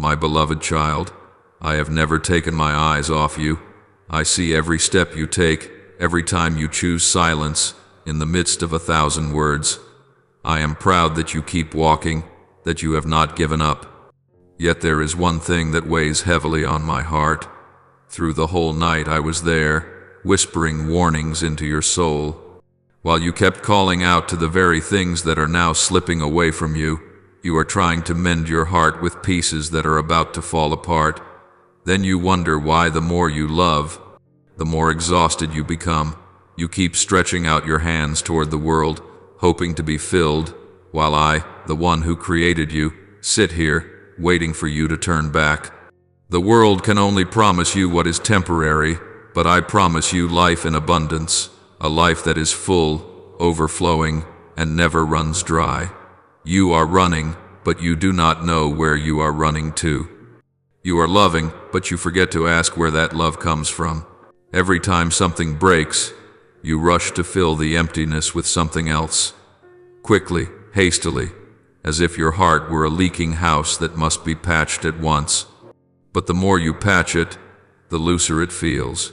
My beloved child, I have never taken my eyes off you. I see every step you take, every time you choose silence in the midst of 1,000 words. I am proud that you keep walking, that you have not given up. Yet there is one thing that weighs heavily on my heart. Through the whole night I was there, whispering warnings into your soul. While you kept calling out to the very things that are now slipping away from you, you are trying to mend your heart with pieces that are about to fall apart. Then you wonder why the more you love, the more exhausted you become. You keep stretching out your hands toward the world, hoping to be filled, while I, the one who created you, sit here, waiting for you to turn back. The world can only promise you what is temporary, but I promise you life in abundance, a life that is full, overflowing, and never runs dry. You are running, but you do not know where you are running to. You are loving, but you forget to ask where that love comes from. Every time something breaks, you rush to fill the emptiness with something else. Quickly, hastily, as if your heart were a leaking house that must be patched at once. But the more you patch it, the looser it feels.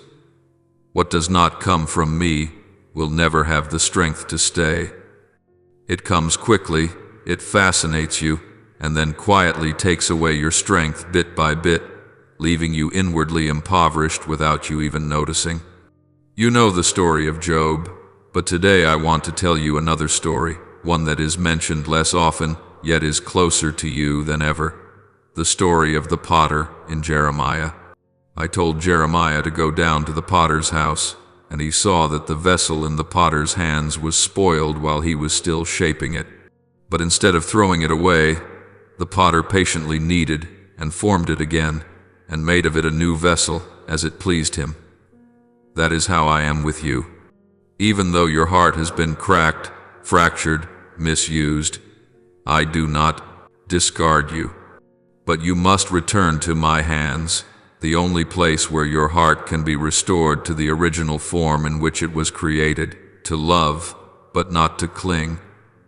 What does not come from me will never have the strength to stay. It comes quickly, it fascinates you, and then quietly takes away your strength bit by bit, leaving you inwardly impoverished without you even noticing. You know the story of Job, but today I want to tell you another story, one that is mentioned less often, yet is closer to you than ever. The story of the potter in Jeremiah. I told Jeremiah to go down to the potter's house, and he saw that the vessel in the potter's hands was spoiled while he was still shaping it. But instead of throwing it away, the potter patiently kneaded and formed it again, and made of it a new vessel as it pleased him. That is how I am with you. Even though your heart has been cracked, fractured, misused, I do not discard you. But you must return to my hands, the only place where your heart can be restored to the original form in which it was created, to love, but not to cling,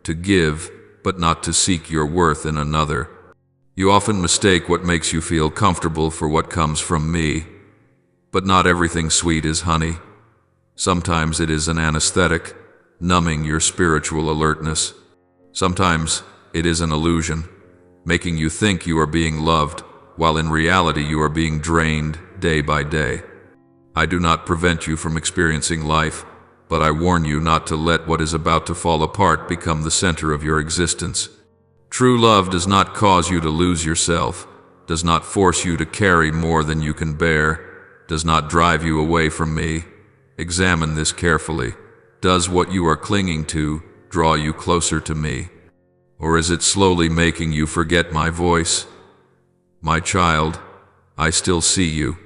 to give, but not to seek your worth in another. You often mistake what makes you feel comfortable for what comes from me. But not everything sweet is honey. Sometimes it is an anesthetic, numbing your spiritual alertness. Sometimes it is an illusion, making you think you are being loved, while in reality you are being drained day by day. I do not prevent you from experiencing life, but I warn you not to let what is about to fall apart become the center of your existence. True love does not cause you to lose yourself, does not force you to carry more than you can bear, does not drive you away from me. Examine this carefully. Does what you are clinging to draw you closer to me? Or is it slowly making you forget my voice? My child, I still see you,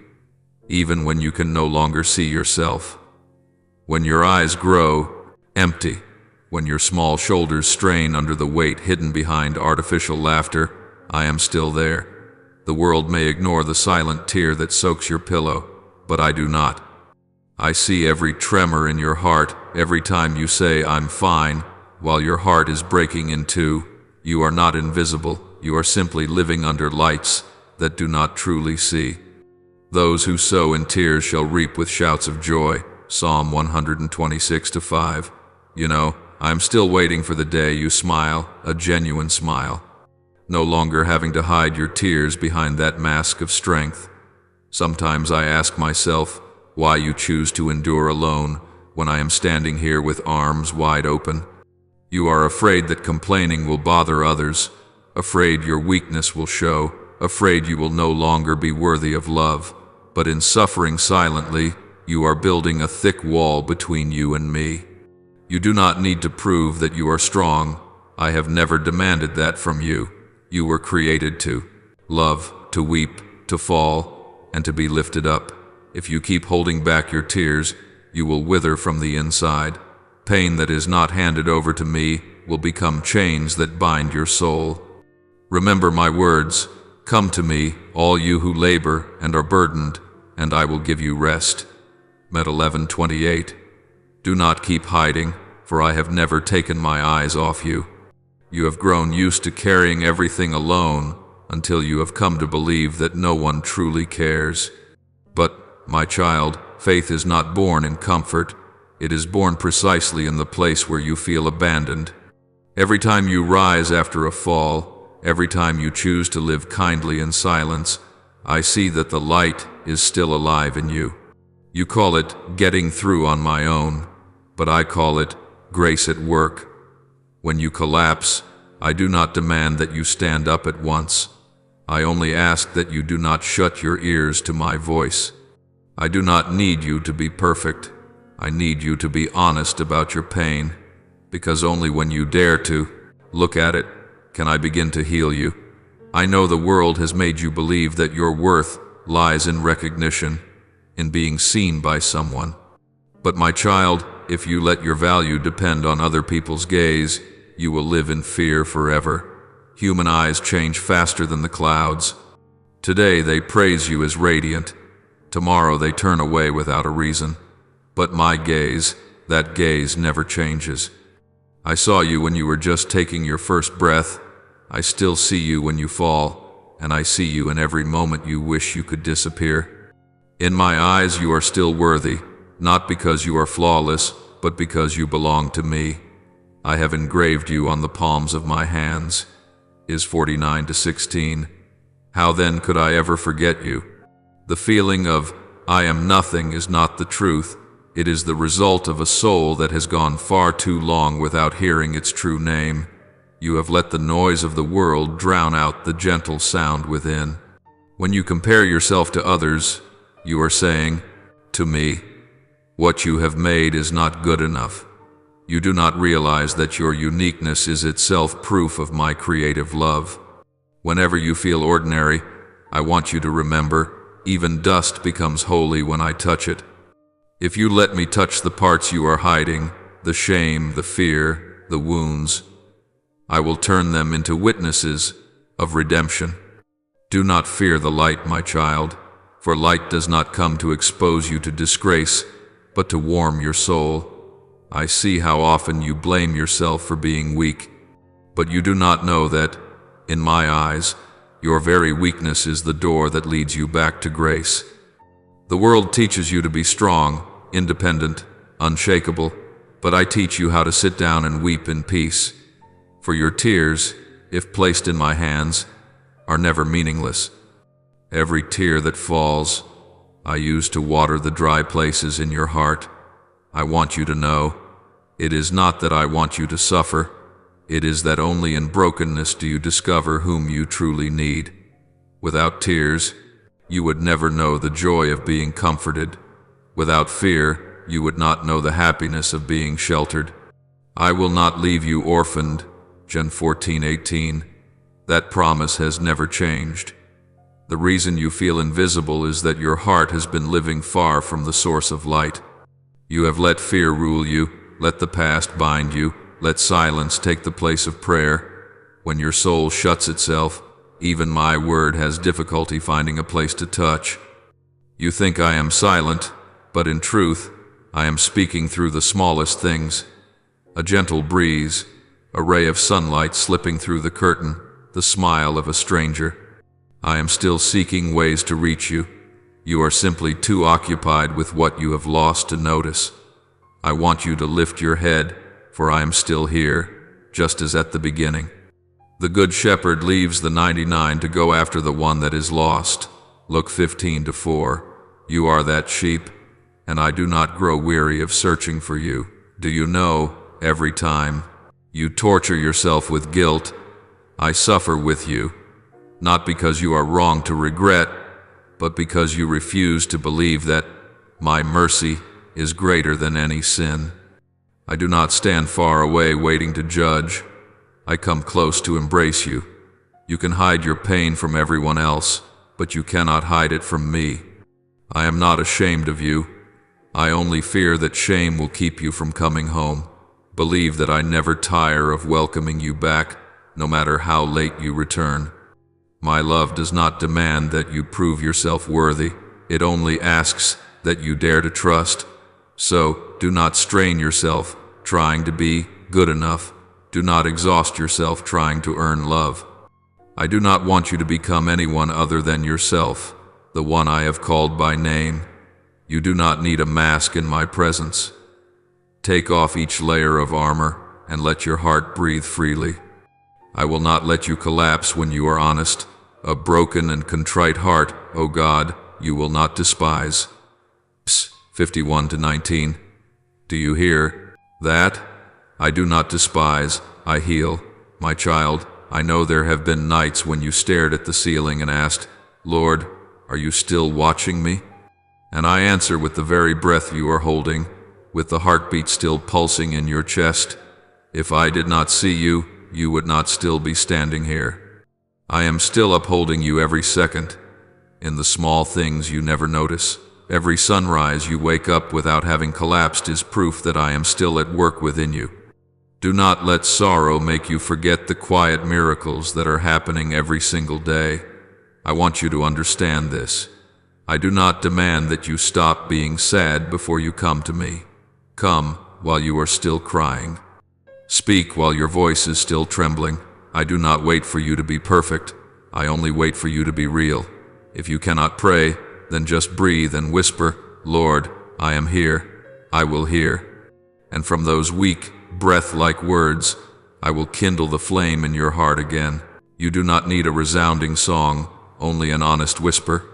even when you can no longer see yourself. When your eyes grow empty, when your small shoulders strain under the weight hidden behind artificial laughter, I am still there. The world may ignore the silent tear that soaks your pillow, but I do not. I see every tremor in your heart every time you say, "I'm fine," while your heart is breaking in two. You are not invisible, you are simply living under lights that do not truly see. Those who sow in tears shall reap with shouts of joy. Psalm 126:5. You know, I'm still waiting for the day you smile, a genuine smile. No longer having to hide your tears behind that mask of strength. Sometimes I ask myself why you choose to endure alone when I am standing here with arms wide open. You are afraid that complaining will bother others, afraid your weakness will show, afraid you will no longer be worthy of love. But in suffering silently, you are building a thick wall between you and me. You do not need to prove that you are strong. I have never demanded that from you. You were created to love, to weep, to fall, and to be lifted up. If you keep holding back your tears, you will wither from the inside. Pain that is not handed over to me will become chains that bind your soul. Remember my words. Come to me, all you who labor and are burdened, and I will give you rest. Met 11:28. Do not keep hiding, for I have never taken my eyes off you. You have grown used to carrying everything alone, until you have come to believe that no one truly cares. But, my child, faith is not born in comfort. It is born precisely in the place where you feel abandoned. Every time you rise after a fall, every time you choose to live kindly in silence, I see that the light is still alive in you. You call it getting through on my own, but I call it grace at work. When you collapse, I do not demand that you stand up at once. I only ask that you do not shut your ears to my voice. I do not need you to be perfect. I need you to be honest about your pain, because only when you dare to look at it can I begin to heal you. I know the world has made you believe that your worth lies in recognition, in being seen by someone. But my child, if you let your value depend on other people's gaze, you will live in fear forever. Human eyes change faster than the clouds. Today they praise you as radiant. Tomorrow they turn away without a reason. But my gaze, that gaze never changes. I saw you when you were just taking your first breath. I still see you when you fall, and I see you in every moment you wish you could disappear. In my eyes you are still worthy, not because you are flawless, but because you belong to me. I have engraved you on the palms of my hands. Is 49-16. How then could I ever forget you? The feeling of I am nothing is not the truth. It is the result of a soul that has gone far too long without hearing its true name. You have let the noise of the world drown out the gentle sound within. When you compare yourself to others, you are saying, to me, what you have made is not good enough. You do not realize that your uniqueness is itself proof of my creative love. Whenever you feel ordinary, I want you to remember, even dust becomes holy when I touch it. If you let me touch the parts you are hiding, the shame, the fear, the wounds, I will turn them into witnesses of redemption. Do not fear the light, my child, for light does not come to expose you to disgrace, but to warm your soul. I see how often you blame yourself for being weak, but you do not know that, in my eyes, your very weakness is the door that leads you back to grace. The world teaches you to be strong, independent, unshakable, but I teach you how to sit down and weep in peace. For your tears, if placed in my hands, are never meaningless. Every tear that falls, I use to water the dry places in your heart. I want you to know, it is not that I want you to suffer, it is that only in brokenness do you discover whom you truly need. Without tears, you would never know the joy of being comforted. Without fear, you would not know the happiness of being sheltered. I will not leave you orphaned, Gen 14:18. That promise has never changed. The reason you feel invisible is that your heart has been living far from the source of light. You have let fear rule you, let the past bind you, let silence take the place of prayer. When your soul shuts itself, even my word has difficulty finding a place to touch. You think I am silent, but in truth, I am speaking through the smallest things. A gentle breeze, a ray of sunlight slipping through the curtain, the smile of a stranger. I am still seeking ways to reach you. You are simply too occupied with what you have lost to notice. I want you to lift your head, for I am still here, just as at the beginning. The good shepherd leaves the 99 to go after the one that is lost. Luke 15:4. You are that sheep, and I do not grow weary of searching for you. Do you know, every time you torture yourself with guilt, I suffer with you, not because you are wrong to regret, but because you refuse to believe that my mercy is greater than any sin. I do not stand far away waiting to judge. I come close to embrace you. You can hide your pain from everyone else, but you cannot hide it from me. I am not ashamed of you. I only fear that shame will keep you from coming home. Believe that I never tire of welcoming you back, no matter how late you return. My love does not demand that you prove yourself worthy. It only asks that you dare to trust. So, do not strain yourself trying to be good enough. Do not exhaust yourself trying to earn love. I do not want you to become anyone other than yourself, the one I have called by name. You do not need a mask in my presence. Take off each layer of armor and let your heart breathe freely. I will not let you collapse when you are honest. A broken and contrite heart, O God, you will not despise. Ps. 51-19. Do you hear that? I do not despise, I heal. My child, I know there have been nights when you stared at the ceiling and asked, Lord, are you still watching me? And I answer with the very breath you are holding, with the heartbeat still pulsing in your chest. If I did not see you, you would not still be standing here. I am still upholding you every second. In the small things you never notice, every sunrise you wake up without having collapsed is proof that I am still at work within you. Do not let sorrow make you forget the quiet miracles that are happening every single day. I want you to understand this. I do not demand that you stop being sad before you come to me. Come while you are still crying. Speak while your voice is still trembling. I do not wait for you to be perfect. I only wait for you to be real. If you cannot pray, then just breathe and whisper, Lord, I am here. I will hear. And from those weak, breath-like words, I will kindle the flame in your heart again. You do not need a resounding song, only an honest whisper.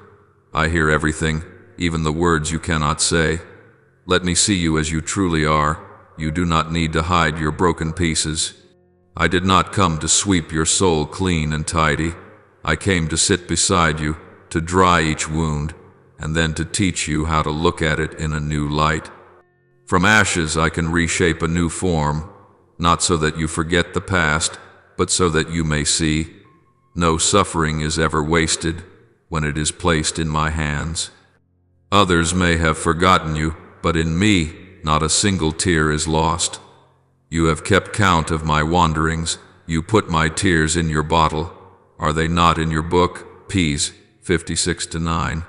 I hear everything, even the words you cannot say. Let me see you as you truly are. You do not need to hide your broken pieces. I did not come to sweep your soul clean and tidy. I came to sit beside you, to dry each wound, and then to teach you how to look at it in a new light. From ashes I can reshape a new form, not so that you forget the past, but so that you may see. No suffering is ever wasted when it is placed in my hands. Others may have forgotten you, but in me, not a single tear is lost. You have kept count of my wanderings. You put my tears in your bottle. Are they not in your book? Ps. 56-9.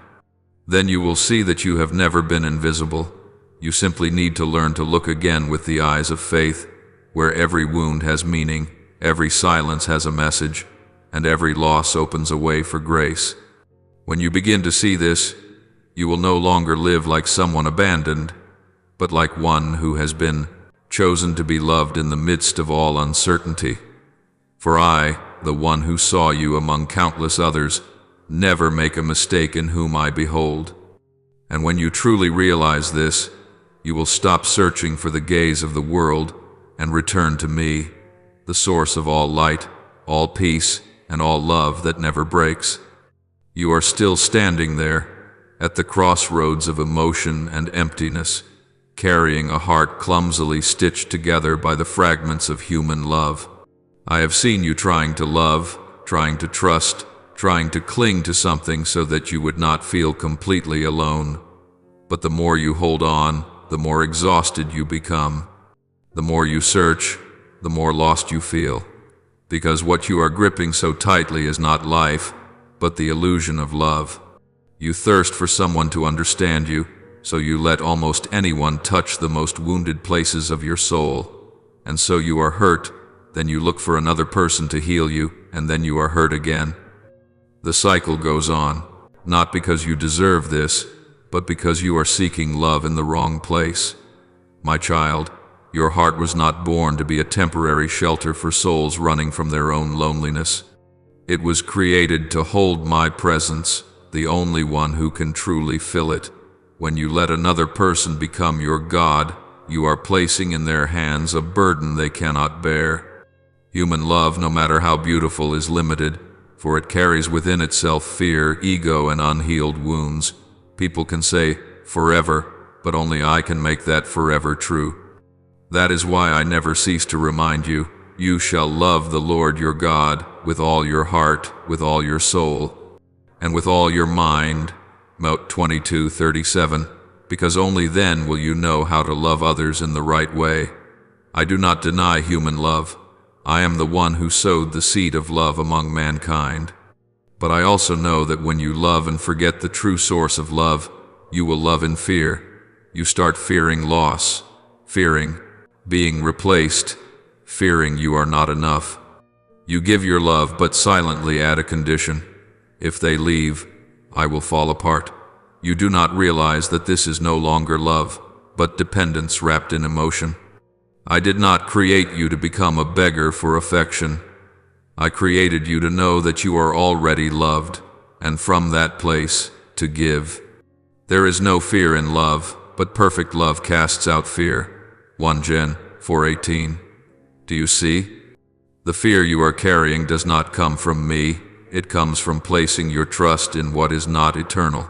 Then you will see that you have never been invisible. You simply need to learn to look again with the eyes of faith, where every wound has meaning, every silence has a message, and every loss opens a way for grace. When you begin to see this, you will no longer live like someone abandoned, but like one who has been chosen to be loved in the midst of all uncertainty. For I, the one who saw you among countless others, never make a mistake in whom I behold. And when you truly realize this, you will stop searching for the gaze of the world and return to me, the source of all light, all peace, and all love that never breaks. You are still standing there, at the crossroads of emotion and emptiness, carrying a heart clumsily stitched together by the fragments of human love. I have seen you trying to love, trying to trust, trying to cling to something so that you would not feel completely alone. But the more you hold on, the more exhausted you become. The more you search, the more lost you feel. Because what you are gripping so tightly is not life, but the illusion of love. You thirst for someone to understand you, so you let almost anyone touch the most wounded places of your soul. And so you are hurt, then you look for another person to heal you, and then you are hurt again. The cycle goes on, not because you deserve this, but because you are seeking love in the wrong place. My child, your heart was not born to be a temporary shelter for souls running from their own loneliness. It was created to hold my presence, the only one who can truly fill it. When you let another person become your God, you are placing in their hands a burden they cannot bear. Human love, no matter how beautiful, is limited, for it carries within itself fear, ego, and unhealed wounds. People can say, forever, but only I can make that forever true. That is why I never cease to remind you, you shall love the Lord your God with all your heart, with all your soul, and with all your mind. Matt 22:37, because only then will you know how to love others in the right way. I do not deny human love. I am the one who sowed the seed of love among mankind. But I also know that when you love and forget the true source of love, you will love in fear. You start fearing loss, fearing being replaced, fearing you are not enough. You give your love, but silently add a condition. If they leave, I will fall apart. You do not realize that this is no longer love, but dependence wrapped in emotion. I did not create you to become a beggar for affection. I created you to know that you are already loved, and from that place, to give. There is no fear in love, but perfect love casts out fear. 1 Gen 4:18. Do you see? The fear you are carrying does not come from me. It comes from placing your trust in what is not eternal.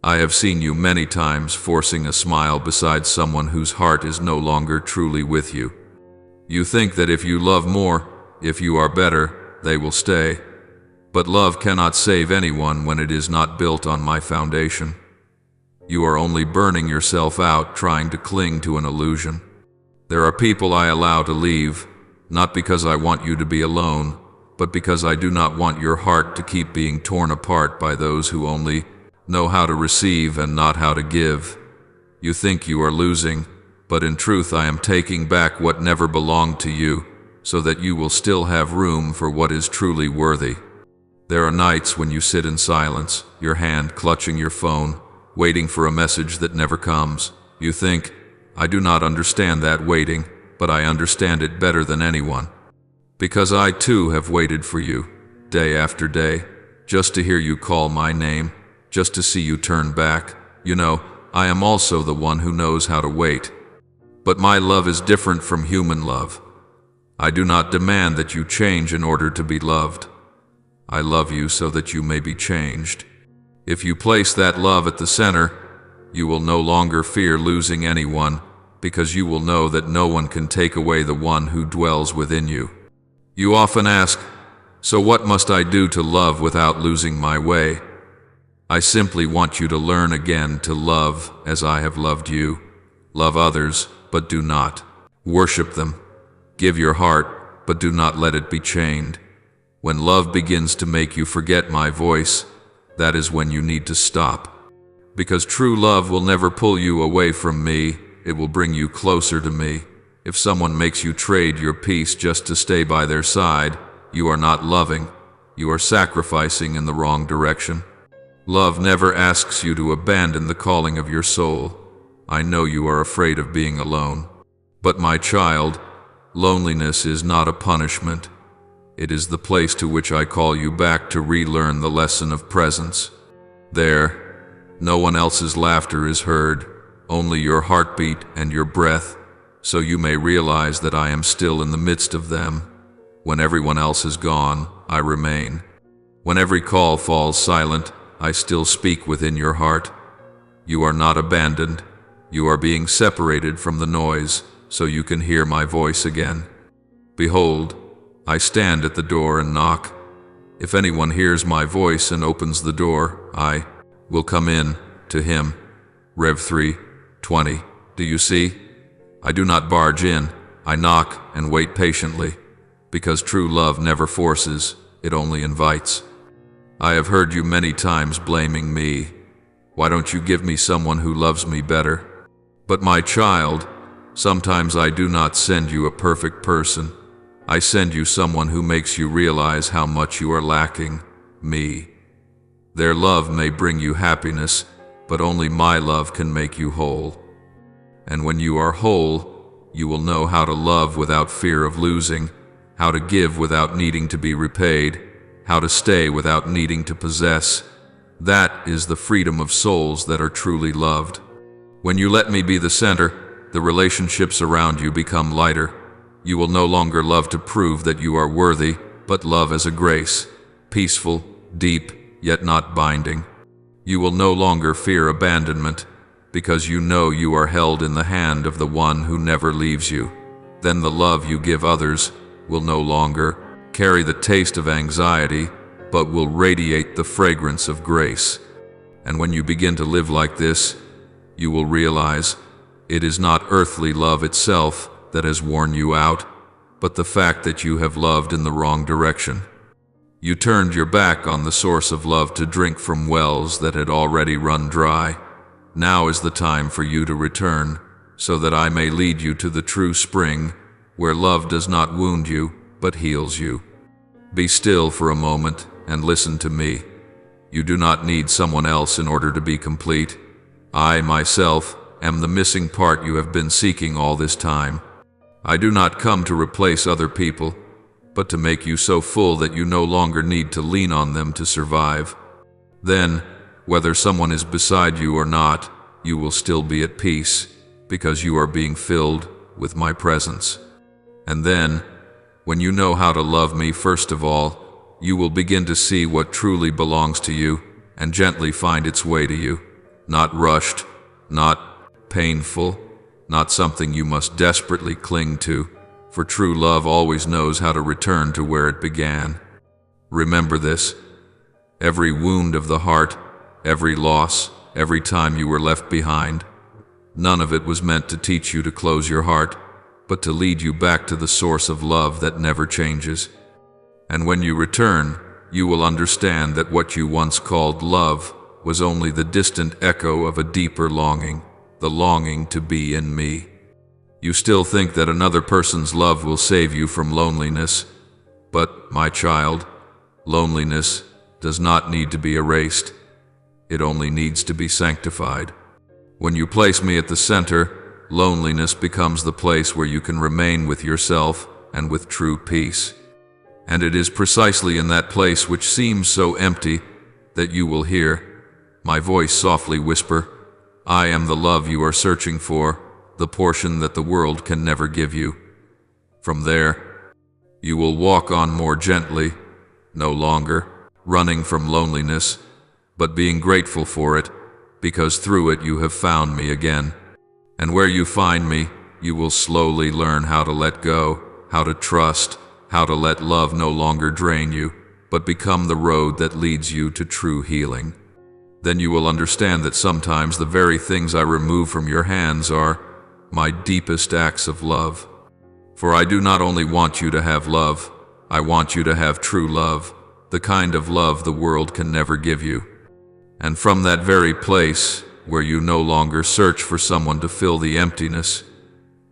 I have seen you many times forcing a smile beside someone whose heart is no longer truly with you. You think that if you love more, if you are better, they will stay. But love cannot save anyone when it is not built on my foundation. You are only burning yourself out trying to cling to an illusion. There are people I allow to leave, not because I want you to be alone, but because I do not want your heart to keep being torn apart by those who only know how to receive and not how to give. You think you are losing, but in truth I am taking back what never belonged to you, so that you will still have room for what is truly worthy. There are nights when you sit in silence, your hand clutching your phone, waiting for a message that never comes. You think, I do not understand that waiting, but I understand it better than anyone. Because I too have waited for you, day after day, just to hear you call my name, just to see you turn back. You know, I am also the one who knows how to wait. But my love is different from human love. I do not demand that you change in order to be loved. I love you so that you may be changed. If you place that love at the center, you will no longer fear losing anyone, because you will know that no one can take away the one who dwells within you. You often ask, so what must I do to love without losing my way? I simply want you to learn again to love as I have loved you. Love others, but do not worship them. Give your heart, but do not let it be chained. When love begins to make you forget my voice, that is when you need to stop. Because true love will never pull you away from me, it will bring you closer to me. If someone makes you trade your peace just to stay by their side, you are not loving, you are sacrificing in the wrong direction. Love never asks you to abandon the calling of your soul. I know you are afraid of being alone. But my child, loneliness is not a punishment. It is the place to which I call you back to relearn the lesson of presence. There, no one else's laughter is heard, only your heartbeat and your breath, so you may realize that I am still in the midst of them. When everyone else is gone, I remain. When every call falls silent, I still speak within your heart. You are not abandoned. You are being separated from the noise, so you can hear my voice again. Behold, I stand at the door and knock. If anyone hears my voice and opens the door, I will come in to him. Rev 3:20. Do you see? I do not barge in. I knock and wait patiently, because true love never forces, it only invites. I have heard you many times blaming me. Why don't you give me someone who loves me better? But my child, sometimes I do not send you a perfect person. I send you someone who makes you realize how much you are lacking, me. Their love may bring you happiness, but only my love can make you whole. And when you are whole, you will know how to love without fear of losing, how to give without needing to be repaid, how to stay without needing to possess. That is the freedom of souls that are truly loved. When you let me be the center, the relationships around you become lighter. You will no longer love to prove that you are worthy, but love as a grace, peaceful, deep, yet not binding. You will no longer fear abandonment, because you know you are held in the hand of the one who never leaves you. Then the love you give others will no longer carry the taste of anxiety, but will radiate the fragrance of grace. And when you begin to live like this, you will realize it is not earthly love itself that has worn you out, but the fact that you have loved in the wrong direction. You turned your back on the source of love to drink from wells that had already run dry. Now is the time for you to return, so that I may lead you to the true spring, where love does not wound you, but heals you. Be still for a moment and listen to me. You do not need someone else in order to be complete. I, myself, am the missing part you have been seeking all this time. I do not come to replace other people, but to make you so full that you no longer need to lean on them to survive. Then, whether someone is beside you or not, you will still be at peace, because you are being filled with my presence. And then, when you know how to love me first of all, you will begin to see what truly belongs to you and gently find its way to you. Not rushed, not painful, not something you must desperately cling to, for true love always knows how to return to where it began. Remember this. Every wound of the heart, every loss, every time you were left behind, none of it was meant to teach you to close your heart, but to lead you back to the source of love that never changes. And when you return, you will understand that what you once called love was only the distant echo of a deeper longing, the longing to be in me. You still think that another person's love will save you from loneliness, but, my child, loneliness does not need to be erased. It only needs to be sanctified. When you place me at the center, loneliness becomes the place where you can remain with yourself and with true peace. And it is precisely in that place which seems so empty that you will hear my voice softly whisper, I am the love you are searching for, the portion that the world can never give you. From there, you will walk on more gently, no longer running from loneliness, but being grateful for it, because through it you have found me again. And where you find me, you will slowly learn how to let go, how to trust, how to let love no longer drain you, but become the road that leads you to true healing. Then you will understand that sometimes the very things I remove from your hands are my deepest acts of love. For I do not only want you to have love, I want you to have true love, the kind of love the world can never give you. And from that very place, where you no longer search for someone to fill the emptiness,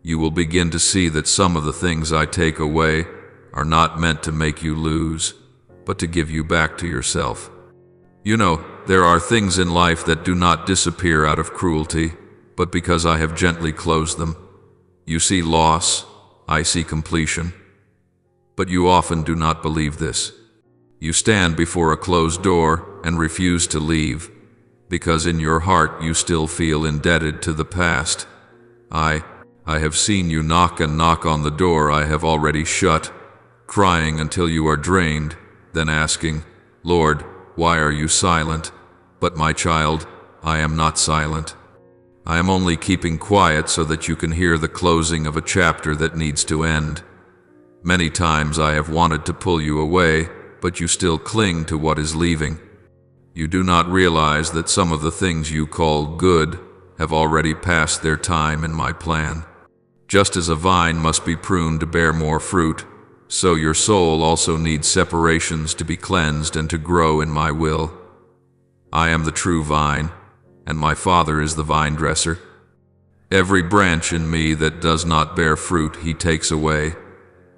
you will begin to see that some of the things I take away are not meant to make you lose, but to give you back to yourself. You know, there are things in life that do not disappear out of cruelty, but because I have gently closed them. You see loss, I see completion. But you often do not believe this. You stand before a closed door and refuse to leave, because in your heart you still feel indebted to the past. I have seen you knock and knock on the door I have already shut, crying until you are drained, then asking, Lord, why are you silent? But my child, I am not silent. I am only keeping quiet so that you can hear the closing of a chapter that needs to end. Many times I have wanted to pull you away, but you still cling to what is leaving. You do not realize that some of the things you call good have already passed their time in my plan. Just as a vine must be pruned to bear more fruit, so your soul also needs separations to be cleansed and to grow in my will. I am the true vine, and my Father is the vine dresser. Every branch in me that does not bear fruit he takes away,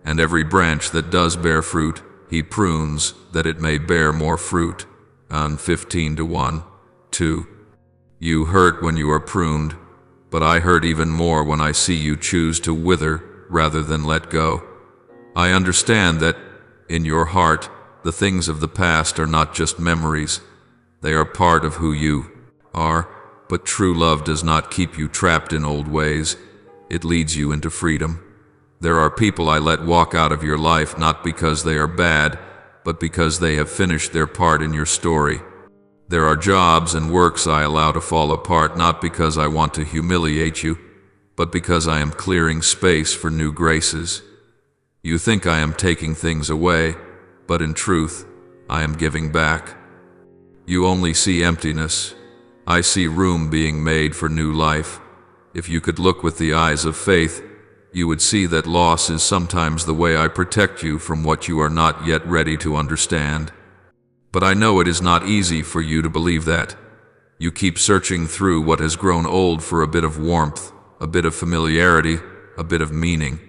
and every branch that does bear fruit he prunes, that it may bear more fruit. 15:1, 2. You hurt when you are pruned, but I hurt even more when I see you choose to wither rather than let go. I understand that, in your heart, the things of the past are not just memories. They are part of who you are, but true love does not keep you trapped in old ways. It leads you into freedom. There are people I let walk out of your life not because they are bad, but because they have finished their part in your story. There are jobs and works I allow to fall apart not because I want to humiliate you, but because I am clearing space for new graces. You think I am taking things away, but in truth, I am giving back. You only see emptiness. I see room being made for new life. If you could look with the eyes of faith, you would see that loss is sometimes the way I protect you from what you are not yet ready to understand. But I know it is not easy for you to believe that. You keep searching through what has grown old for a bit of warmth, a bit of familiarity, a bit of meaning.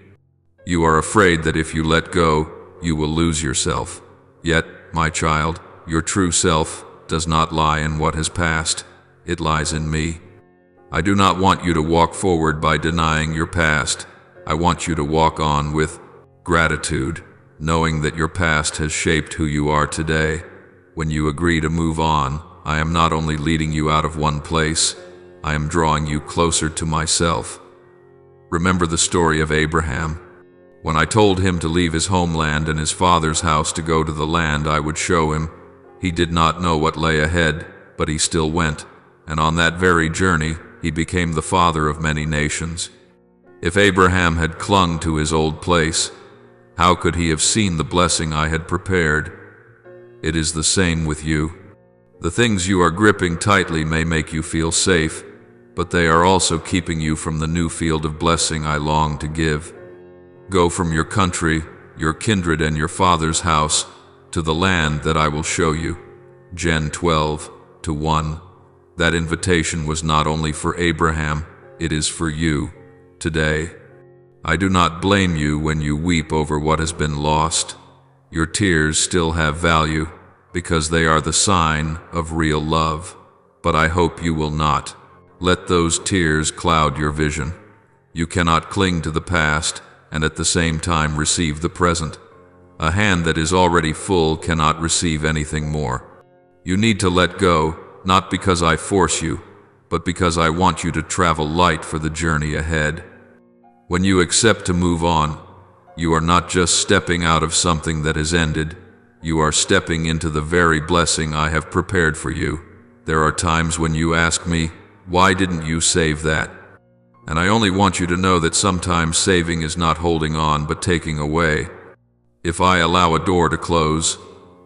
You are afraid that if you let go, you will lose yourself. Yet, my child, your true self does not lie in what has passed. It lies in me. I do not want you to walk forward by denying your past. I want you to walk on with gratitude, knowing that your past has shaped who you are today. When you agree to move on, I am not only leading you out of one place, I am drawing you closer to myself. Remember the story of Abraham. When I told him to leave his homeland and his father's house to go to the land I would show him, he did not know what lay ahead, but he still went, and on that very journey, he became the father of many nations. If Abraham had clung to his old place, how could he have seen the blessing I had prepared? It is the same with you. The things you are gripping tightly may make you feel safe, but they are also keeping you from the new field of blessing I long to give. Go from your country, your kindred and your father's house, to the land that I will show you. Gen 12:1. That invitation was not only for Abraham, it is for you, today. I do not blame you when you weep over what has been lost. Your tears still have value, because they are the sign of real love. But I hope you will not let those tears cloud your vision. You cannot cling to the past and at the same time receive the present. A hand that is already full cannot receive anything more. You need to let go, not because I force you, but because I want you to travel light for the journey ahead. When you accept to move on, you are not just stepping out of something that has ended, you are stepping into the very blessing I have prepared for you. There are times when you ask me, why didn't you save that? And I only want you to know that sometimes saving is not holding on but taking away. If I allow a door to close,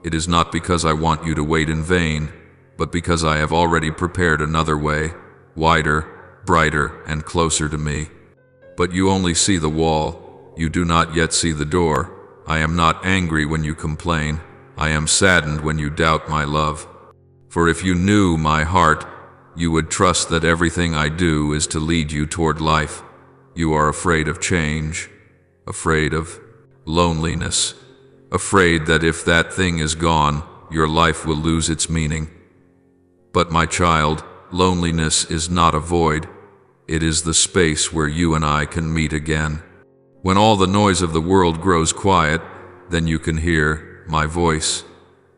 it is not because I want you to wait in vain, but because I have already prepared another way, wider, brighter, and closer to me. But you only see the wall, you do not yet see the door. I am not angry when you complain, I am saddened when you doubt my love. For if you knew my heart, you would trust that everything I do is to lead you toward life. You are afraid of change, afraid of loneliness, afraid that if that thing is gone, your life will lose its meaning. But my child, loneliness is not a void. It is the space where you and I can meet again. When all the noise of the world grows quiet, then you can hear my voice.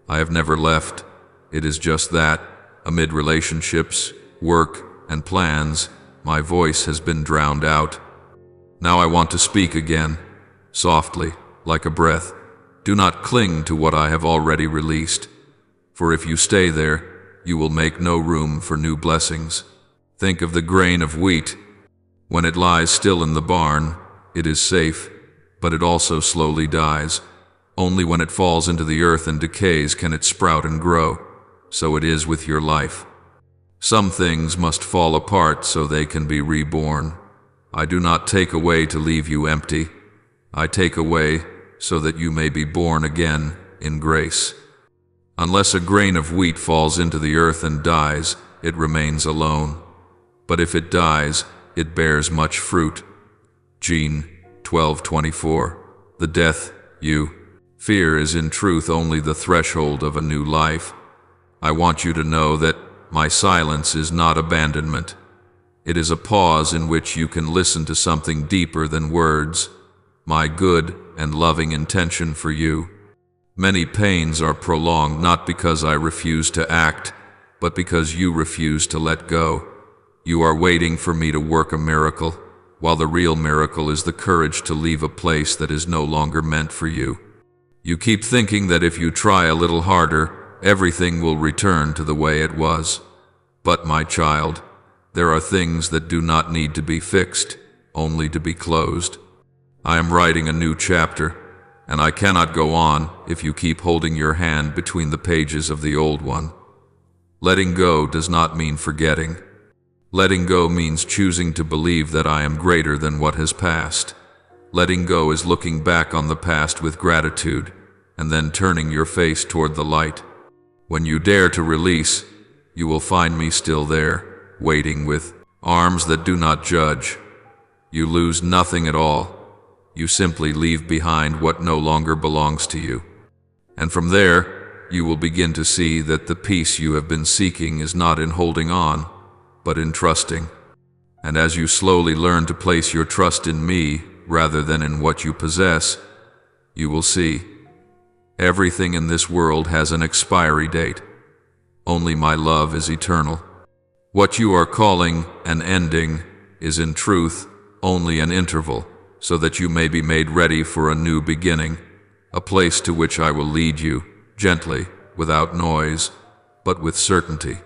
I have never left. It is just that, amid relationships, work, and plans, my voice has been drowned out. Now I want to speak again, softly, like a breath. Do not cling to what I have already released, for if you stay there, you will make no room for new blessings. Think of the grain of wheat. When it lies still in the barn, it is safe, but it also slowly dies. Only when it falls into the earth and decays can it sprout and grow. So it is with your life. Some things must fall apart so they can be reborn. I do not take away to leave you empty. I take away so that you may be born again in grace. Unless a grain of wheat falls into the earth and dies, it remains alone. But if it dies, it bears much fruit. Gen 12:24. The death you fear is in truth only the threshold of a new life. I want you to know that my silence is not abandonment. It is a pause in which you can listen to something deeper than words, my good and loving intention for you. Many pains are prolonged not because I refuse to act, but because you refuse to let go. You are waiting for me to work a miracle, while the real miracle is the courage to leave a place that is no longer meant for you. You keep thinking that if you try a little harder, everything will return to the way it was. But my child, there are things that do not need to be fixed, only to be closed. I am writing a new chapter, and I cannot go on if you keep holding your hand between the pages of the old one. Letting go does not mean forgetting. Letting go means choosing to believe that I am greater than what has passed. Letting go is looking back on the past with gratitude, and then turning your face toward the light. When you dare to release, you will find me still there, waiting with arms that do not judge. You lose nothing at all. You simply leave behind what no longer belongs to you. And from there, you will begin to see that the peace you have been seeking is not in holding on, but in trusting. And as you slowly learn to place your trust in me rather than in what you possess, you will see everything in this world has an expiry date. Only my love is eternal. What you are calling an ending is in truth only an interval, so that you may be made ready for a new beginning, a place to which I will lead you, gently, without noise, but with certainty.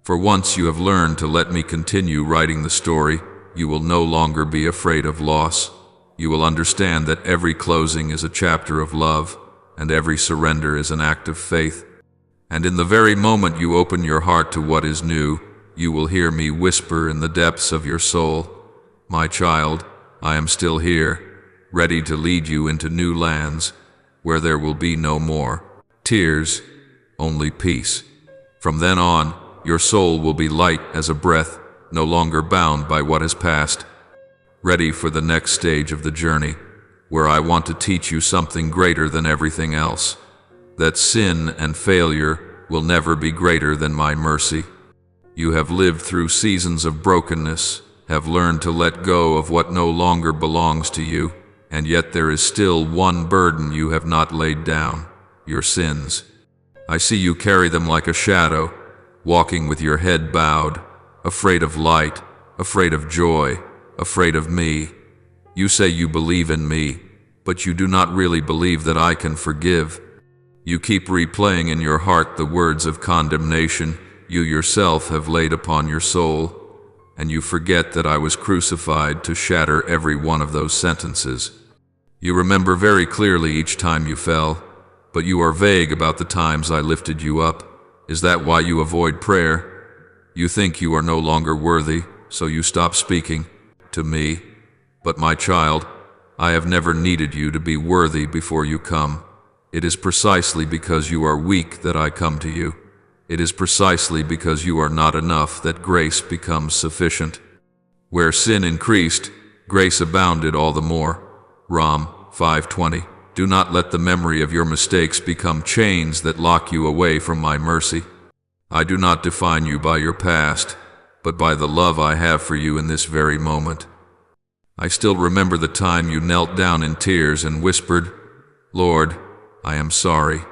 For once you have learned to let me continue writing the story, you will no longer be afraid of loss. You will understand that every closing is a chapter of love, and every surrender is an act of faith. And in the very moment you open your heart to what is new, you will hear me whisper in the depths of your soul, "My child, I am still here, ready to lead you into new lands, where there will be no more tears, only peace." From then on, your soul will be light as a breath, no longer bound by what has passed, ready for the next stage of the journey, where I want to teach you something greater than everything else, that sin and failure will never be greater than my mercy. You have lived through seasons of brokenness, have learned to let go of what no longer belongs to you, and yet there is still one burden you have not laid down, your sins. I see you carry them like a shadow, walking with your head bowed, afraid of light, afraid of joy, afraid of me. You say you believe in me, but you do not really believe that I can forgive. You keep replaying in your heart the words of condemnation you yourself have laid upon your soul, and you forget that I was crucified to shatter every one of those sentences. You remember very clearly each time you fell, but you are vague about the times I lifted you up. Is that why you avoid prayer? You think you are no longer worthy, so you stop speaking to me. But my child, I have never needed you to be worthy before you come. It is precisely because you are weak that I come to you. It is precisely because you are not enough that grace becomes sufficient. Where sin increased, grace abounded all the more. Rom 5:20. Do not let the memory of your mistakes become chains that lock you away from my mercy. I do not define you by your past, but by the love I have for you in this very moment. I still remember the time you knelt down in tears and whispered, "Lord, I am sorry."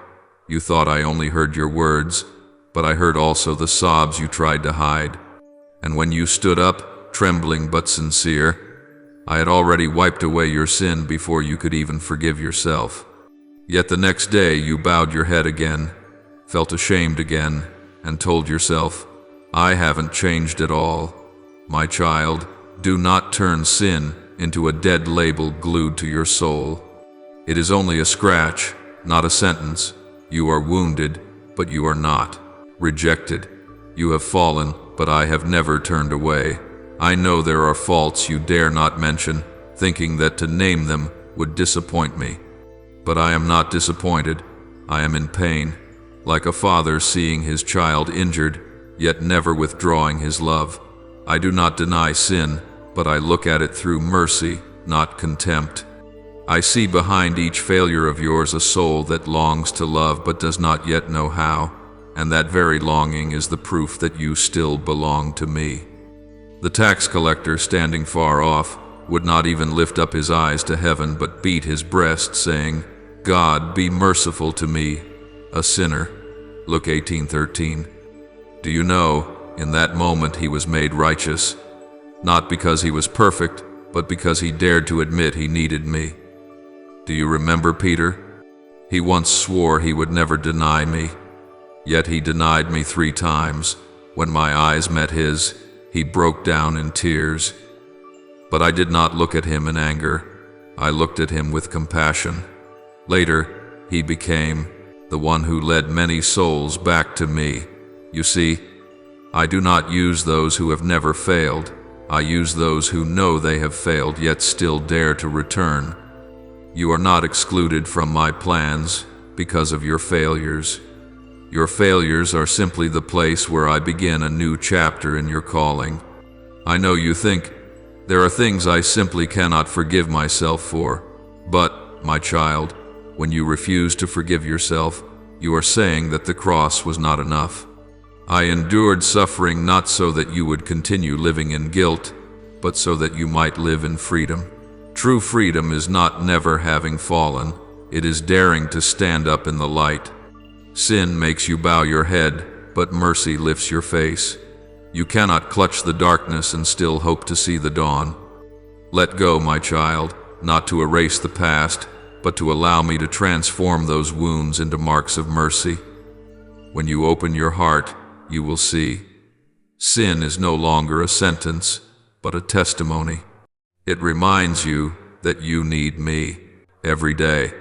You thought I only heard your words, but I heard also the sobs you tried to hide. And when you stood up, trembling but sincere, I had already wiped away your sin before you could even forgive yourself. Yet the next day you bowed your head again, felt ashamed again, and told yourself, "I haven't changed at all." My child, do not turn sin into a dead label glued to your soul. It is only a scratch, not a sentence. You are wounded, but you are not rejected. You have fallen, but I have never turned away. I know there are faults you dare not mention, thinking that to name them would disappoint me. But I am not disappointed. I am in pain, like a father seeing his child injured, yet never withdrawing his love. I do not deny sin, but I look at it through mercy, not contempt. I see behind each failure of yours a soul that longs to love but does not yet know how, and that very longing is the proof that you still belong to me. The tax collector, standing far off, would not even lift up his eyes to heaven but beat his breast, saying, "God, be merciful to me, a sinner." Luke 18:13. Do you know, in that moment he was made righteous, not because he was perfect, but because he dared to admit he needed me. Do you remember Peter? He once swore he would never deny me, yet he denied me 3 times. When my eyes met his, he broke down in tears. But I did not look at him in anger. I looked at him with compassion. Later, he became the one who led many souls back to me. You see, I do not use those who have never failed. I use those who know they have failed yet still dare to return. You are not excluded from my plans because of your failures. Your failures are simply the place where I begin a new chapter in your calling. I know you think, there are things I simply cannot forgive myself for. But, my child, When you refuse to forgive yourself, you are saying that the cross was not enough. I endured suffering not so that you would continue living in guilt, but so that you might live in freedom. True freedom is not never having fallen. It is daring to stand up in the light. Sin makes you bow your head, but mercy lifts your face. You cannot clutch the darkness and still hope to see the dawn. Let go, my child, not to erase the past, but to allow me to transform those wounds into marks of mercy. When you open your heart, you will see. Sin is no longer a sentence, but a testimony. It reminds you that you need me every day.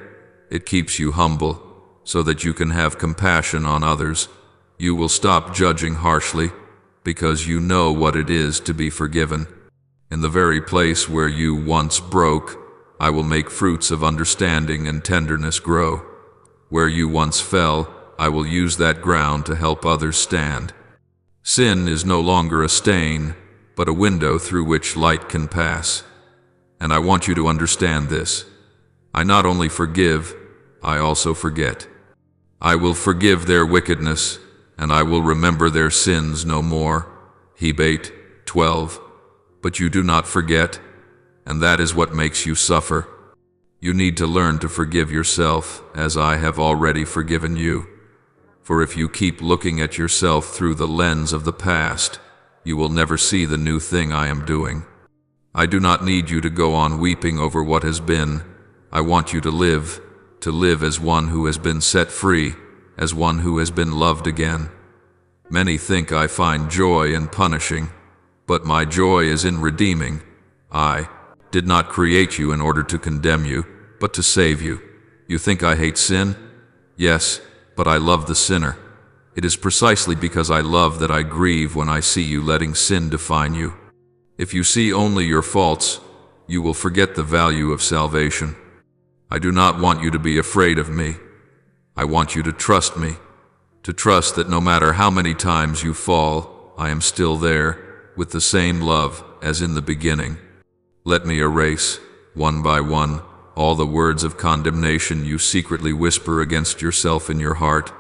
It keeps you humble, so that you can have compassion on others. You will stop judging harshly, because you know what it is to be forgiven. In the very place where you once broke, I will make fruits of understanding and tenderness grow. Where you once fell, I will use that ground to help others stand. Sin is no longer a stain, but a window through which light can pass. And I want you to understand this. I not only forgive, I also forget. I will forgive their wickedness, and I will remember their sins no more. Hebrews 12. But you do not forget, and that is what makes you suffer. You need to learn to forgive yourself, as I have already forgiven you. For if you keep looking at yourself through the lens of the past, you will never see the new thing I am doing. I do not need you to go on weeping over what has been. I want you to live as one who has been set free, as one who has been loved again. Many think I find joy in punishing, but my joy is in redeeming. I did not create you in order to condemn you, but to save you. You think I hate sin? Yes, but I love the sinner. It is precisely because I love that I grieve when I see you letting sin define you. If you see only your faults, you will forget the value of salvation. I do not want you to be afraid of me. I want you to trust me, to trust that no matter how many times you fall, I am still there, with the same love as in the beginning. Let me erase, one by one, all the words of condemnation you secretly whisper against yourself in your heart.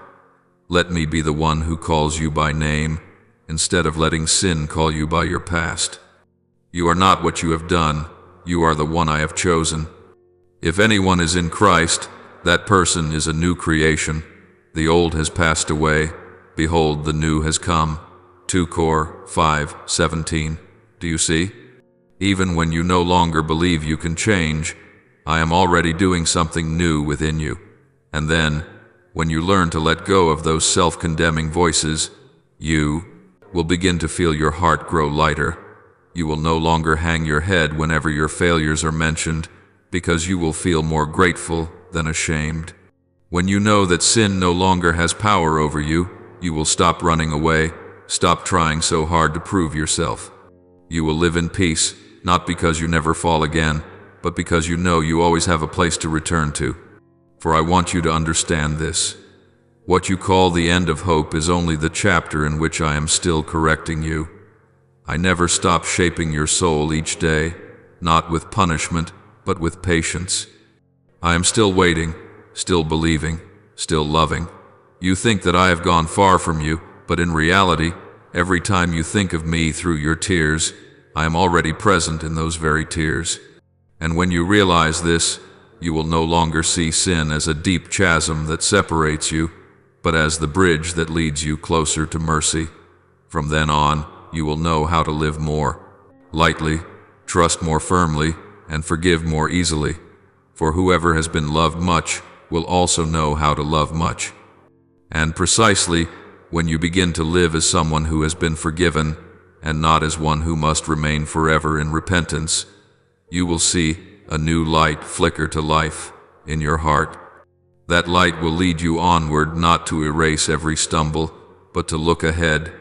Let me be the one who calls you by name, instead of letting sin call you by your past. You are not what you have done, you are the one I have chosen. If anyone is in Christ, that person is a new creation. The old has passed away, behold, the new has come. 2 Cor 5:17. Do you see? Even when you no longer believe you can change, I am already doing something new within you. And then, when you learn to let go of those self-condemning voices, you will begin to feel your heart grow lighter. You will no longer hang your head whenever your failures are mentioned, because you will feel more grateful than ashamed. When you know that sin no longer has power over you, you will stop running away, stop trying so hard to prove yourself. You will live in peace, not because you never fall again, but because you know you always have a place to return to. For I want you to understand this. What you call the end of hope is only the chapter in which I am still correcting you. I never stop shaping your soul each day, not with punishment, but with patience. I am still waiting, still believing, still loving. You think that I have gone far from you, but in reality, every time you think of me through your tears, I am already present in those very tears. And when you realize this, you will no longer see sin as a deep chasm that separates you, but as the bridge that leads you closer to mercy. From then on, you will know how to live more lightly, trust more firmly, and forgive more easily. For whoever has been loved much will also know how to love much. And precisely when you begin to live as someone who has been forgiven, and not as one who must remain forever in repentance, you will see a new light flicker to life in your heart. That light will lead you onward, not to erase every stumble, but to look ahead,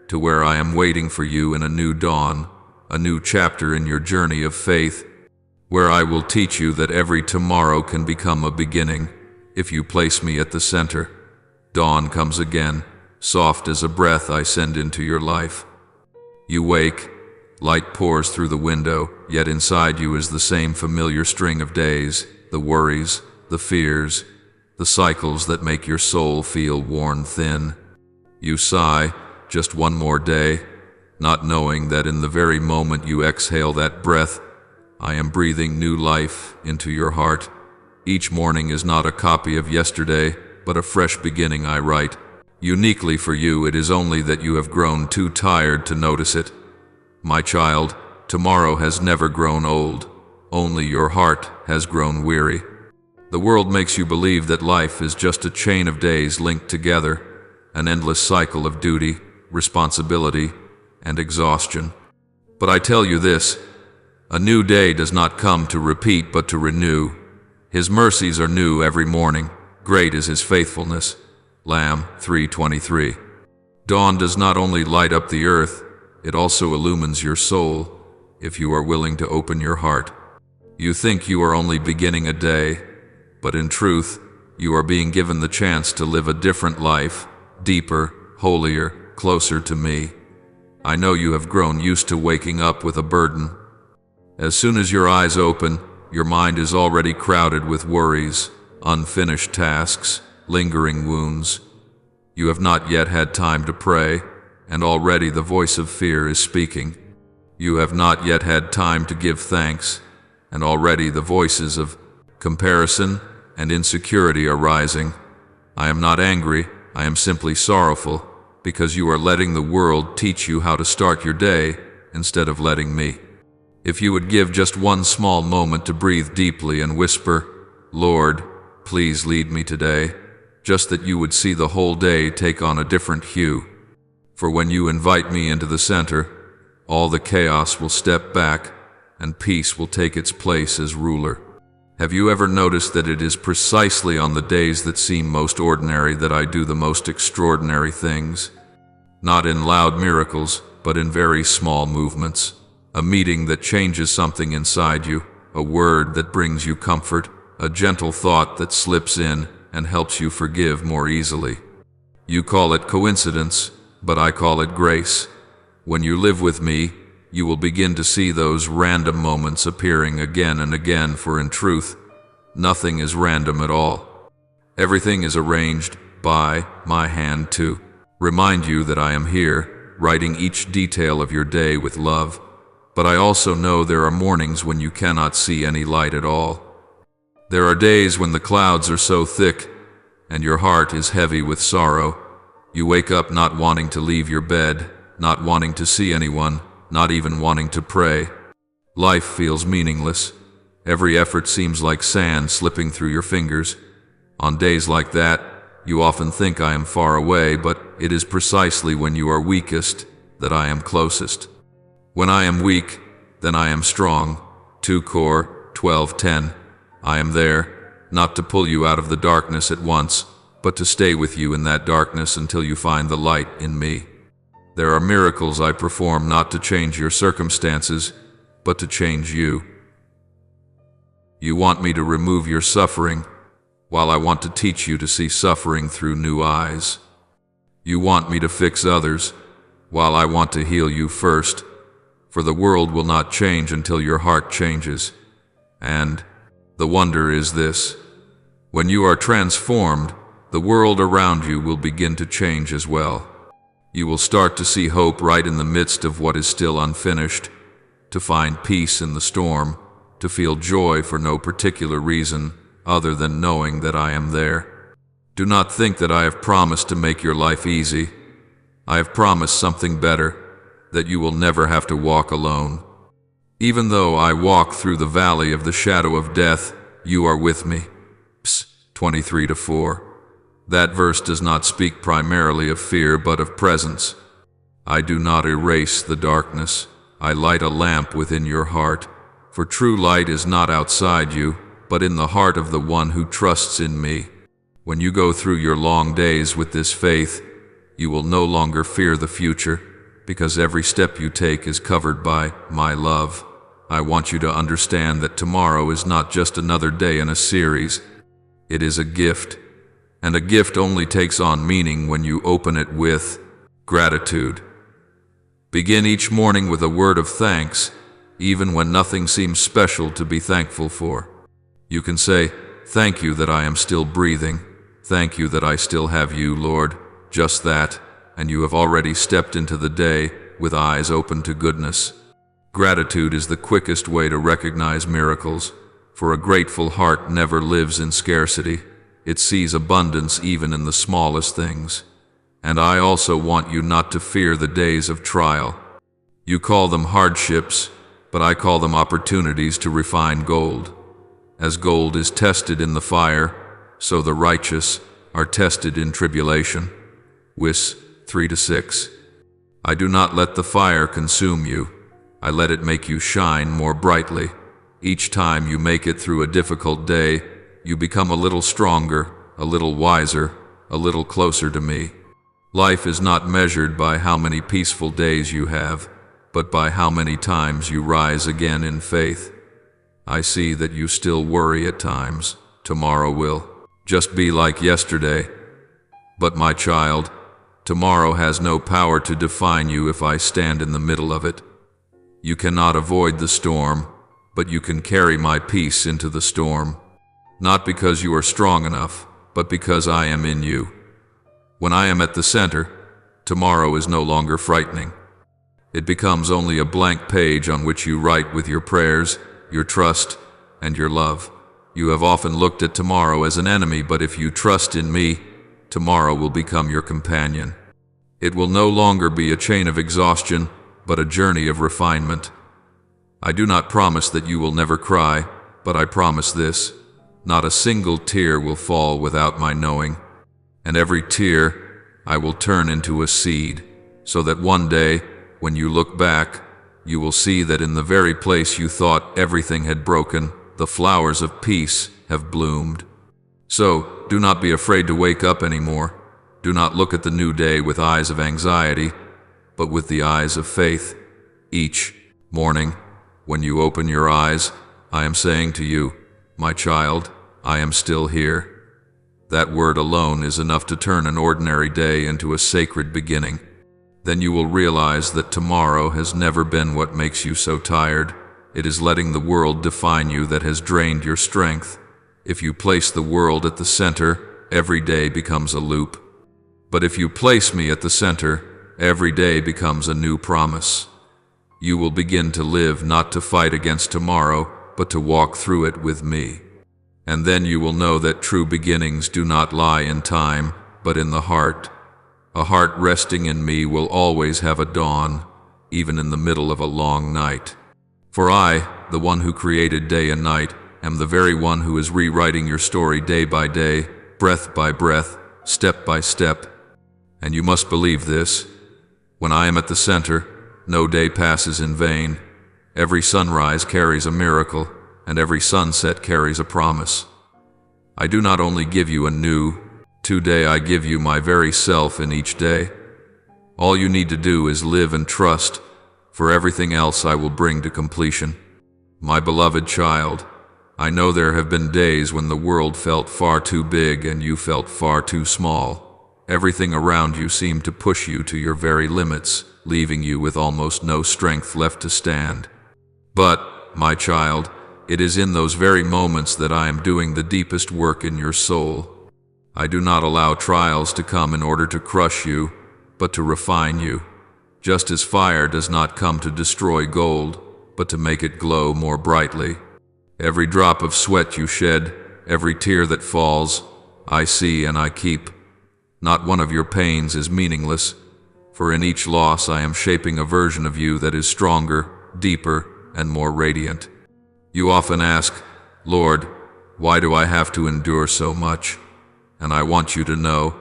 to where I am waiting for you in a new dawn, a new chapter in your journey of faith, where I will teach you that every tomorrow can become a beginning, if you place me at the center. Dawn comes again, soft as a breath I send into your life. You wake, light pours through the window, yet inside you is the same familiar string of days, the worries, the fears, the cycles that make your soul feel worn thin. You sigh, just one more day, not knowing that in the very moment you exhale that breath, I am breathing new life into your heart. Each morning is not a copy of yesterday, but a fresh beginning I write. Uniquely for you, it is only that you have grown too tired to notice it. My child, tomorrow has never grown old. Only your heart has grown weary. The world makes you believe that life is just a chain of days linked together, an endless cycle of duty, responsibility, and exhaustion. But I tell you this, a new day does not come to repeat but to renew. His mercies are new every morning. Great is his faithfulness. Lamb 3:23. Dawn does not only light up the earth, it also illumines your soul, if you are willing to open your heart. You think you are only beginning a day, but in truth, you are being given the chance to live a different life, deeper, holier, closer to me. I know you have grown used to waking up with a burden. As soon as your eyes open, your mind is already crowded with worries, unfinished tasks, lingering wounds. You have not yet had time to pray, and already the voice of fear is speaking. You have not yet had time to give thanks, and already the voices of comparison and insecurity are rising. I am not angry, I am simply sorrowful, because you are letting the world teach you how to start your day instead of letting me. If you would give just one small moment to breathe deeply and whisper, Lord, please lead me today, just that you would see the whole day take on a different hue. For when you invite me into the center, all the chaos will step back and peace will take its place as ruler. Have you ever noticed that it is precisely on the days that seem most ordinary that I do the most extraordinary things? Not in loud miracles, but in very small movements. A meeting that changes something inside you, a word that brings you comfort, a gentle thought that slips in and helps you forgive more easily. You call it coincidence, but I call it grace. When you live with me, you will begin to see those random moments appearing again and again, for in truth, nothing is random at all. Everything is arranged by my hand to remind you that I am here, writing each detail of your day with love. But I also know there are mornings when you cannot see any light at all. There are days when the clouds are so thick and your heart is heavy with sorrow. You wake up not wanting to leave your bed, not wanting to see anyone, not even wanting to pray. Life feels meaningless. Every effort seems like sand slipping through your fingers. On days like that, you often think I am far away, but it is precisely when you are weakest that I am closest. When I am weak, then I am strong. 2 Cor 12:10. I am there, not to pull you out of the darkness at once, but to stay with you in that darkness until you find the light in me. There are miracles I perform not to change your circumstances, but to change you. You want me to remove your suffering, while I want to teach you to see suffering through new eyes. You want me to fix others, while I want to heal you first, for the world will not change until your heart changes. And the wonder is this: when you are transformed, the world around you will begin to change as well. You will start to see hope right in the midst of what is still unfinished, to find peace in the storm, to feel joy for no particular reason other than knowing that I am there. Do not think that I have promised to make your life easy. I have promised something better, that you will never have to walk alone. Even though I walk through the valley of the shadow of death, you are with me. Ps. 23-4. That verse does not speak primarily of fear, but of presence. I do not erase the darkness. I light a lamp within your heart, for true light is not outside you, but in the heart of the one who trusts in me. When you go through your long days with this faith, you will no longer fear the future, because every step you take is covered by my love. I want you to understand that tomorrow is not just another day in a series. It is a gift. And a gift only takes on meaning when you open it with gratitude. Begin each morning with a word of thanks, even when nothing seems special to be thankful for. You can say, "Thank you that I am still breathing. Thank you that I still have you, Lord, just that, and you have already stepped into the day with eyes open to goodness. Gratitude is the quickest way to recognize miracles, for a grateful heart never lives in scarcity. It sees abundance even in the smallest things. And I also want you not to fear the days of trial. You call them hardships, but I call them opportunities to refine gold. As gold is tested in the fire, so the righteous are tested in tribulation. Wis 3-6. I do not let the fire consume you. I let it make you shine more brightly. Each time you make it through a difficult day, you become a little stronger, a little wiser, a little closer to me. Life is not measured by how many peaceful days you have, but by how many times you rise again in faith. I see that you still worry at times. Tomorrow will just be like yesterday. But my child, tomorrow has no power to define you if I stand in the middle of it. You cannot avoid the storm, but you can carry my peace into the storm. Not because you are strong enough, but because I am in you. When I am at the center, tomorrow is no longer frightening. It becomes only a blank page on which you write with your prayers, your trust, and your love. You have often looked at tomorrow as an enemy, but if you trust in me, tomorrow will become your companion. It will no longer be a chain of exhaustion, but a journey of refinement. I do not promise that you will never cry, but I promise this: not a single tear will fall without my knowing. And every tear I will turn into a seed, so that one day, when you look back, you will see that in the very place you thought everything had broken, the flowers of peace have bloomed. So, do not be afraid to wake up anymore. Do not look at the new day with eyes of anxiety, but with the eyes of faith. Each morning, when you open your eyes, I am saying to you, my child, I am still here. That word alone is enough to turn an ordinary day into a sacred beginning. Then you will realize that tomorrow has never been what makes you so tired. It is letting the world define you that has drained your strength. If you place the world at the center, every day becomes a loop. But if you place me at the center, every day becomes a new promise. You will begin to live not to fight against tomorrow, but to walk through it with me. And then you will know that true beginnings do not lie in time, but in the heart. A heart resting in me will always have a dawn, even in the middle of a long night. For I, the one who created day and night, am the very one who is rewriting your story day by day, breath by breath, step by step. And you must believe this. When I am at the center, no day passes in vain. Every sunrise carries a miracle, and every sunset carries a promise. I do not only give you a new, today I give you my very self in each day. All you need to do is live and trust, for everything else I will bring to completion. My beloved child, I know there have been days when the world felt far too big and you felt far too small. Everything around you seemed to push you to your very limits, leaving you with almost no strength left to stand. But, my child, it is in those very moments that I am doing the deepest work in your soul. I do not allow trials to come in order to crush you, but to refine you. Just as fire does not come to destroy gold, but to make it glow more brightly. Every drop of sweat you shed, every tear that falls, I see and I keep. Not one of your pains is meaningless, for in each loss I am shaping a version of you that is stronger, deeper, and more radiant. You often ask, Lord, why do I have to endure so much? And I want you to know,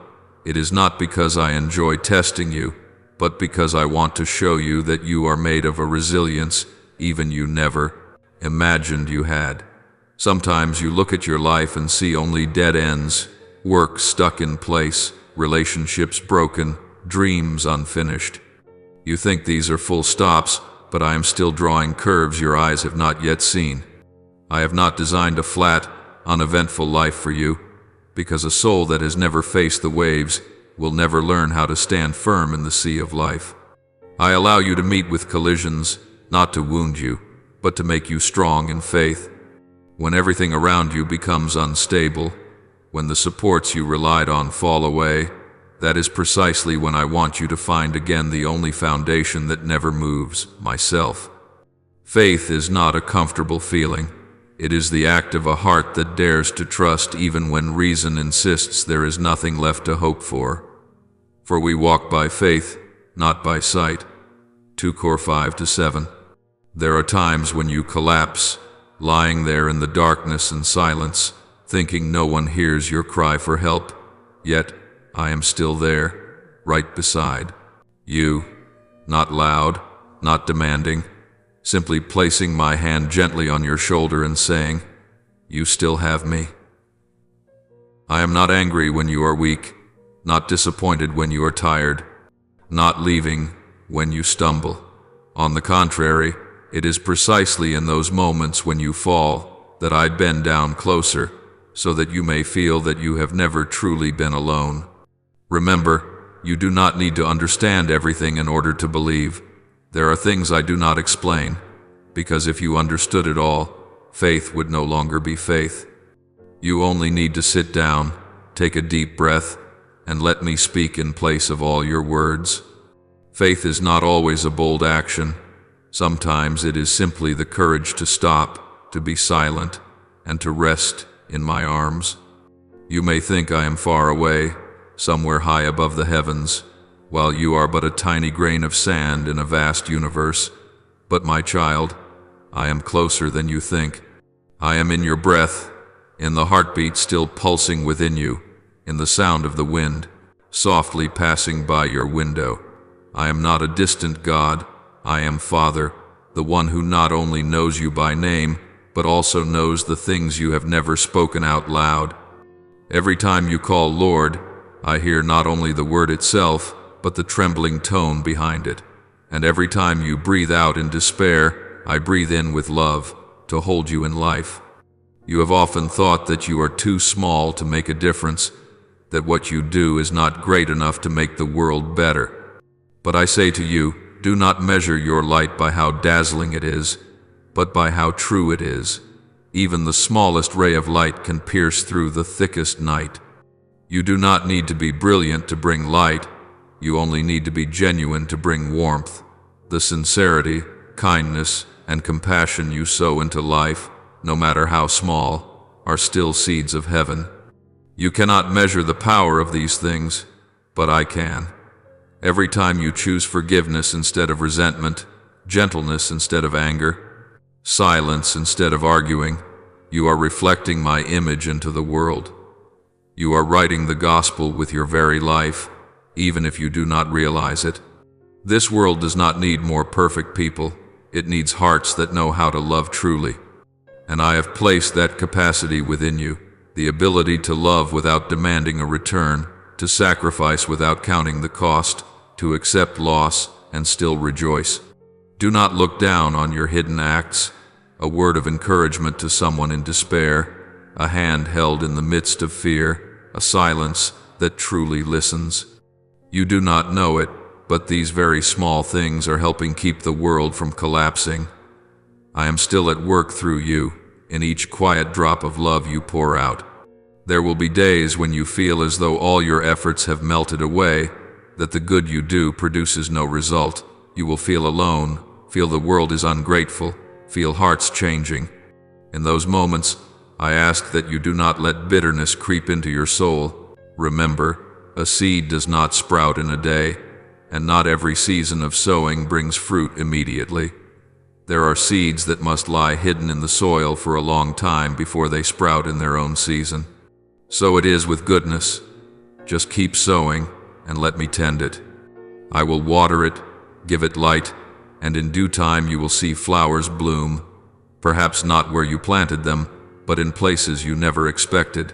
it is not because I enjoy testing you, but because I want to show you that you are made of a resilience even you never imagined you had. Sometimes you look at your life and see only dead ends, work stuck in place, relationships broken, dreams unfinished. You think these are full stops, but I am still drawing curves your eyes have not yet seen. I have not designed a flat, uneventful life for you, because a soul that has never faced the waves will never learn how to stand firm in the sea of life. I allow you to meet with collisions, not to wound you, but to make you strong in faith. When everything around you becomes unstable, When the supports you relied on fall away, that is precisely when I want you to find again the only foundation that never moves, myself. Faith is not a comfortable feeling. It is the act of a heart that dares to trust even when reason insists there is nothing left to hope for. For we walk by faith, not by sight. 2 Cor 5-7. There are times when you collapse, lying there in the darkness and silence, thinking no one hears your cry for help. Yet, I am still there, right beside you, not loud, not demanding, simply placing my hand gently on your shoulder and saying, "You still have me." I am not angry when you are weak, not disappointed when you are tired, not leaving when you stumble. On the contrary, it is precisely in those moments when you fall that I bend down closer, so that you may feel that you have never truly been alone. Remember, you do not need to understand everything in order to believe. There are things I do not explain, because if you understood it all, faith would no longer be faith. You only need to sit down, take a deep breath, and let me speak in place of all your words. Faith is not always a bold action. Sometimes it is simply the courage to stop, to be silent, and to rest in my arms. You may think I am far away, somewhere high above the heavens, while you are but a tiny grain of sand in a vast universe. But my child, I am closer than you think. I am in your breath, in the heartbeat still pulsing within you, in the sound of the wind, softly passing by your window. I am not a distant God. I am Father, the one who not only knows you by name, but also knows the things you have never spoken out loud. Every time you call Lord, I hear not only the word itself, but the trembling tone behind it. And every time you breathe out in despair, I breathe in with love, to hold you in life. You have often thought that you are too small to make a difference, that what you do is not great enough to make the world better. But I say to you, do not measure your light by how dazzling it is, but by how true it is. Even the smallest ray of light can pierce through the thickest night. You do not need to be brilliant to bring light. You only need to be genuine to bring warmth. The sincerity, kindness, and compassion you sow into life, no matter how small, are still seeds of heaven. You cannot measure the power of these things, but I can. Every time you choose forgiveness instead of resentment, gentleness instead of anger, silence instead of arguing, you are reflecting my image into the world. You are writing the gospel with your very life, even if you do not realize it. This world does not need more perfect people. It needs hearts that know how to love truly. And I have placed that capacity within you, the ability to love without demanding a return, to sacrifice without counting the cost, to accept loss and still rejoice. Do not look down on your hidden acts, a word of encouragement to someone in despair, a hand held in the midst of fear, a silence that truly listens. You do not know it, but these very small things are helping keep the world from collapsing. I am still at work through you, in each quiet drop of love you pour out. There will be days when you feel as though all your efforts have melted away, that the good you do produces no result. You will feel alone, feel the world is ungrateful, feel hearts changing. In those moments, I ask that you do not let bitterness creep into your soul. Remember, a seed does not sprout in a day, and not every season of sowing brings fruit immediately. There are seeds that must lie hidden in the soil for a long time before they sprout in their own season. So it is with goodness. Just keep sowing, and let me tend it. I will water it, give it light, and in due time you will see flowers bloom, perhaps not where you planted them, but in places you never expected.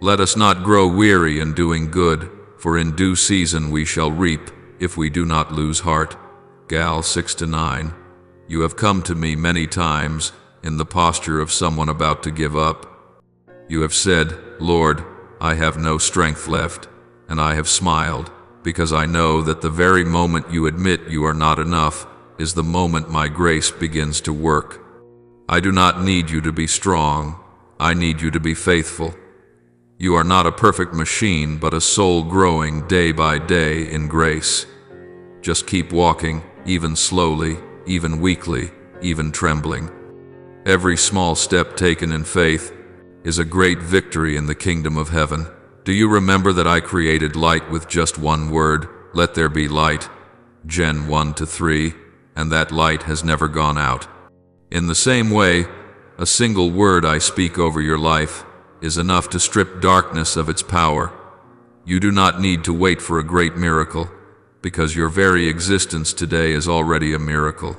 Let us not grow weary in doing good, for in due season we shall reap, if we do not lose heart. Gal 6-9. You have come to me many times, in the posture of someone about to give up. You have said, Lord, I have no strength left, and I have smiled, because I know that the very moment you admit you are not enough is the moment my grace begins to work. I do not need you to be strong, I need you to be faithful. You are not a perfect machine, but a soul growing day by day in grace. Just keep walking, even slowly, even weakly, even trembling. Every small step taken in faith is a great victory in the kingdom of heaven. Do you remember that I created light with just one word, "Let there be light," Gen 1-3, and that light has never gone out? In the same way, a single word I speak over your life is enough to strip darkness of its power. You do not need to wait for a great miracle, because your very existence today is already a miracle.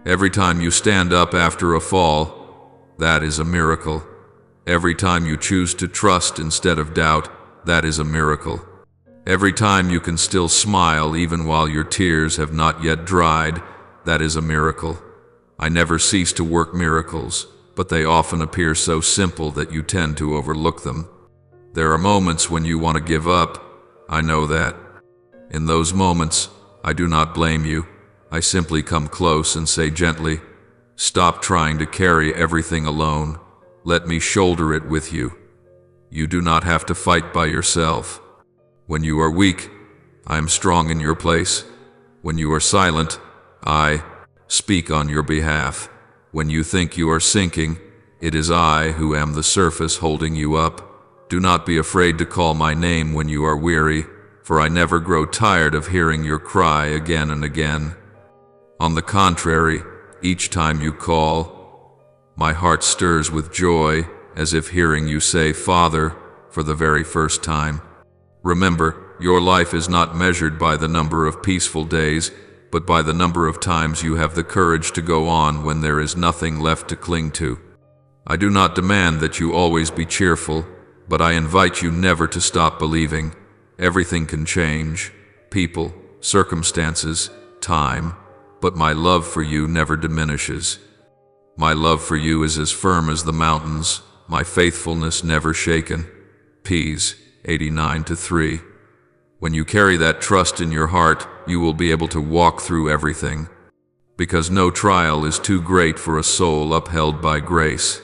Every time you stand up after a fall, that is a miracle. Every time you choose to trust instead of doubt, that is a miracle. Every time you can still smile even while your tears have not yet dried, that is a miracle. I never cease to work miracles, but they often appear so simple that you tend to overlook them. There are moments when you want to give up. I know that. In those moments, I do not blame you. I simply come close and say gently, "Stop trying to carry everything alone. Let me shoulder it with you." You do not have to fight by yourself. When you are weak, I am strong in your place. When you are silent, I speak on your behalf. When you think you are sinking, it is I who am the surface holding you up. Do not be afraid to call my name when you are weary, for I never grow tired of hearing your cry again and again. On the contrary, each time you call, my heart stirs with joy, as if hearing you say, "Father," for the very first time. Remember, your life is not measured by the number of peaceful days, but by the number of times you have the courage to go on when there is nothing left to cling to. I do not demand that you always be cheerful, but I invite you never to stop believing. Everything can change, people, circumstances, time, but my love for you never diminishes. My love for you is as firm as the mountains, my faithfulness never shaken. Ps. 89-3. When you carry that trust in your heart, you will be able to walk through everything, because no trial is too great for a soul upheld by grace.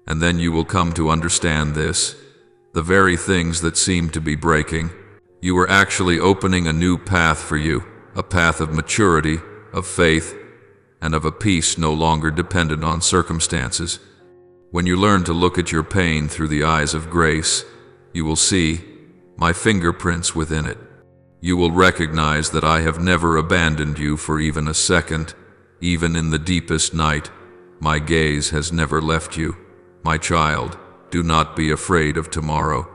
And then you will come to understand this. The very things that seem to be breaking, you are actually opening a new path for you, a path of maturity, of faith, and of a peace no longer dependent on circumstances. When you learn to look at your pain through the eyes of grace, you will see my fingerprints within it. You will recognize that I have never abandoned you for even a second. Even in the deepest night, my gaze has never left you. My child, do not be afraid of tomorrow.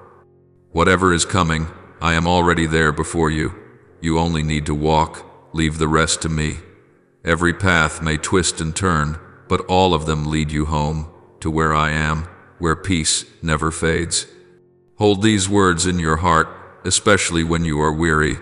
Whatever is coming, I am already there before you. You only need to walk, leave the rest to me. Every path may twist and turn, but all of them lead you home, to where I am, where peace never fades. Hold these words in your heart, especially when you are weary.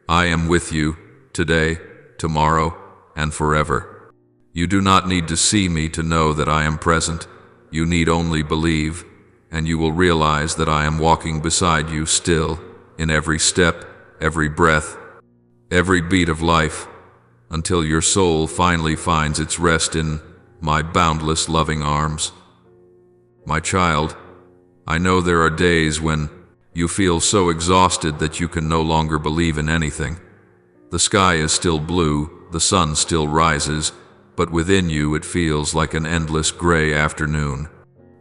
I am with you, today, tomorrow, and forever. You do not need to see me to know that I am present. You need only believe, and you will realize that I am walking beside you still, in every step, every breath, every beat of life, until your soul finally finds its rest in my boundless loving arms. My child, I know there are days when you feel so exhausted that you can no longer believe in anything. The sky is still blue, the sun still rises, but within you it feels like an endless gray afternoon.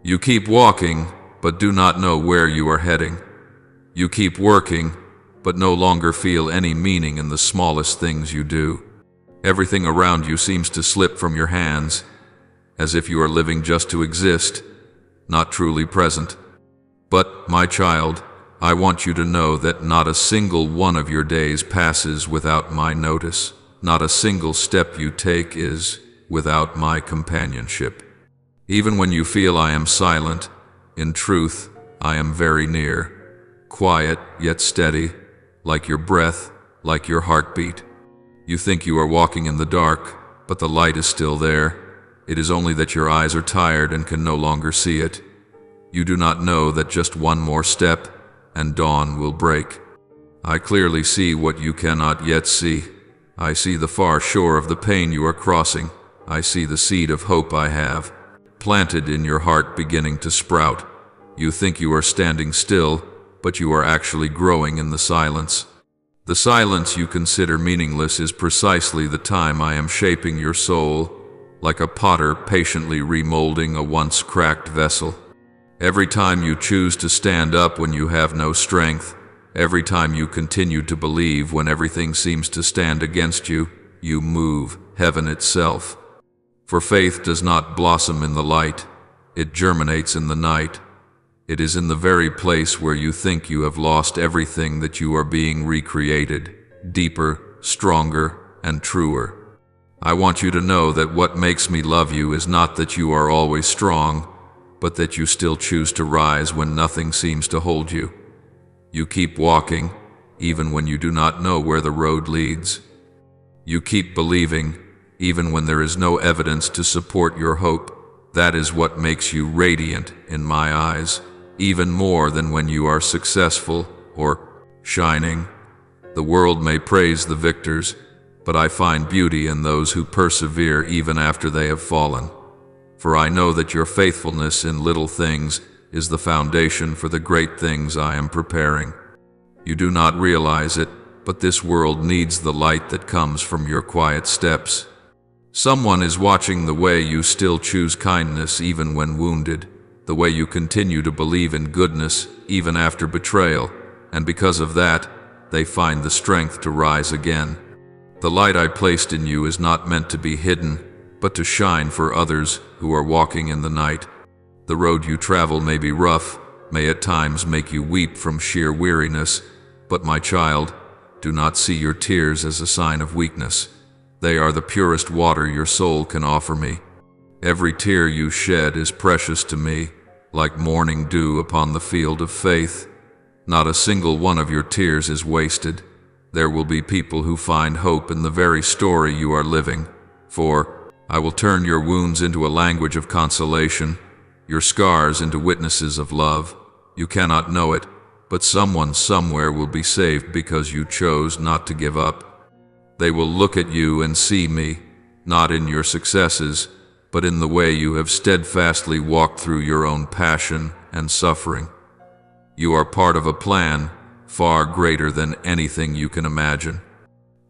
You keep walking, but do not know where you are heading. You keep working, but no longer feel any meaning in the smallest things you do. Everything around you seems to slip from your hands, as if you are living just to exist, not truly present. But, my child, I want you to know that not a single one of your days passes without my notice. Not a single step you take is without my companionship. Even when you feel I am silent, in truth, I am very near. Quiet, yet steady, like your breath, like your heartbeat. You think you are walking in the dark, but the light is still there. It is only that your eyes are tired and can no longer see it. You do not know that just one more step, and dawn will break. I clearly see what you cannot yet see. I see the far shore of the pain you are crossing. I see the seed of hope I have planted in your heart beginning to sprout. You think you are standing still, but you are actually growing in the silence. The silence you consider meaningless is precisely the time I am shaping your soul, like a potter patiently remolding a once cracked vessel. Every time you choose to stand up when you have no strength, every time you continue to believe when everything seems to stand against you, you move heaven itself. For faith does not blossom in the light, it germinates in the night. It is in the very place where you think you have lost everything that you are being recreated, deeper, stronger, and truer. I want you to know that what makes me love you is not that you are always strong, but that you still choose to rise when nothing seems to hold you. You keep walking, even when you do not know where the road leads. You keep believing, even when there is no evidence to support your hope. That is what makes you radiant in my eyes, even more than when you are successful or shining. The world may praise the victors, but I find beauty in those who persevere even after they have fallen. For I know that your faithfulness in little things is the foundation for the great things I am preparing. You do not realize it, but this world needs the light that comes from your quiet steps. Someone is watching the way you still choose kindness even when wounded, the way you continue to believe in goodness even after betrayal, and because of that, they find the strength to rise again. The light I placed in you is not meant to be hidden, but to shine for others who are walking in the night. The road you travel may be rough, may at times make you weep from sheer weariness, but my child, do not see your tears as a sign of weakness. They are the purest water your soul can offer me. Every tear you shed is precious to me, like morning dew upon the field of faith. Not a single one of your tears is wasted. There will be people who find hope in the very story you are living. For I will turn your wounds into a language of consolation, your scars into witnesses of love. You cannot know it, but someone somewhere will be saved because you chose not to give up. They will look at you and see me, not in your successes, but in the way you have steadfastly walked through your own passion and suffering. You are part of a plan far greater than anything you can imagine.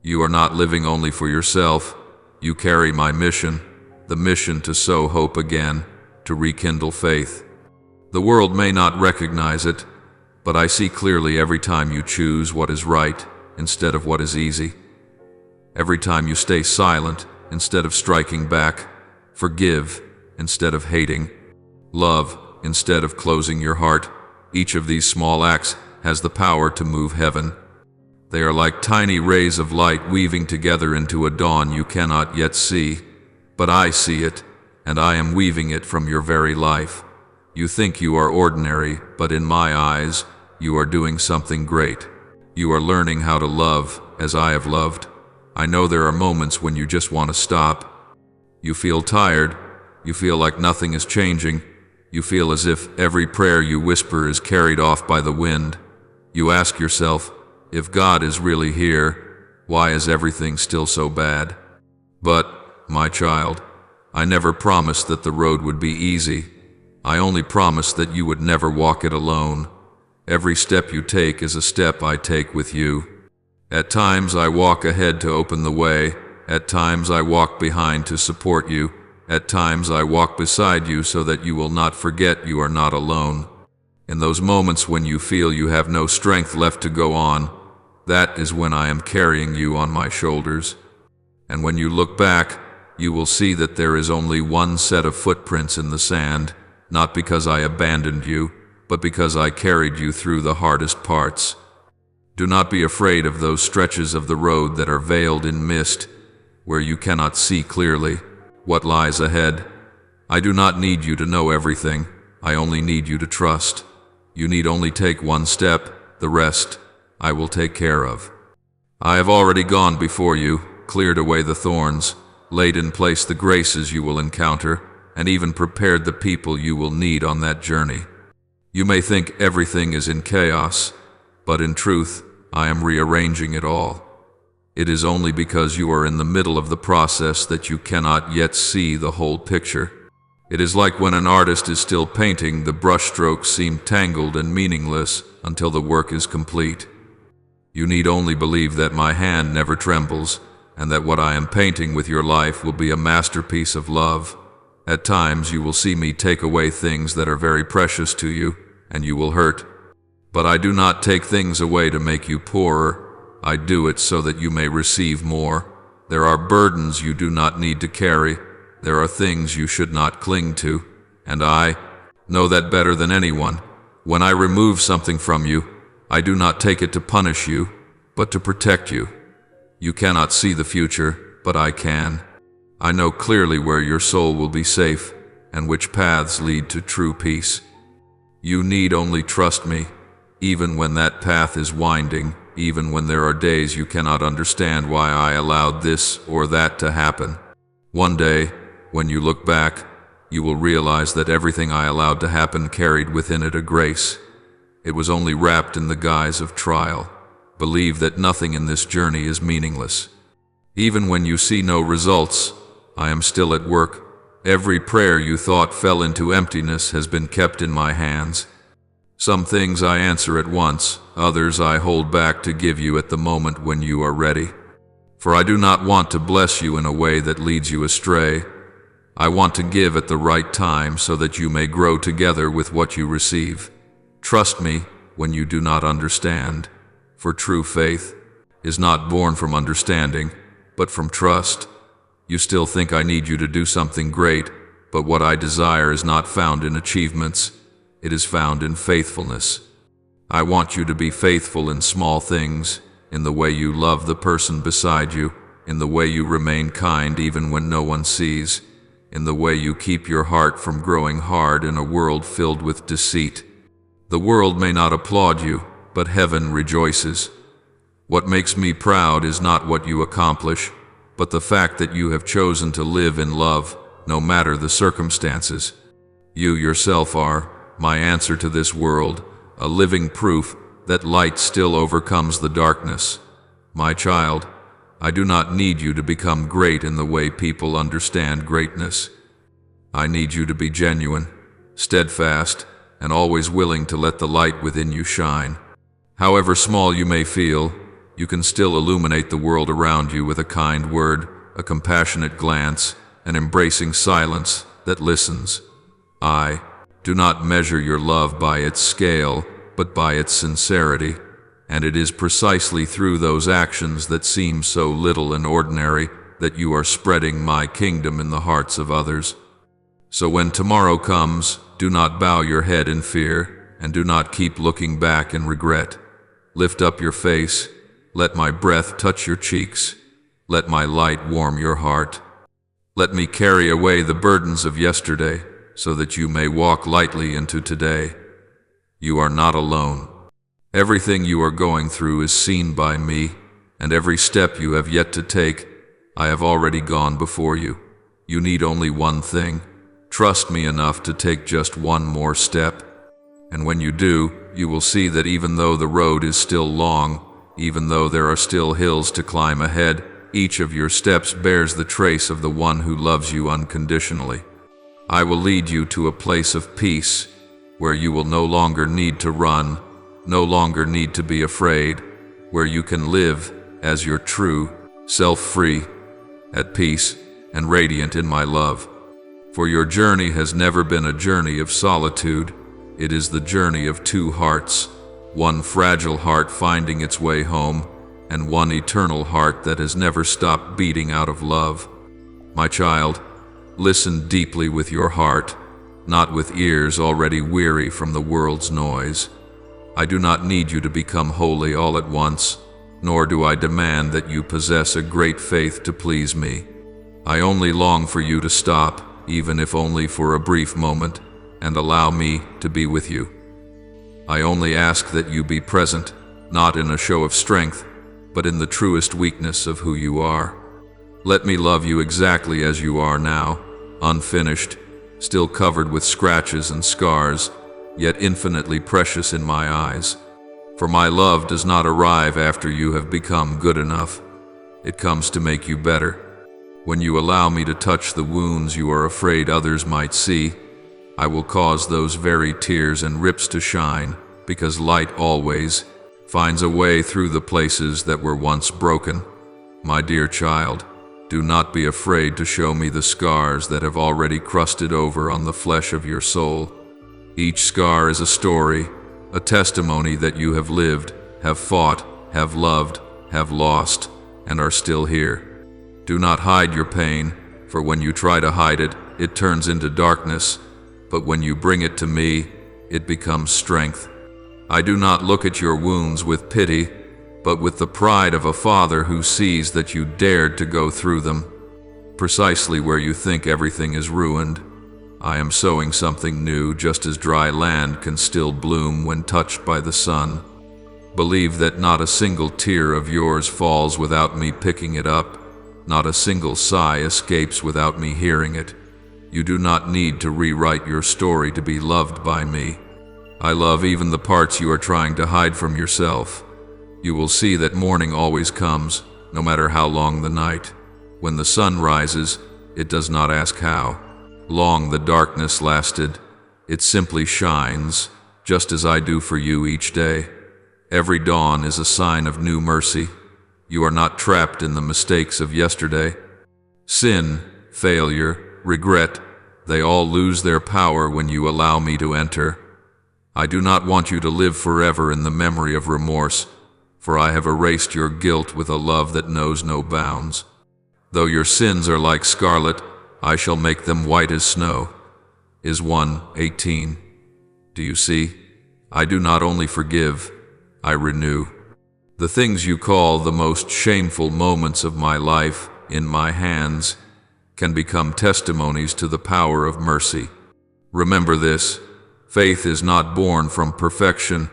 You are not living only for yourself. You carry my mission, the mission to sow hope again, to rekindle faith. The world may not recognize it, but I see clearly every time you choose what is right instead of what is easy. Every time you stay silent instead of striking back, forgive instead of hating, love instead of closing your heart. Each of these small acts has the power to move heaven. They are like tiny rays of light weaving together into a dawn you cannot yet see, but I see it, and I am weaving it from your very life. You think you are ordinary, but in my eyes, you are doing something great. You are learning how to love as I have loved. I know there are moments when you just want to stop. You feel tired. You feel like nothing is changing. You feel as if every prayer you whisper is carried off by the wind. You ask yourself, if God is really here, why is everything still so bad? But, my child, I never promised that the road would be easy. I only promised that you would never walk it alone. Every step you take is a step I take with you. At times I walk ahead to open the way. At times I walk behind to support you. At times I walk beside you so that you will not forget you are not alone. In those moments when you feel you have no strength left to go on, that is when I am carrying you on my shoulders. And when you look back, you will see that there is only one set of footprints in the sand, not because I abandoned you, but because I carried you through the hardest parts. Do not be afraid of those stretches of the road that are veiled in mist, where you cannot see clearly what lies ahead. I do not need you to know everything. I only need you to trust. You need only take one step. The rest I will take care of. I have already gone before you, cleared away the thorns, laid in place the graces you will encounter, and even prepared the people you will need on that journey. You may think everything is in chaos, but in truth, I am rearranging it all. It is only because you are in the middle of the process that you cannot yet see the whole picture. It is like when an artist is still painting, the brushstrokes seem tangled and meaningless until the work is complete. You need only believe that my hand never trembles, and that what I am painting with your life will be a masterpiece of love. At times you will see me take away things that are very precious to you, and you will hurt. But I do not take things away to make you poorer. I do it so that you may receive more. There are burdens you do not need to carry. There are things you should not cling to, and I know that better than anyone. When I remove something from you, I do not take it to punish you, but to protect you. You cannot see the future, but I can. I know clearly where your soul will be safe, and which paths lead to true peace. You need only trust me, even when that path is winding, even when there are days you cannot understand why I allowed this or that to happen. One day, when you look back, you will realize that everything I allowed to happen carried within it a grace. It was only wrapped in the guise of trial. Believe that nothing in this journey is meaningless. Even when you see no results, I am still at work. Every prayer you thought fell into emptiness has been kept in my hands. Some things I answer at once, others I hold back to give you at the moment when you are ready. For I do not want to bless you in a way that leads you astray. I want to give at the right time so that you may grow together with what you receive. Trust me when you do not understand, for true faith is not born from understanding, but from trust. You still think I need you to do something great, but what I desire is not found in achievements, it is found in faithfulness. I want you to be faithful in small things, in the way you love the person beside you, in the way you remain kind even when no one sees, in the way you keep your heart from growing hard in a world filled with deceit. The world may not applaud you, but heaven rejoices. What makes me proud is not what you accomplish, but the fact that you have chosen to live in love, no matter the circumstances. You yourself are my answer to this world, a living proof that light still overcomes the darkness. My child, I do not need you to become great in the way people understand greatness. I need you to be genuine, steadfast, and always willing to let the light within you shine. However small you may feel, you can still illuminate the world around you with a kind word, a compassionate glance, an embracing silence that listens. I do not measure your love by its scale, but by its sincerity. And it is precisely through those actions that seem so little and ordinary that you are spreading my kingdom in the hearts of others. So when tomorrow comes, do not bow your head in fear, and do not keep looking back in regret. Lift up your face, let my breath touch your cheeks, let my light warm your heart. Let me carry away the burdens of yesterday, so that you may walk lightly into today. You are not alone. Everything you are going through is seen by me, and every step you have yet to take, I have already gone before you. You need only one thing. Trust me enough to take just one more step. And when you do, you will see that even though the road is still long, even though there are still hills to climb ahead, each of your steps bears the trace of the one who loves you unconditionally. I will lead you to a place of peace, where you will no longer need to run, no longer need to be afraid, where you can live as your true self, free, at peace, and radiant in my love. For your journey has never been a journey of solitude. It is the journey of two hearts, one fragile heart finding its way home, and one eternal heart that has never stopped beating out of love. My child, listen deeply with your heart, not with ears already weary from the world's noise. I do not need you to become holy all at once, nor do I demand that you possess a great faith to please me. I only long for you to stop, even if only for a brief moment, and allow me to be with you. I only ask that you be present, not in a show of strength, but in the truest weakness of who you are. Let me love you exactly as you are now, unfinished, still covered with scratches and scars, yet infinitely precious in my eyes. For my love does not arrive after you have become good enough. It comes to make you better. When you allow me to touch the wounds you are afraid others might see, I will cause those very tears and rips to shine, because light always finds a way through the places that were once broken. My dear child, do not be afraid to show me the scars that have already crusted over on the flesh of your soul. Each scar is a story, a testimony that you have lived, have fought, have loved, have lost, and are still here. Do not hide your pain, for when you try to hide it, it turns into darkness, but when you bring it to me, it becomes strength. I do not look at your wounds with pity, but with the pride of a father who sees that you dared to go through them. Precisely where you think everything is ruined, I am sowing something new, just as dry land can still bloom when touched by the sun. Believe that not a single tear of yours falls without me picking it up, not a single sigh escapes without me hearing it. You do not need to rewrite your story to be loved by me. I love even the parts you are trying to hide from yourself. You will see that morning always comes, no matter how long the night. When the sun rises, it does not ask how long the darkness lasted. It simply shines, just as I do for you each day. Every dawn is a sign of new mercy. You are not trapped in the mistakes of yesterday. Sin, failure, regret, they all lose their power when you allow me to enter. I do not want you to live forever in the memory of remorse, for I have erased your guilt with a love that knows no bounds. Though your sins are like scarlet, I shall make them white as snow. Is 1:18. Do you see? I do not only forgive, I renew. The things you call the most shameful moments of my life in my hands can become testimonies to the power of mercy. Remember this, faith is not born from perfection,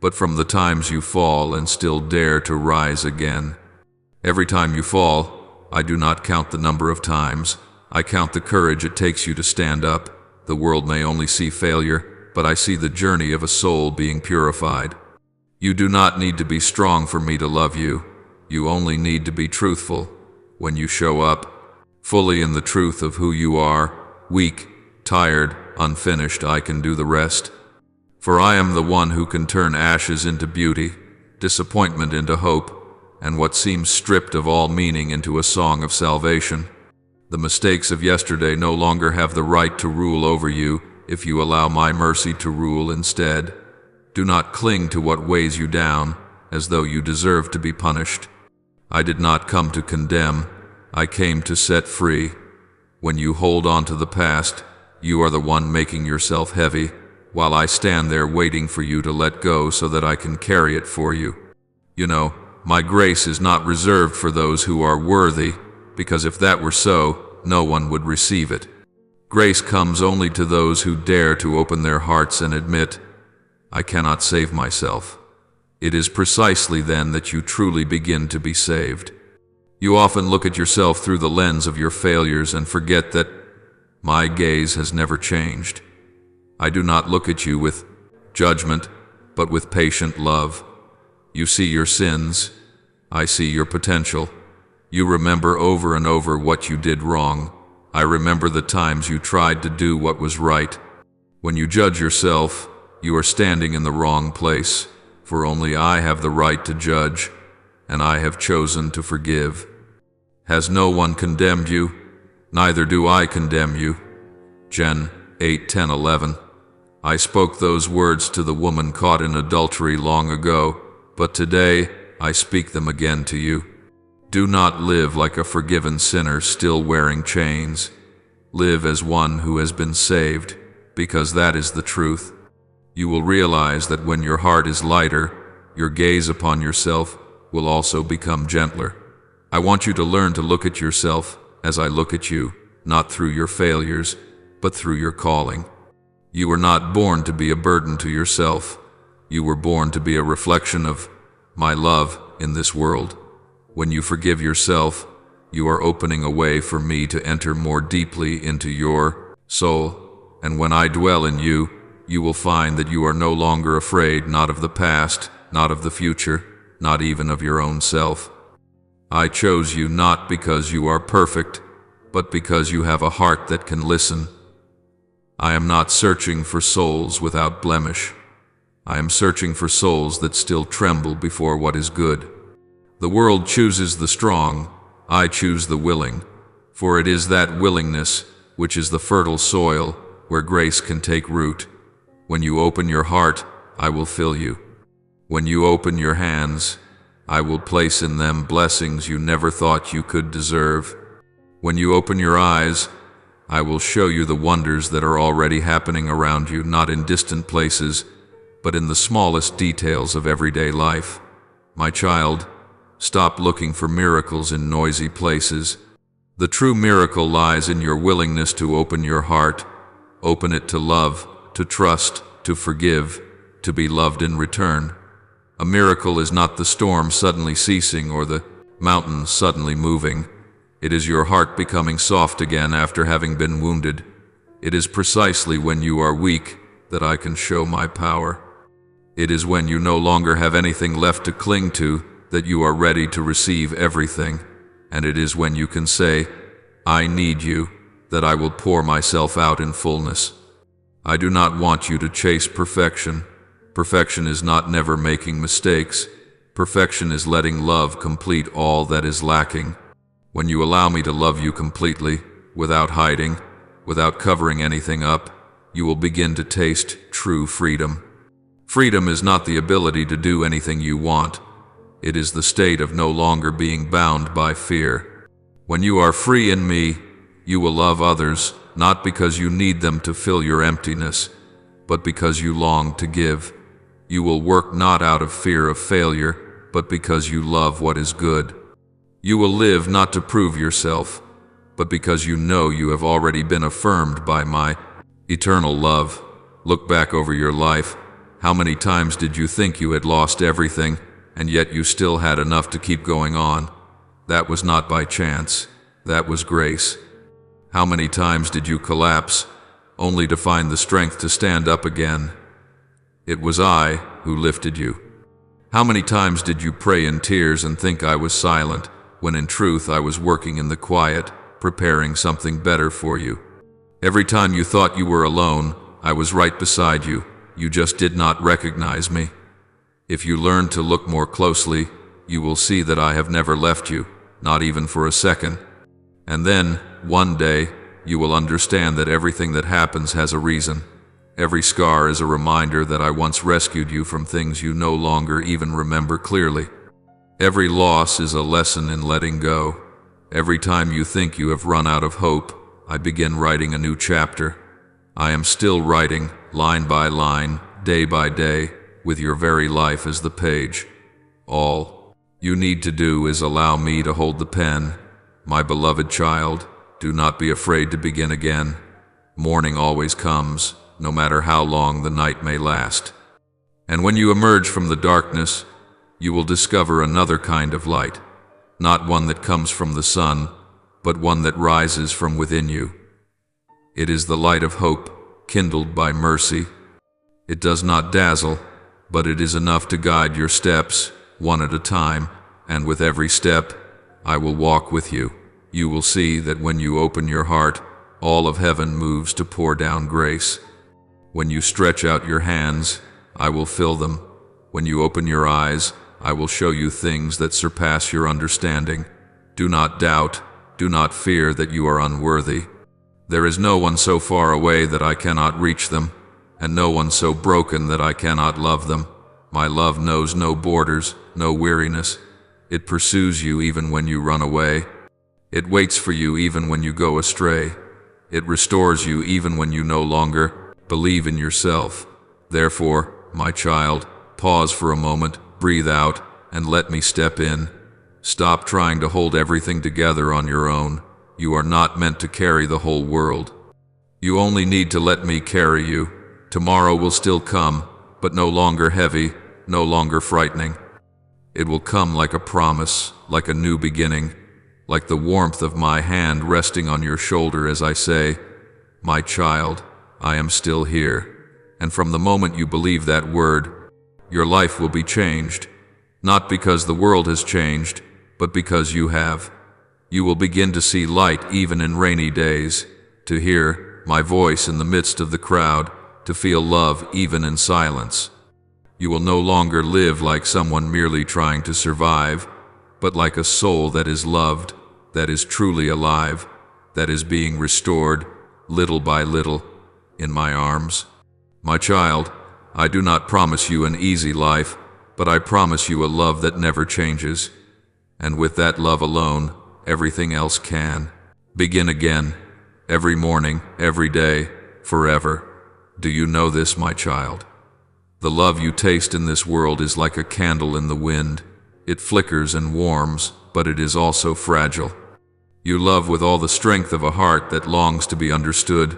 but from the times you fall and still dare to rise again. Every time you fall, I do not count the number of times. I count the courage it takes you to stand up. The world may only see failure, but I see the journey of a soul being purified. You do not need to be strong for me to love you. You only need to be truthful. When you show up, fully in the truth of who you are, weak, tired, unfinished, I can do the rest. For I am the one who can turn ashes into beauty, disappointment into hope, and what seems stripped of all meaning into a song of salvation. The mistakes of yesterday no longer have the right to rule over you if you allow my mercy to rule instead. Do not cling to what weighs you down, as though you deserve to be punished. I did not come to condemn, I came to set free. When you hold on to the past, you are the one making yourself heavy, while I stand there waiting for you to let go so that I can carry it for you. You know, my grace is not reserved for those who are worthy, because if that were so, no one would receive it. Grace comes only to those who dare to open their hearts and admit, I cannot save myself. It is precisely then that you truly begin to be saved. You often look at yourself through the lens of your failures and forget that my gaze has never changed. I do not look at you with judgment, but with patient love. You see your sins, I see your potential. You remember over and over what you did wrong. I remember the times you tried to do what was right. When you judge yourself, you are standing in the wrong place, for only I have the right to judge, and I have chosen to forgive. Has no one condemned you? Neither do I condemn you. Gen 8:10-11. I spoke those words to the woman caught in adultery long ago, but today I speak them again to you. Do not live like a forgiven sinner still wearing chains. Live as one who has been saved, because that is the truth. You will realize that when your heart is lighter, your gaze upon yourself will also become gentler. I want you to learn to look at yourself as I look at you, not through your failures, but through your calling. You were not born to be a burden to yourself. You were born to be a reflection of my love in this world. When you forgive yourself, you are opening a way for me to enter more deeply into your soul. And when I dwell in you, you will find that you are no longer afraid, not of the past, not of the future, not even of your own self. I chose you not because you are perfect, but because you have a heart that can listen. I am not searching for souls without blemish. I am searching for souls that still tremble before what is good. The world chooses the strong, I choose the willing, for it is that willingness which is the fertile soil where grace can take root. When you open your heart, I will fill you. When you open your hands, I will place in them blessings you never thought you could deserve. When you open your eyes, I will show you the wonders that are already happening around you, not in distant places, but in the smallest details of everyday life. My child, stop looking for miracles in noisy places. The true miracle lies in your willingness to open your heart. Open it to love, to trust, to forgive, to be loved in return. A miracle is not the storm suddenly ceasing or the mountain suddenly moving. It is your heart becoming soft again after having been wounded. It is precisely when you are weak that I can show my power. It is when you no longer have anything left to cling to that you are ready to receive everything. And it is when you can say, I need you, that I will pour myself out in fullness. I do not want you to chase perfection. Perfection is not never making mistakes. Perfection is letting love complete all that is lacking. When you allow me to love you completely, without hiding, without covering anything up, you will begin to taste true freedom. Freedom is not the ability to do anything you want. It is the state of no longer being bound by fear. When you are free in me, you will love others, not because you need them to fill your emptiness, but because you long to give. You will work not out of fear of failure, but because you love what is good. You will live not to prove yourself, but because you know you have already been affirmed by my eternal love. Look back over your life. How many times did you think you had lost everything, and yet you still had enough to keep going on? That was not by chance. That was grace. How many times did you collapse, only to find the strength to stand up again? It was I who lifted you. How many times did you pray in tears and think I was silent, when in truth I was working in the quiet, preparing something better for you? Every time you thought you were alone, I was right beside you. You just did not recognize me. If you learn to look more closely, you will see that I have never left you, not even for a second. And then, one day, you will understand that everything that happens has a reason. Every scar is a reminder that I once rescued you from things you no longer even remember clearly. Every loss is a lesson in letting go. Every time you think you have run out of hope, I begin writing a new chapter. I am still writing, line by line, day by day, with your very life as the page. All you need to do is allow me to hold the pen. My beloved child, do not be afraid to begin again. Morning always comes, no matter how long the night may last. And when you emerge from the darkness, you will discover another kind of light, not one that comes from the sun, but one that rises from within you. It is the light of hope, kindled by mercy. It does not dazzle, but it is enough to guide your steps, one at a time, and with every step, I will walk with you. You will see that when you open your heart, all of heaven moves to pour down grace. When you stretch out your hands, I will fill them. When you open your eyes, I will show you things that surpass your understanding. Do not doubt, do not fear that you are unworthy. There is no one so far away that I cannot reach them, and no one so broken that I cannot love them. My love knows no borders, no weariness. It pursues you even when you run away. It waits for you even when you go astray. It restores you even when you no longer believe in yourself. Therefore, my child, pause for a moment, breathe out, and let me step in. Stop trying to hold everything together on your own. You are not meant to carry the whole world. You only need to let me carry you. Tomorrow will still come, but no longer heavy, no longer frightening. It will come like a promise, like a new beginning, like the warmth of my hand resting on your shoulder as I say, my child, I am still here. And from the moment you believe that word, your life will be changed, not because the world has changed, but because you have. You will begin to see light even in rainy days, to hear my voice in the midst of the crowd, to feel love even in silence. You will no longer live like someone merely trying to survive, but like a soul that is loved, that is truly alive, that is being restored, little by little, in my arms. My child, I do not promise you an easy life, but I promise you a love that never changes. And with that love alone, everything else can. Begin again, every morning, every day, forever. Do you know this, my child? The love you taste in this world is like a candle in the wind. It flickers and warms, but it is also fragile. You love with all the strength of a heart that longs to be understood,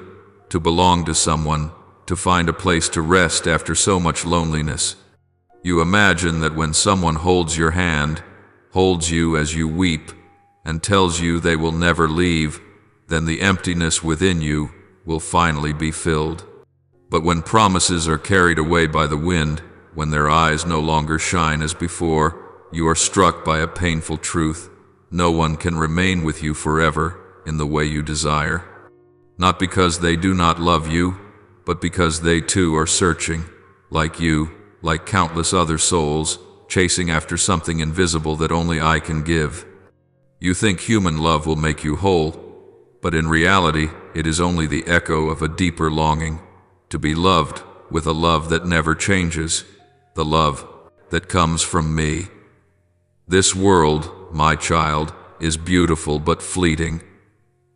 to belong to someone, to find a place to rest after so much loneliness. You imagine that when someone holds your hand, holds you as you weep, and tells you they will never leave, then the emptiness within you will finally be filled. But when promises are carried away by the wind, when their eyes no longer shine as before, you are struck by a painful truth. No one can remain with you forever in the way you desire. Not because they do not love you, but because they too are searching, like you, like countless other souls, chasing after something invisible that only I can give. You think human love will make you whole, but in reality, it is only the echo of a deeper longing, to be loved with a love that never changes, the love that comes from me. This world, my child, is beautiful but fleeting.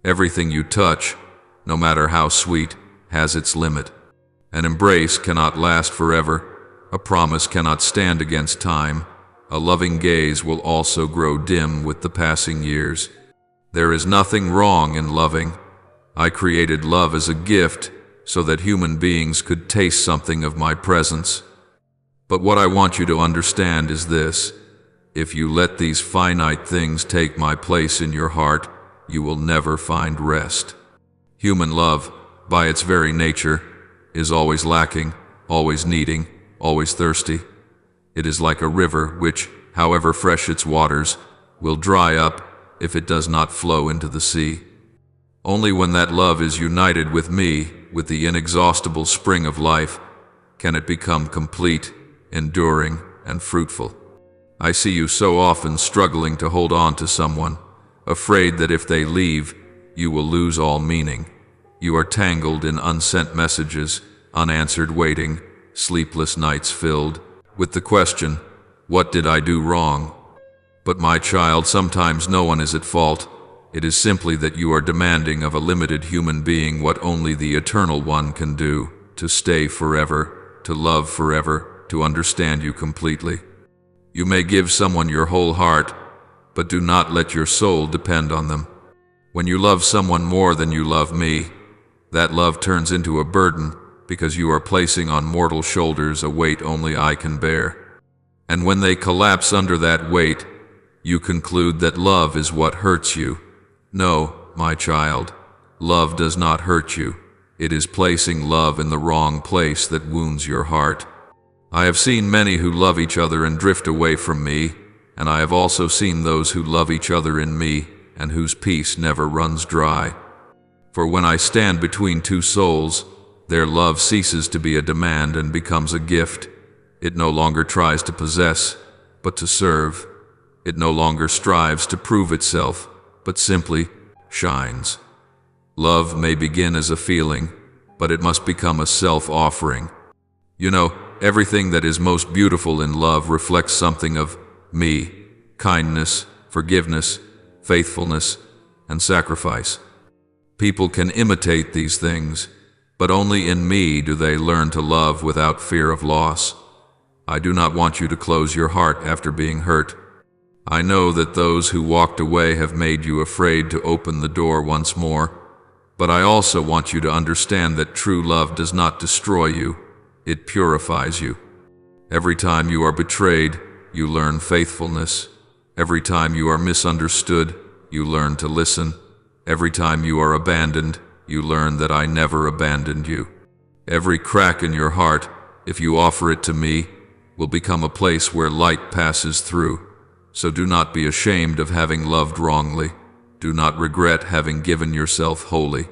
Everything you touch, no matter how sweet, has its limit. An embrace cannot last forever. A promise cannot stand against time. A loving gaze will also grow dim with the passing years. There is nothing wrong in loving. I created love as a gift so that human beings could taste something of my presence. But what I want you to understand is this: if you let these finite things take my place in your heart, you will never find rest. Human love, by its very nature, is always lacking, always needing, always thirsty. It is like a river which, however fresh its waters, will dry up if it does not flow into the sea. Only when that love is united with me, with the inexhaustible spring of life, can it become complete, enduring, and fruitful. I see you so often struggling to hold on to someone, afraid that if they leave, you will lose all meaning. You are tangled in unsent messages, unanswered waiting, sleepless nights filled with the question, what did I do wrong? But my child, sometimes no one is at fault. It is simply that you are demanding of a limited human being what only the Eternal One can do, to stay forever, to love forever, to understand you completely. You may give someone your whole heart, but do not let your soul depend on them. When you love someone more than you love me, that love turns into a burden because you are placing on mortal shoulders a weight only I can bear. And when they collapse under that weight, you conclude that love is what hurts you. No, my child, love does not hurt you. It is placing love in the wrong place that wounds your heart. I have seen many who love each other and drift away from me, and I have also seen those who love each other in me and whose peace never runs dry. For when I stand between two souls, their love ceases to be a demand and becomes a gift. It no longer tries to possess, but to serve. It no longer strives to prove itself, but simply shines. Love may begin as a feeling, but it must become a self-offering. You know, everything that is most beautiful in love reflects something of me: kindness, forgiveness, faithfulness, and sacrifice. People can imitate these things, but only in me do they learn to love without fear of loss. I do not want you to close your heart after being hurt. I know that those who walked away have made you afraid to open the door once more, but I also want you to understand that true love does not destroy you, it purifies you. Every time you are betrayed, you learn faithfulness. Every time you are misunderstood, you learn to listen. Every time you are abandoned, you learn that I never abandoned you. Every crack in your heart, if you offer it to me, will become a place where light passes through. So do not be ashamed of having loved wrongly. Do not regret having given yourself wholly.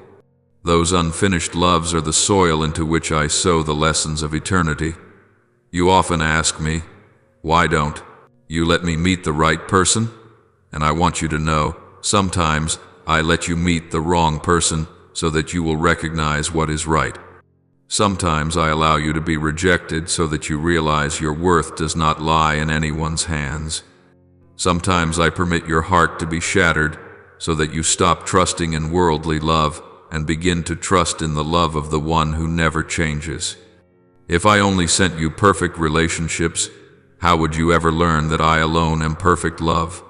Those unfinished loves are the soil into which I sow the lessons of eternity. You often ask me, why don't you let me meet the right person? And I want you to know, sometimes I let you meet the wrong person so that you will recognize what is right. Sometimes I allow you to be rejected so that you realize your worth does not lie in anyone's hands. Sometimes I permit your heart to be shattered so that you stop trusting in worldly love and begin to trust in the love of the one who never changes. If I only sent you perfect relationships, how would you ever learn that I alone am perfect love?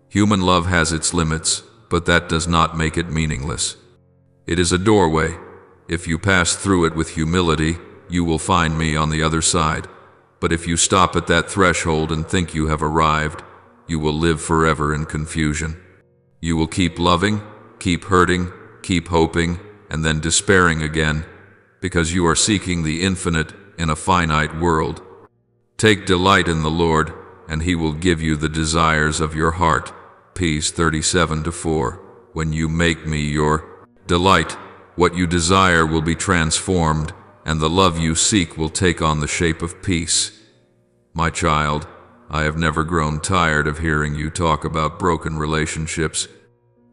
Human love has its limits, but that does not make it meaningless. It is a doorway. If you pass through it with humility, you will find me on the other side. But if you stop at that threshold and think you have arrived, you will live forever in confusion. You will keep loving, keep hurting, keep hoping, and then despairing again, because you are seeking the infinite in a finite world. Take delight in the Lord, and He will give you the desires of your heart. Peace 37:4. When you make me your delight, what you desire will be transformed, and the love you seek will take on the shape of peace. My child, I have never grown tired of hearing you talk about broken relationships.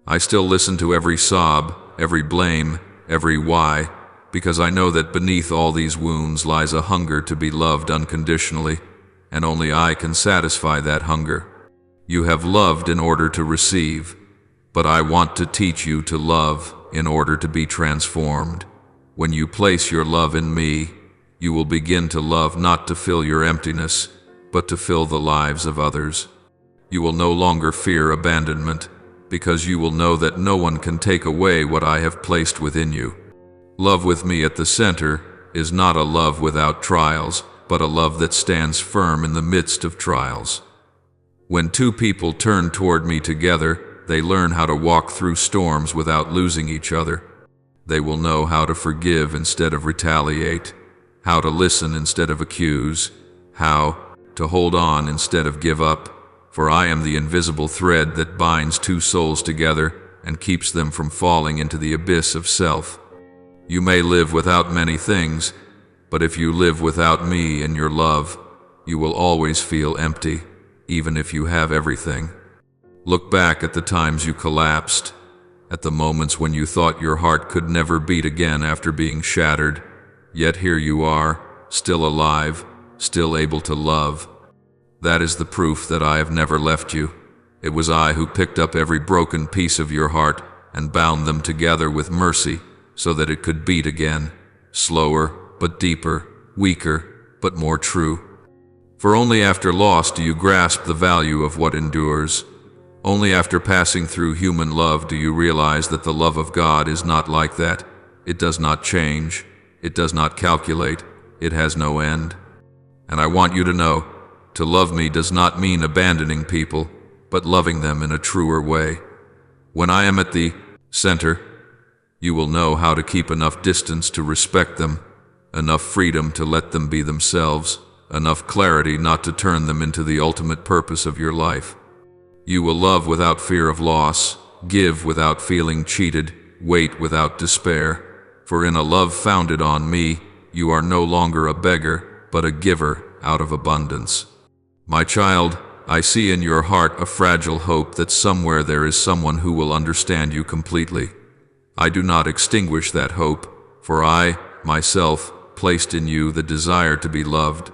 I still listen to every sob, every blame, every why, because I know that beneath all these wounds lies a hunger to be loved unconditionally, and only I can satisfy that hunger. You have loved in order to receive, but I want to teach you to love in order to be transformed. When you place your love in me, you will begin to love not to fill your emptiness, but to fill the lives of others. You will no longer fear abandonment, because you will know that no one can take away what I have placed within you. Love with me at the center is not a love without trials, but a love that stands firm in the midst of trials. When two people turn toward me together, they learn how to walk through storms without losing each other. They will know how to forgive instead of retaliate, how to listen instead of accuse, how to hold on instead of give up, for I am the invisible thread that binds two souls together and keeps them from falling into the abyss of self. You may live without many things, but if you live without me and your love, you will always feel empty, even if you have everything. Look back at the times you collapsed, at the moments when you thought your heart could never beat again after being shattered, yet here you are, still alive, still able to love. That is the proof that I have never left you. It was I who picked up every broken piece of your heart and bound them together with mercy so that it could beat again, slower but deeper, weaker but more true. For only after loss do you grasp the value of what endures. Only after passing through human love do you realize that the love of God is not like that. It does not change. It does not calculate. It has no end. And I want you to know, to love me does not mean abandoning people, but loving them in a truer way. When I am at the center, you will know how to keep enough distance to respect them, enough freedom to let them be themselves, enough clarity not to turn them into the ultimate purpose of your life. You will love without fear of loss, give without feeling cheated, wait without despair. For in a love founded on me, you are no longer a beggar, but a giver out of abundance. My child, I see in your heart a fragile hope that somewhere there is someone who will understand you completely. I do not extinguish that hope, for I, myself, placed in you the desire to be loved.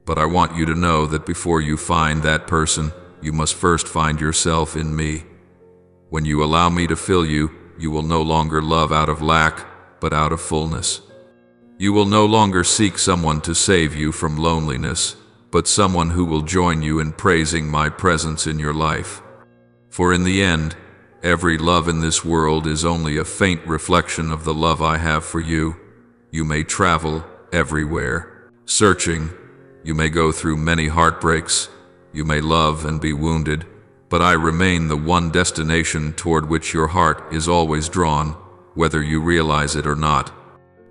But I want you to know that before you find that person, you must first find yourself in me. When you allow me to fill you, you will no longer love out of lack, but out of fullness. You will no longer seek someone to save you from loneliness, but someone who will join you in praising my presence in your life. For in the end, every love in this world is only a faint reflection of the love I have for you. You may travel everywhere, searching. You may go through many heartbreaks. You may love and be wounded, but I remain the one destination toward which your heart is always drawn, whether you realize it or not.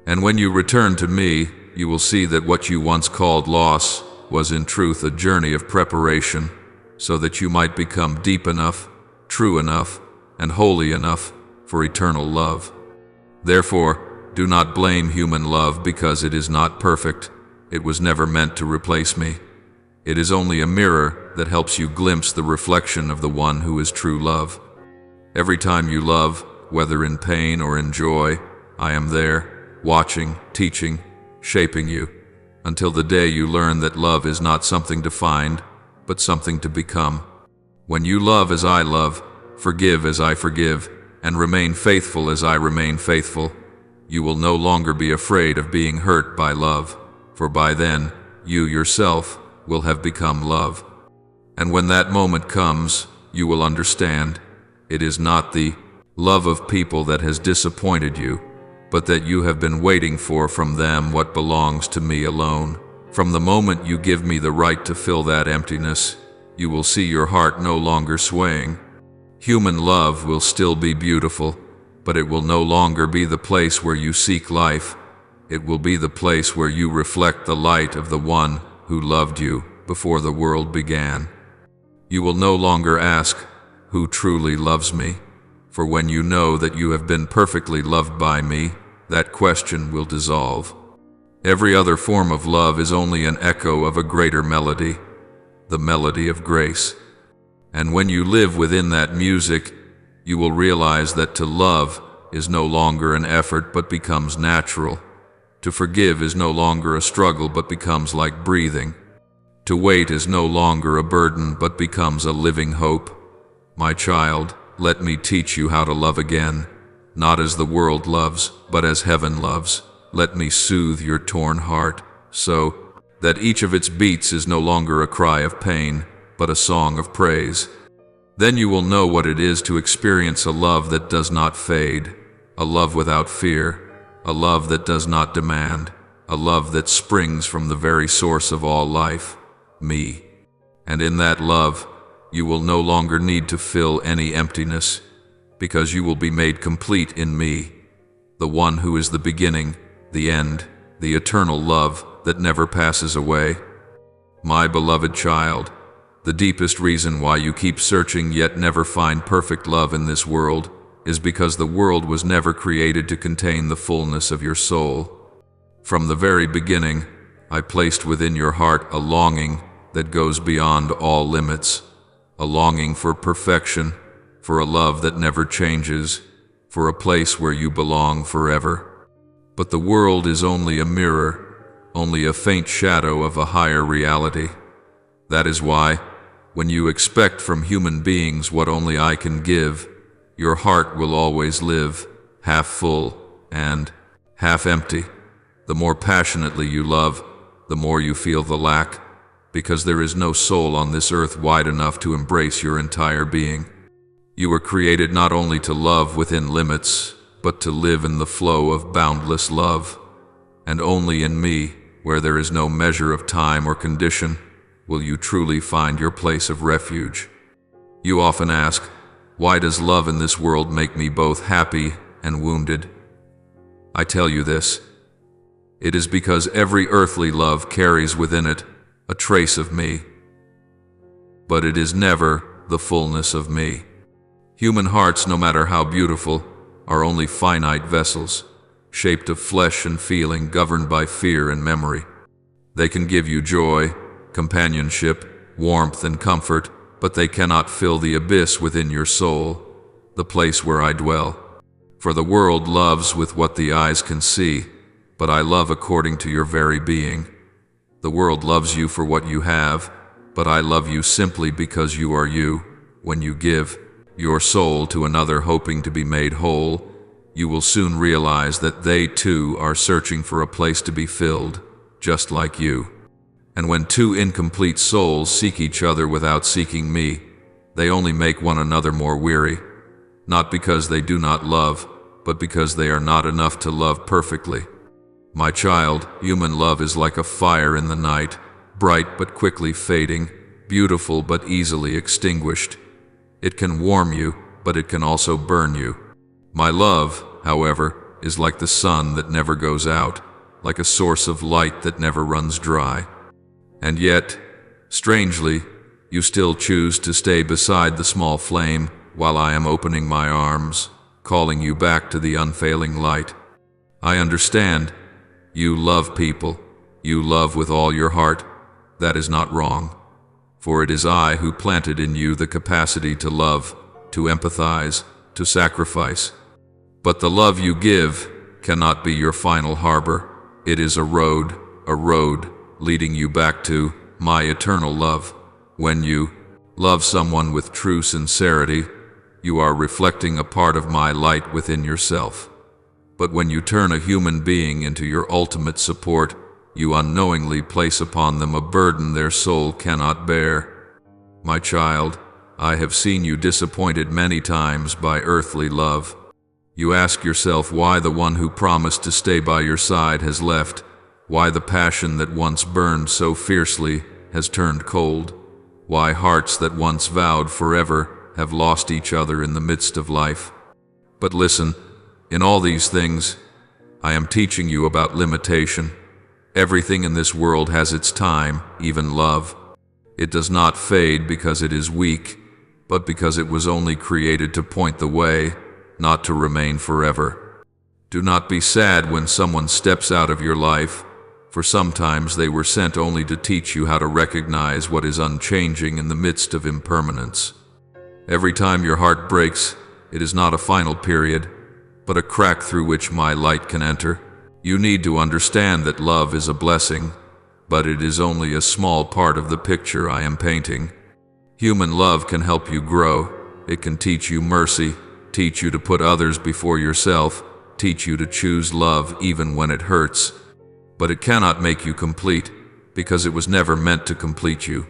And when you return to me, you will see that what you once called loss was in truth a journey of preparation, so that you might become deep enough, true enough, and holy enough for eternal love. Therefore, do not blame human love because it is not perfect. It was never meant to replace me. It is only a mirror that helps you glimpse the reflection of the one who is true love. Every time you love, whether in pain or in joy, I am there, watching, teaching, shaping you, until the day you learn that love is not something to find, but something to become. When you love as I love, forgive as I forgive, and remain faithful as I remain faithful, you will no longer be afraid of being hurt by love, for by then, you yourself will have become love. And when that moment comes, you will understand, it is not the love of people that has disappointed you, but that you have been waiting for from them what belongs to me alone. From the moment you give me the right to fill that emptiness, you will see your heart no longer swaying. Human love will still be beautiful, but it will no longer be the place where you seek life. It will be the place where you reflect the light of the one who loved you before the world began. You will no longer ask, "Who truly loves me?" For when you know that you have been perfectly loved by me, that question will dissolve. Every other form of love is only an echo of a greater melody, the melody of grace. And when you live within that music, you will realize that to love is no longer an effort but becomes natural. To forgive is no longer a struggle but becomes like breathing. To wait is no longer a burden but becomes a living hope. My child, let me teach you how to love again, not as the world loves, but as heaven loves. Let me soothe your torn heart, so that each of its beats is no longer a cry of pain, but a song of praise. Then you will know what it is to experience a love that does not fade, a love without fear, a love that does not demand, a love that springs from the very source of all life, me. And in that love, you will no longer need to fill any emptiness, because you will be made complete in me, the one who is the beginning, the end, the eternal love that never passes away. My beloved child, the deepest reason why you keep searching yet never find perfect love in this world is because the world was never created to contain the fullness of your soul. From the very beginning, I placed within your heart a longing that goes beyond all limits, a longing for perfection, for a love that never changes, for a place where you belong forever. But the world is only a mirror, only a faint shadow of a higher reality. That is why, when you expect from human beings what only I can give, your heart will always live, half full and half empty. The more passionately you love, the more you feel the lack, because there is no soul on this earth wide enough to embrace your entire being. You were created not only to love within limits, but to live in the flow of boundless love. And only in me, where there is no measure of time or condition, will you truly find your place of refuge. You often ask, why does love in this world make me both happy and wounded? I tell you this. It is because every earthly love carries within it a trace of me, but it is never the fullness of me. Human hearts, no matter how beautiful, are only finite vessels, shaped of flesh and feeling, governed by fear and memory. They can give you joy, companionship, warmth, and comfort, but they cannot fill the abyss within your soul, the place where I dwell. For the world loves with what the eyes can see, but I love according to your very being. The world loves you for what you have, but I love you simply because you are you. When you give your soul to another hoping to be made whole, you will soon realize that they too are searching for a place to be filled, just like you. And when two incomplete souls seek each other without seeking me, they only make one another more weary, not because they do not love, but because they are not enough to love perfectly. My child, human love is like a fire in the night, bright but quickly fading, beautiful but easily extinguished. It can warm you, but it can also burn you. My love, however, is like the sun that never goes out, like a source of light that never runs dry. And yet, strangely, You still choose to stay beside the small flame while I am opening my arms, calling you back to the unfailing light. I understand. You love people. You love with all your heart. That is not wrong. For it is I who planted in you the capacity to love, to empathize, to sacrifice. But the love you give cannot be your final harbor. It is a road leading you back to my eternal love. When you love someone with true sincerity, you are reflecting a part of my light within yourself. But when you turn a human being into your ultimate support, you unknowingly place upon them a burden their soul cannot bear. My child, I have seen you disappointed many times by earthly love. You ask yourself why the one who promised to stay by your side has left, why the passion that once burned so fiercely has turned cold, why hearts that once vowed forever have lost each other in the midst of life. But listen, in all these things, I am teaching you about limitation. Everything in this world has its time, even love. It does not fade because it is weak, but because it was only created to point the way, not to remain forever. Do not be sad when someone steps out of your life, for sometimes they were sent only to teach you how to recognize what is unchanging in the midst of impermanence. Every time your heart breaks, it is not a final period, but a crack through which my light can enter. You need to understand that love is a blessing, but it is only a small part of the picture I am painting. Human love can help you grow. It can teach you mercy, teach you to put others before yourself, teach you to choose love even when it hurts. But it cannot make you complete, because it was never meant to complete you.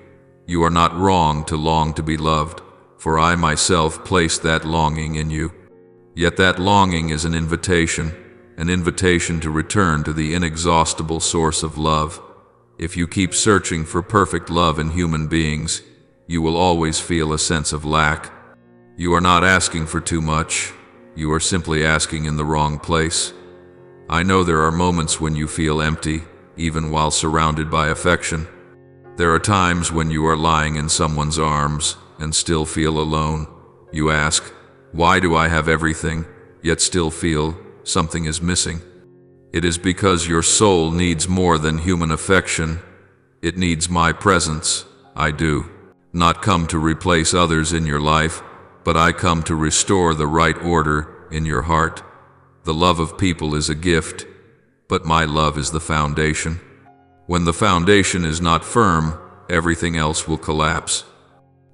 You are not wrong to long to be loved, for I myself placed that longing in you. Yet that longing is an invitation to return to the inexhaustible source of love. If you keep searching for perfect love in human beings, you will always feel a sense of lack. You are not asking for too much, you are simply asking in the wrong place. I know there are moments when you feel empty, even while surrounded by affection. There are times when you are lying in someone's arms and still feel alone. You ask, why do I have everything, yet still feel something is missing? It is because your soul needs more than human affection. It needs my presence. I do not come to replace others in your life, but I come to restore the right order in your heart. The love of people is a gift, but my love is the foundation. When the foundation is not firm, everything else will collapse.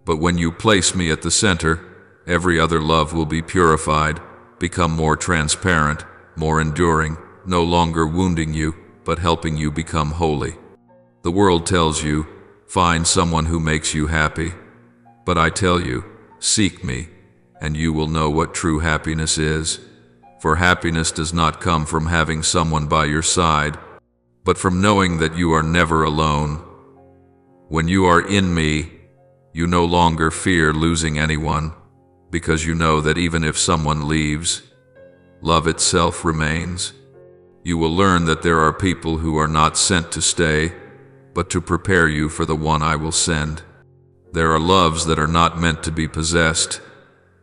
But when you place me at the center, every other love will be purified, become more transparent, more enduring, no longer wounding you, but helping you become holy. The world tells you, find someone who makes you happy. But I tell you, seek me, and you will know what true happiness is. For happiness does not come from having someone by your side, but from knowing that you are never alone. When you are in me, you no longer fear losing anyone, because you know that even if someone leaves, love itself remains. You will learn that there are people who are not sent to stay, but to prepare you for the one I will send. There are loves that are not meant to be possessed,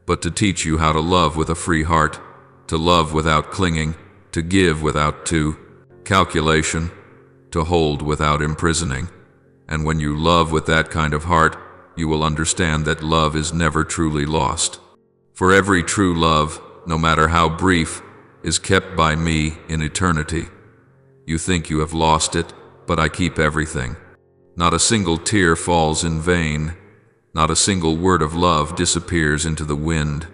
but to teach you how to love with a free heart, to love without clinging, to give without calculation, to hold without imprisoning. And when you love with that kind of heart, you will understand that love is never truly lost. For every true love, no matter how brief, is kept by me in eternity. You think you have lost it, but I keep everything. Not a single tear falls in vain. Not a single word of love disappears into the wind.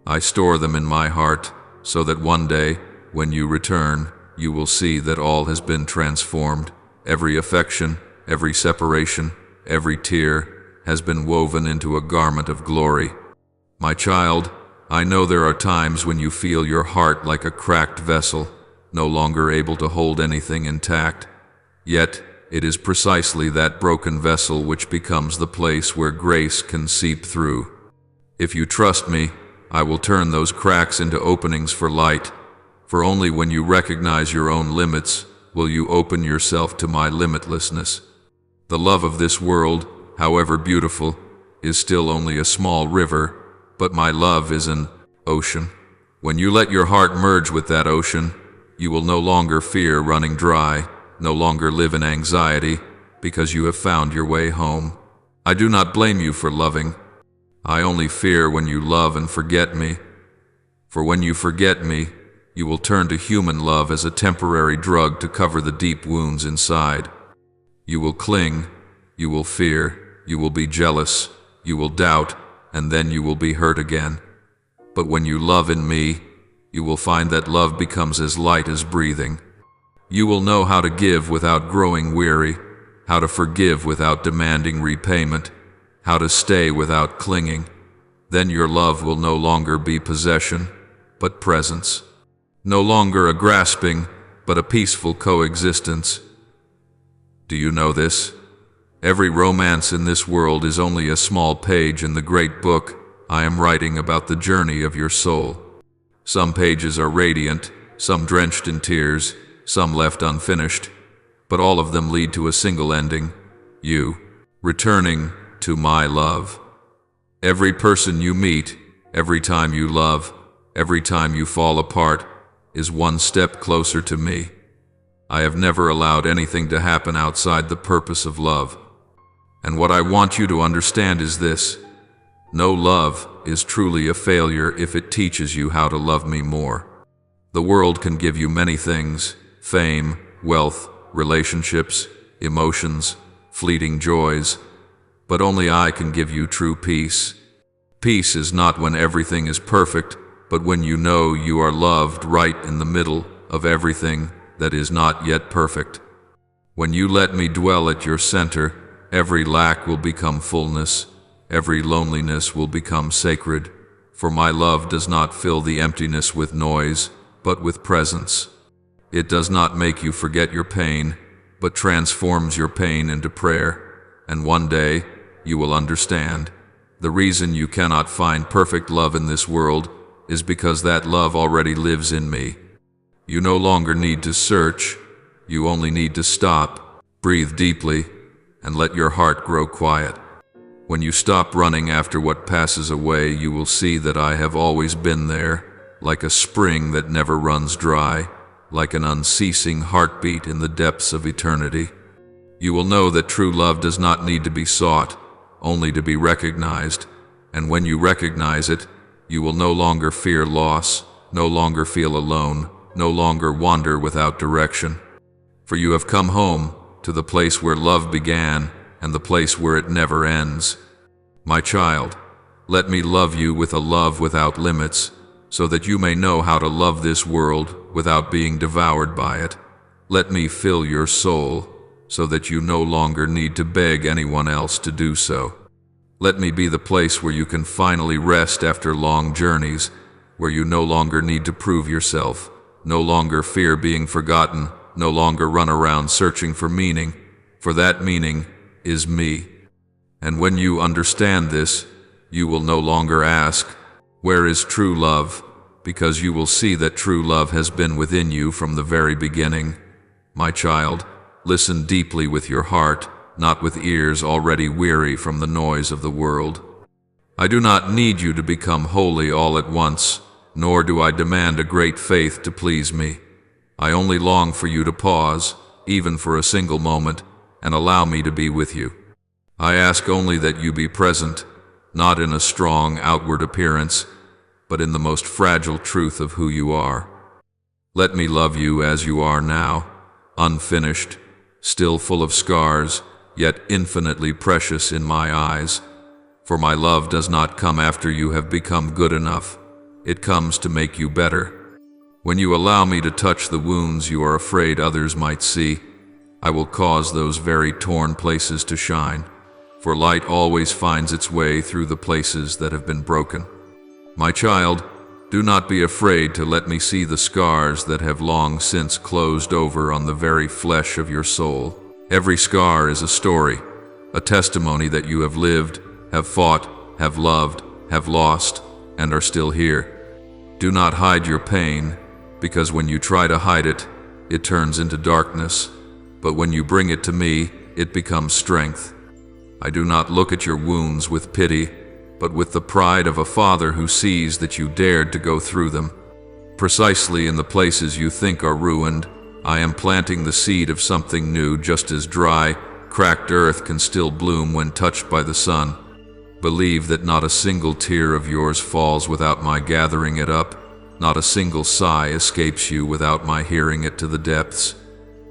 I store them in my heart, so that one day, when you return, you will see that all has been transformed. Every affection, every separation, every tear has been woven into a garment of glory. My child, I know there are times when you feel your heart like a cracked vessel, no longer able to hold anything intact. Yet, it is precisely that broken vessel which becomes the place where grace can seep through. If you trust me, I will turn those cracks into openings for light, for only when you recognize your own limits will you open yourself to my limitlessness. The love of this world, however beautiful, is still only a small river, but my love is an ocean. When you let your heart merge with that ocean, you will no longer fear running dry, no longer live in anxiety, because you have found your way home. I do not blame you for loving. I only fear when you love and forget me. For when you forget me, you will turn to human love as a temporary drug to cover the deep wounds inside. You will cling, you will fear, you will be jealous, you will doubt, and then you will be hurt again. But when you love in me, you will find that love becomes as light as breathing. You will know how to give without growing weary, how to forgive without demanding repayment, how to stay without clinging. Then your love will no longer be possession, but presence. No longer a grasping, but a peaceful coexistence. Do you know this? Every romance in this world is only a small page in the great book I am writing about the journey of your soul. Some pages are radiant, some drenched in tears, some left unfinished, but all of them lead to a single ending: you returning to my love. Every person you meet, every time you love, every time you fall apart, is one step closer to me. I have never allowed anything to happen outside the purpose of love. And what I want you to understand is this: no love is truly a failure if it teaches you how to love me more. The world can give you many things: fame, wealth, relationships, emotions, fleeting joys. But only I can give you true peace. Peace is not when everything is perfect, but when you know you are loved right in the middle of everything that is not yet perfect. When you let me dwell at your center, every lack will become fullness. Every loneliness will become sacred, for my love does not fill the emptiness with noise, but with presence. It does not make you forget your pain, but transforms your pain into prayer. And one day, you will understand. The reason you cannot find perfect love in this world is because that love already lives in me. You no longer need to search, you only need to stop, breathe deeply, and let your heart grow quiet. When you stop running after what passes away, you will see that I have always been there, like a spring that never runs dry, like an unceasing heartbeat in the depths of eternity. You will know that true love does not need to be sought, only to be recognized, and when you recognize it, you will no longer fear loss, no longer feel alone, no longer wander without direction. For you have come home to the place where love began, and the place where it never ends. My child, let me love you with a love without limits, so that you may know how to love this world without being devoured by it. Let me fill your soul, so that you no longer need to beg anyone else to do so. Let me be the place where you can finally rest after long journeys, where you no longer need to prove yourself, no longer fear being forgotten, no longer run around searching for meaning, for that meaning is me. And when you understand this, you will no longer ask, "Where is true love?" because you will see that true love has been within you from the very beginning. My child, listen deeply with your heart, not with ears already weary from the noise of the world. I do not need you to become holy all at once, nor do I demand a great faith to please me. I only long for you to pause, even for a single moment, and allow me to be with you. I ask only that you be present, not in a strong outward appearance, but in the most fragile truth of who you are. Let me love you as you are now, unfinished, still full of scars, yet infinitely precious in my eyes. For my love does not come after you have become good enough. It comes to make you better. When you allow me to touch the wounds you are afraid others might see, I will cause those very torn places to shine, for light always finds its way through the places that have been broken. My child, do not be afraid to let me see the scars that have long since closed over on the very flesh of your soul. Every scar is a story, a testimony that you have lived, have fought, have loved, have lost, and are still here. Do not hide your pain, because when you try to hide it, it turns into darkness. But when you bring it to me, it becomes strength. I do not look at your wounds with pity, but with the pride of a father who sees that you dared to go through them. Precisely in the places you think are ruined, I am planting the seed of something new, just as dry, cracked earth can still bloom when touched by the sun. Believe that not a single tear of yours falls without my gathering it up, not a single sigh escapes you without my hearing it to the depths.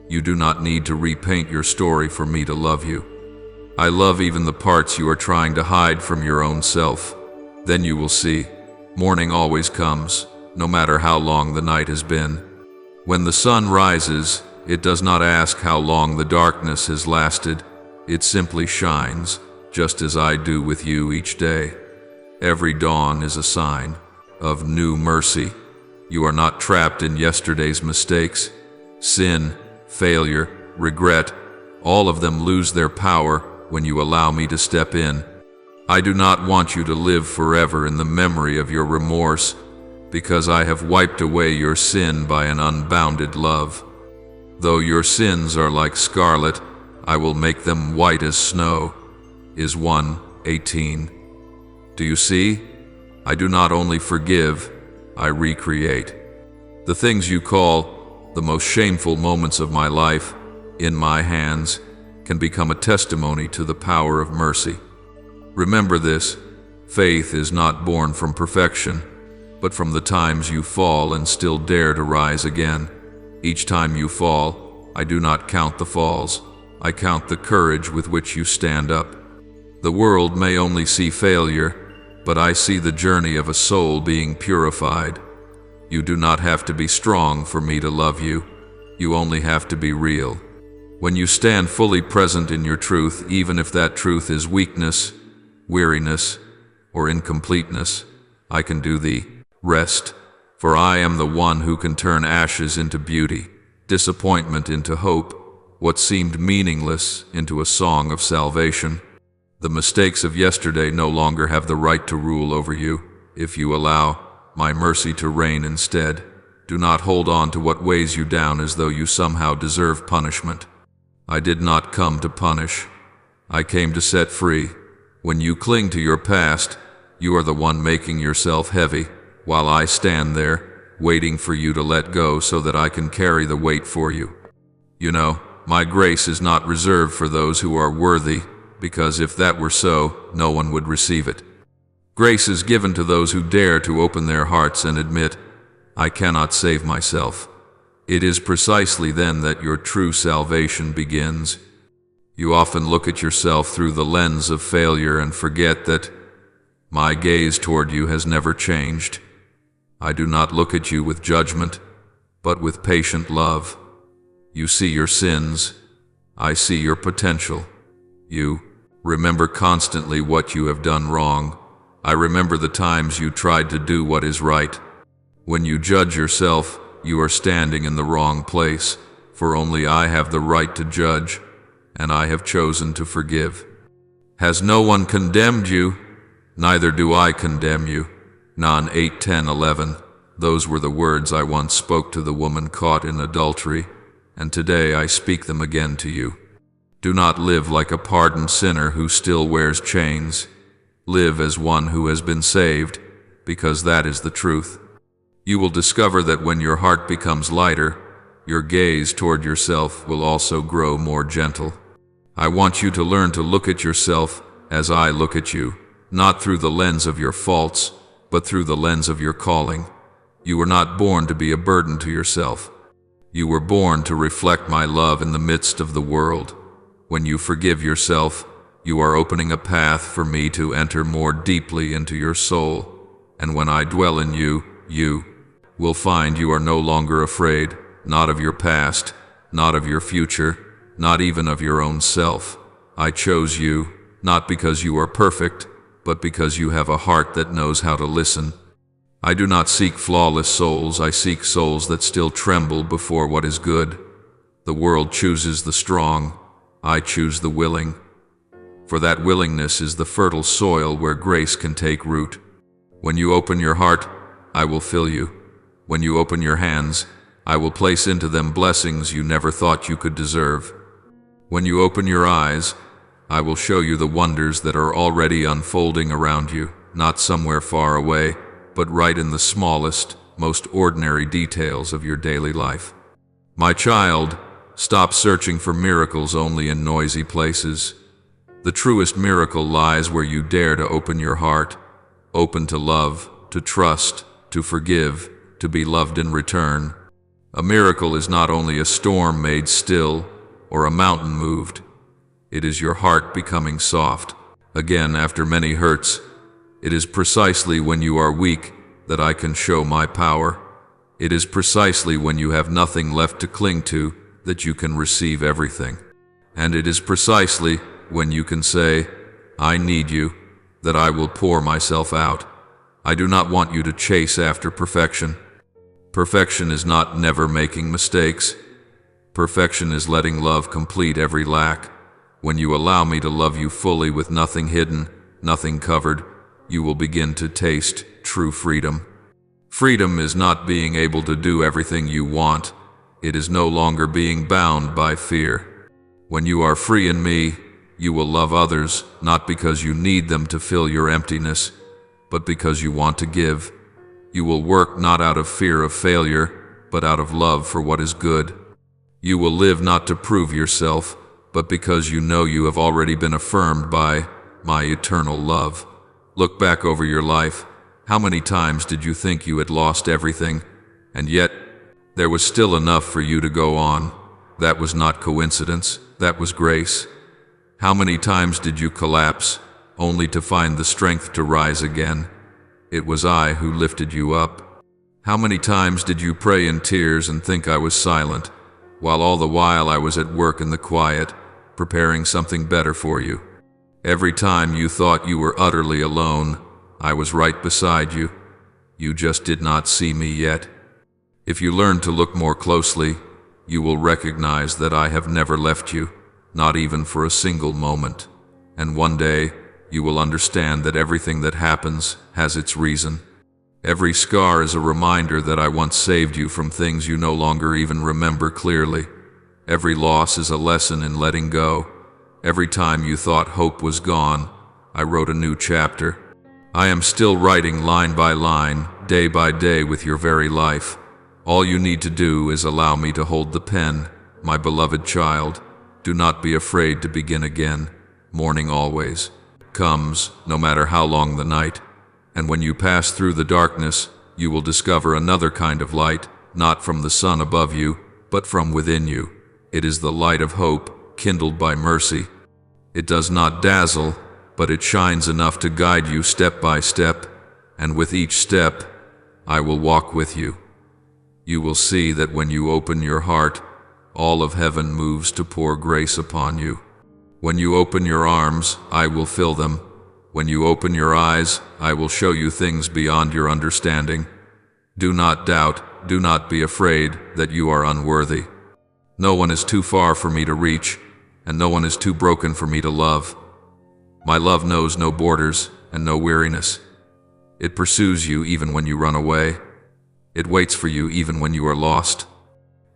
You do not need to repaint your story for me to love you. I love even the parts you are trying to hide from your own self. Then you will see, morning always comes, no matter how long the night has been. When the sun rises, it does not ask how long the darkness has lasted. It simply shines, just as I do with you each day. Every dawn is a sign of new mercy. You are not trapped in yesterday's mistakes. Sin, failure, regret, all of them lose their power when you allow me to step in. I do not want you to live forever in the memory of your remorse, because I have wiped away your sin by an unbounded love. Though your sins are like scarlet, I will make them white as snow. Is 1:18. Do you see? I do not only forgive, I recreate. The things you call the most shameful moments of my life, in my hands, can become a testimony to the power of mercy. Remember this, faith is not born from perfection, but from the times you fall and still dare to rise again. Each time you fall, I do not count the falls, I count the courage with which you stand up. The world may only see failure, but I see the journey of a soul being purified. You do not have to be strong for me to love you. You only have to be real. When you stand fully present in your truth, even if that truth is weakness, weariness, or incompleteness, I can do the rest. For I am the one who can turn ashes into beauty, disappointment into hope, what seemed meaningless into a song of salvation. The mistakes of yesterday no longer have the right to rule over you, if you allow my mercy to reign instead. Do not hold on to what weighs you down as though you somehow deserve punishment. I did not come to punish. I came to set free. When you cling to your past, you are the one making yourself heavy, while I stand there, waiting for you to let go so that I can carry the weight for you. You know, my grace is not reserved for those who are worthy, because if that were so, no one would receive it. Grace is given to those who dare to open their hearts and admit, I cannot save myself. It is precisely then that your true salvation begins. You often look at yourself through the lens of failure and forget that my gaze toward you has never changed. I do not look at you with judgment, but with patient love. You see your sins. I see your potential. You remember constantly what you have done wrong. I remember the times you tried to do what is right. When you judge yourself, you are standing in the wrong place, for only I have the right to judge, and I have chosen to forgive. Has no one condemned you? Neither do I condemn you. John 8:10-11. Those were the words I once spoke to the woman caught in adultery, and today I speak them again to you. Do not live like a pardoned sinner who still wears chains. Live as one who has been saved, because that is the truth. You will discover that when your heart becomes lighter, your gaze toward yourself will also grow more gentle. I want you to learn to look at yourself as I look at you, not through the lens of your faults, but through the lens of your calling. You were not born to be a burden to yourself. You were born to reflect my love in the midst of the world. When you forgive yourself, you are opening a path for me to enter more deeply into your soul. And when I dwell in you, you will find you are no longer afraid, not of your past, not of your future, not even of your own self. I chose you, not because you are perfect, but because you have a heart that knows how to listen. I do not seek flawless souls, I seek souls that still tremble before what is good. The world chooses the strong, I choose the willing. For that willingness is the fertile soil where grace can take root. When you open your heart, I will fill you. When you open your hands, I will place into them blessings you never thought you could deserve. When you open your eyes, I will show you the wonders that are already unfolding around you, not somewhere far away, but right in the smallest, most ordinary details of your daily life. My child, stop searching for miracles only in noisy places. The truest miracle lies where you dare to open your heart, open to love, to trust, to forgive, to be loved in return. A miracle is not only a storm made still or a mountain moved. It is your heart becoming soft again after many hurts. It is precisely when you are weak that I can show my power. It is precisely when you have nothing left to cling to that you can receive everything. And it is precisely when you can say, I need you, that I will pour myself out. I do not want you to chase after perfection. Perfection is not never making mistakes. Perfection is letting love complete every lack. When you allow me to love you fully with nothing hidden, nothing covered, you will begin to taste true freedom. Freedom is not being able to do everything you want. It is no longer being bound by fear. When you are free in me, you will love others, not because you need them to fill your emptiness, but because you want to give. You will work not out of fear of failure, but out of love for what is good. You will live not to prove yourself, but because you know you have already been affirmed by my eternal love. Look back over your life. How many times did you think you had lost everything, and yet there was still enough for you to go on? That was not coincidence, that was grace. How many times did you collapse, only to find the strength to rise again? It was I who lifted you up. How many times did you pray in tears and think I was silent, while all the while I was at work in the quiet, preparing something better for you? Every time you thought you were utterly alone, I was right beside you. You just did not see me yet. If you learn to look more closely, you will recognize that I have never left you, not even for a single moment. And one day, you will understand that everything that happens has its reason. Every scar is a reminder that I once saved you from things you no longer even remember clearly. Every loss is a lesson in letting go. Every time you thought hope was gone, I wrote a new chapter. I am still writing line by line, day by day with your very life. All you need to do is allow me to hold the pen, my beloved child. Do not be afraid to begin again. Morning always comes, no matter how long the night. And when you pass through the darkness, you will discover another kind of light, not from the sun above you, but from within you. It is the light of hope, kindled by mercy. It does not dazzle, but it shines enough to guide you step by step, and with each step, I will walk with you. You will see that when you open your heart, all of heaven moves to pour grace upon you. When you open your arms, I will fill them. When you open your eyes, I will show you things beyond your understanding. Do not doubt, do not be afraid that you are unworthy. No one is too far for me to reach, and no one is too broken for me to love. My love knows no borders and no weariness. It pursues you even when you run away. It waits for you even when you are lost.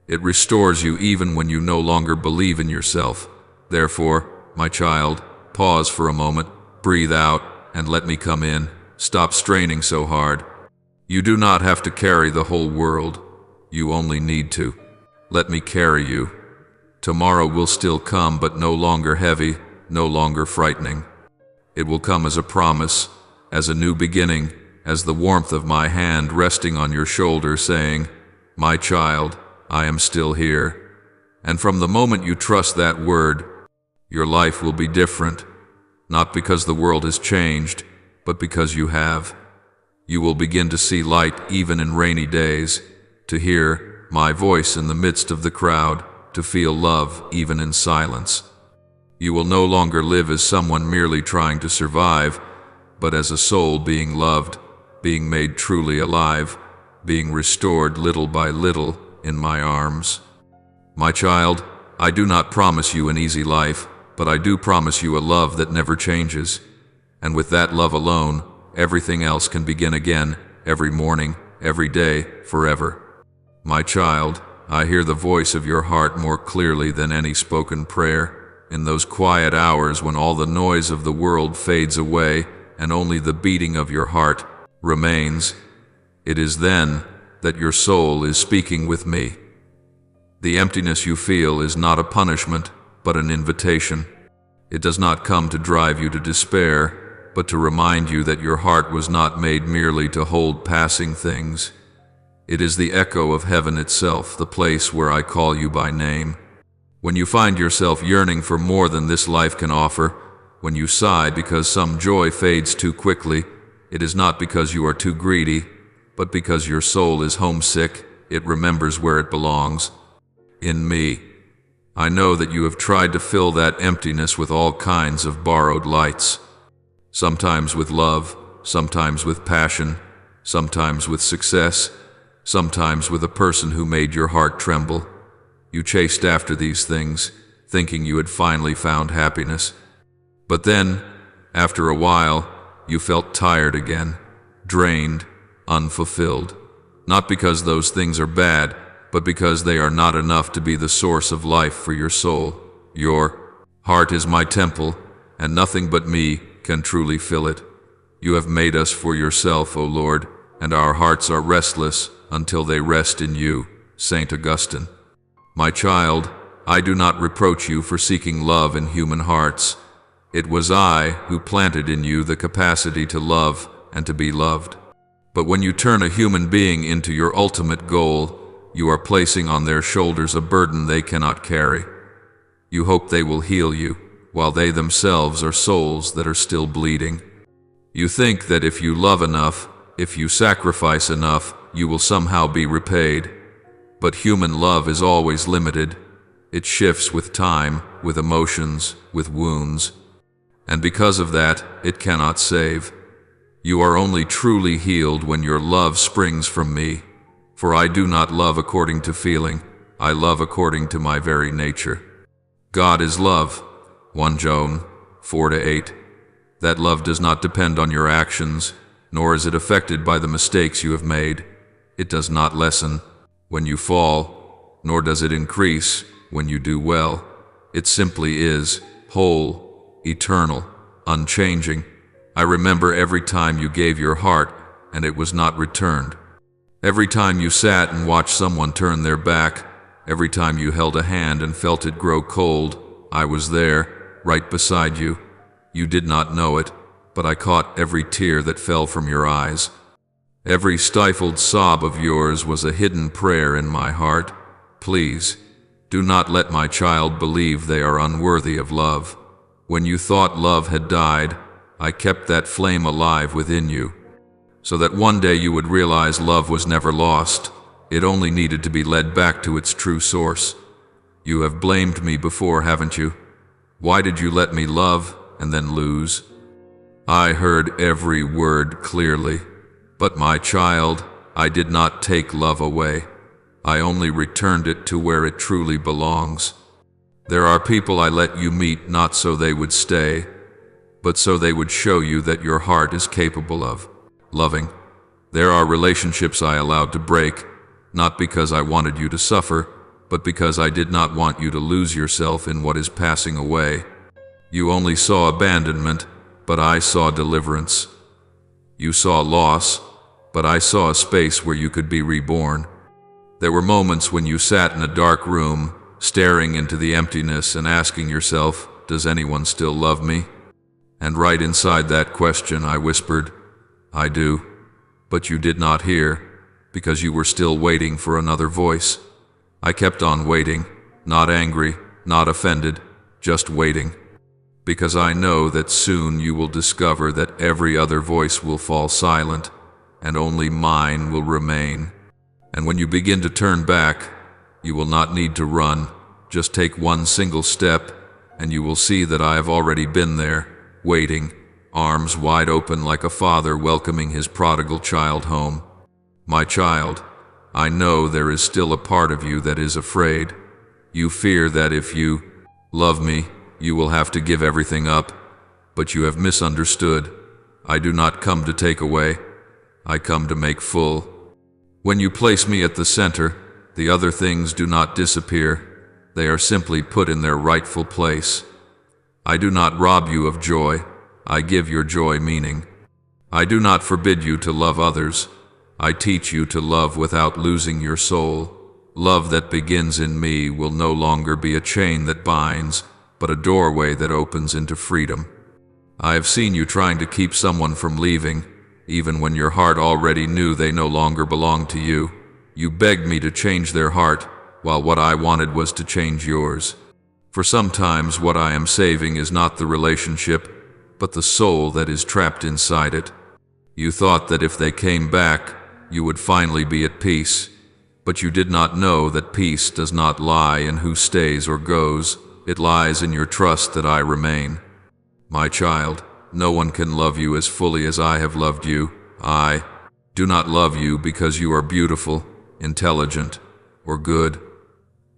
It restores you even when you no longer believe in yourself. Therefore, my child, pause for a moment, breathe out, and let me come in. Stop straining so hard. You do not have to carry the whole world. You only need to. Let me carry you. Tomorrow will still come, but no longer heavy, no longer frightening. It will come as a promise, as a new beginning, as the warmth of my hand resting on your shoulder saying, my child, I am still here. And from the moment you trust that word, your life will be different, not because the world has changed, but because you have. You will begin to see light even in rainy days, to hear my voice in the midst of the crowd, to feel love even in silence. You will no longer live as someone merely trying to survive, but as a soul being loved, being made truly alive, being restored little by little in my arms. My child, I do not promise you an easy life, but I do promise you a love that never changes. And with that love alone, everything else can begin again, every morning, every day, forever. My child, I hear the voice of your heart more clearly than any spoken prayer. in those quiet hours when all the noise of the world fades away and only the beating of your heart remains, it is then that your soul is speaking with me. The emptiness you feel is not a punishment, but an invitation. It does not come to drive you to despair, but to remind you that your heart was not made merely to hold passing things. It is the echo of heaven itself, the place where I call you by name. When you find yourself yearning for more than this life can offer, when you sigh because some joy fades too quickly, it is not because you are too greedy, but because your soul is homesick. It remembers where it belongs. In me. I know that you have tried to fill that emptiness with all kinds of borrowed lights. Sometimes with love, sometimes with passion, sometimes with success, sometimes with a person who made your heart tremble. You chased after these things, thinking you had finally found happiness. But then, after a while, you felt tired again, drained, unfulfilled. Not because those things are bad, but because they are not enough to be the source of life for your soul. Your heart is my temple, and nothing but me can truly fill it. You have made us for yourself, O Lord, and our hearts are restless until they rest in you. Saint Augustine. My child, I do not reproach you for seeking love in human hearts. It was I who planted in you the capacity to love and to be loved. But when you turn a human being into your ultimate goal, you are placing on their shoulders a burden they cannot carry. You hope they will heal you, while they themselves are souls that are still bleeding. You think that if you love enough, if you sacrifice enough, you will somehow be repaid. But human love is always limited. It shifts with time, with emotions, with wounds. And because of that, it cannot save. You are only truly healed when your love springs from me. For I do not love according to feeling, I love according to my very nature. God is love. 1 John 4-8. That love does not depend on your actions, nor is it affected by the mistakes you have made. It does not lessen when you fall, nor does it increase when you do well. It simply is, whole, eternal, unchanging. I remember every time you gave your heart, and it was not returned. Every time you sat and watched someone turn their back, every time you held a hand and felt it grow cold, I was there, right beside you. You did not know it, but I caught every tear that fell from your eyes. Every stifled sob of yours was a hidden prayer in my heart. Please, do not let my child believe they are unworthy of love. When you thought love had died, I kept that flame alive within you, so that one day you would realize love was never lost. It only needed to be led back to its true source. You have blamed me before, haven't you? Why did you let me love and then lose? I heard every word clearly. But my child, I did not take love away. I only returned it to where it truly belongs. There are people I let you meet not so they would stay, but so they would show you that your heart is capable of loving. There are relationships I allowed to break, not because I wanted you to suffer, but because I did not want you to lose yourself in what is passing away. You only saw abandonment, but I saw deliverance. You saw loss, but I saw a space where you could be reborn. There were moments when you sat in a dark room, staring into the emptiness and asking yourself, does anyone still love me? And right inside that question I whispered, I do. But you did not hear, because you were still waiting for another voice. I kept on waiting, not angry, not offended, just waiting. Because I know that soon you will discover that every other voice will fall silent, and only mine will remain. And when you begin to turn back, you will not need to run. Just take one single step, and you will see that I have already been there, waiting, arms wide open like a father welcoming his prodigal child home. My child, I know there is still a part of you that is afraid. You fear that if you love me, you will have to give everything up, but you have misunderstood. I do not come to take away. I come to make full. When you place me at the center, the other things do not disappear. They are simply put in their rightful place. I do not rob you of joy, I give your joy meaning. I do not forbid you to love others, I teach you to love without losing your soul. Love that begins in me will no longer be a chain that binds, but a doorway that opens into freedom. I have seen you trying to keep someone from leaving, even when your heart already knew they no longer belonged to you. You begged me to change their heart, while what I wanted was to change yours. For sometimes what I am saving is not the relationship, but the soul that is trapped inside it. You thought that if they came back, you would finally be at peace, but you did not know that peace does not lie in who stays or goes. It lies in your trust that I remain. My child, no one can love you as fully as I have loved you. I do not love you because you are beautiful, intelligent, or good.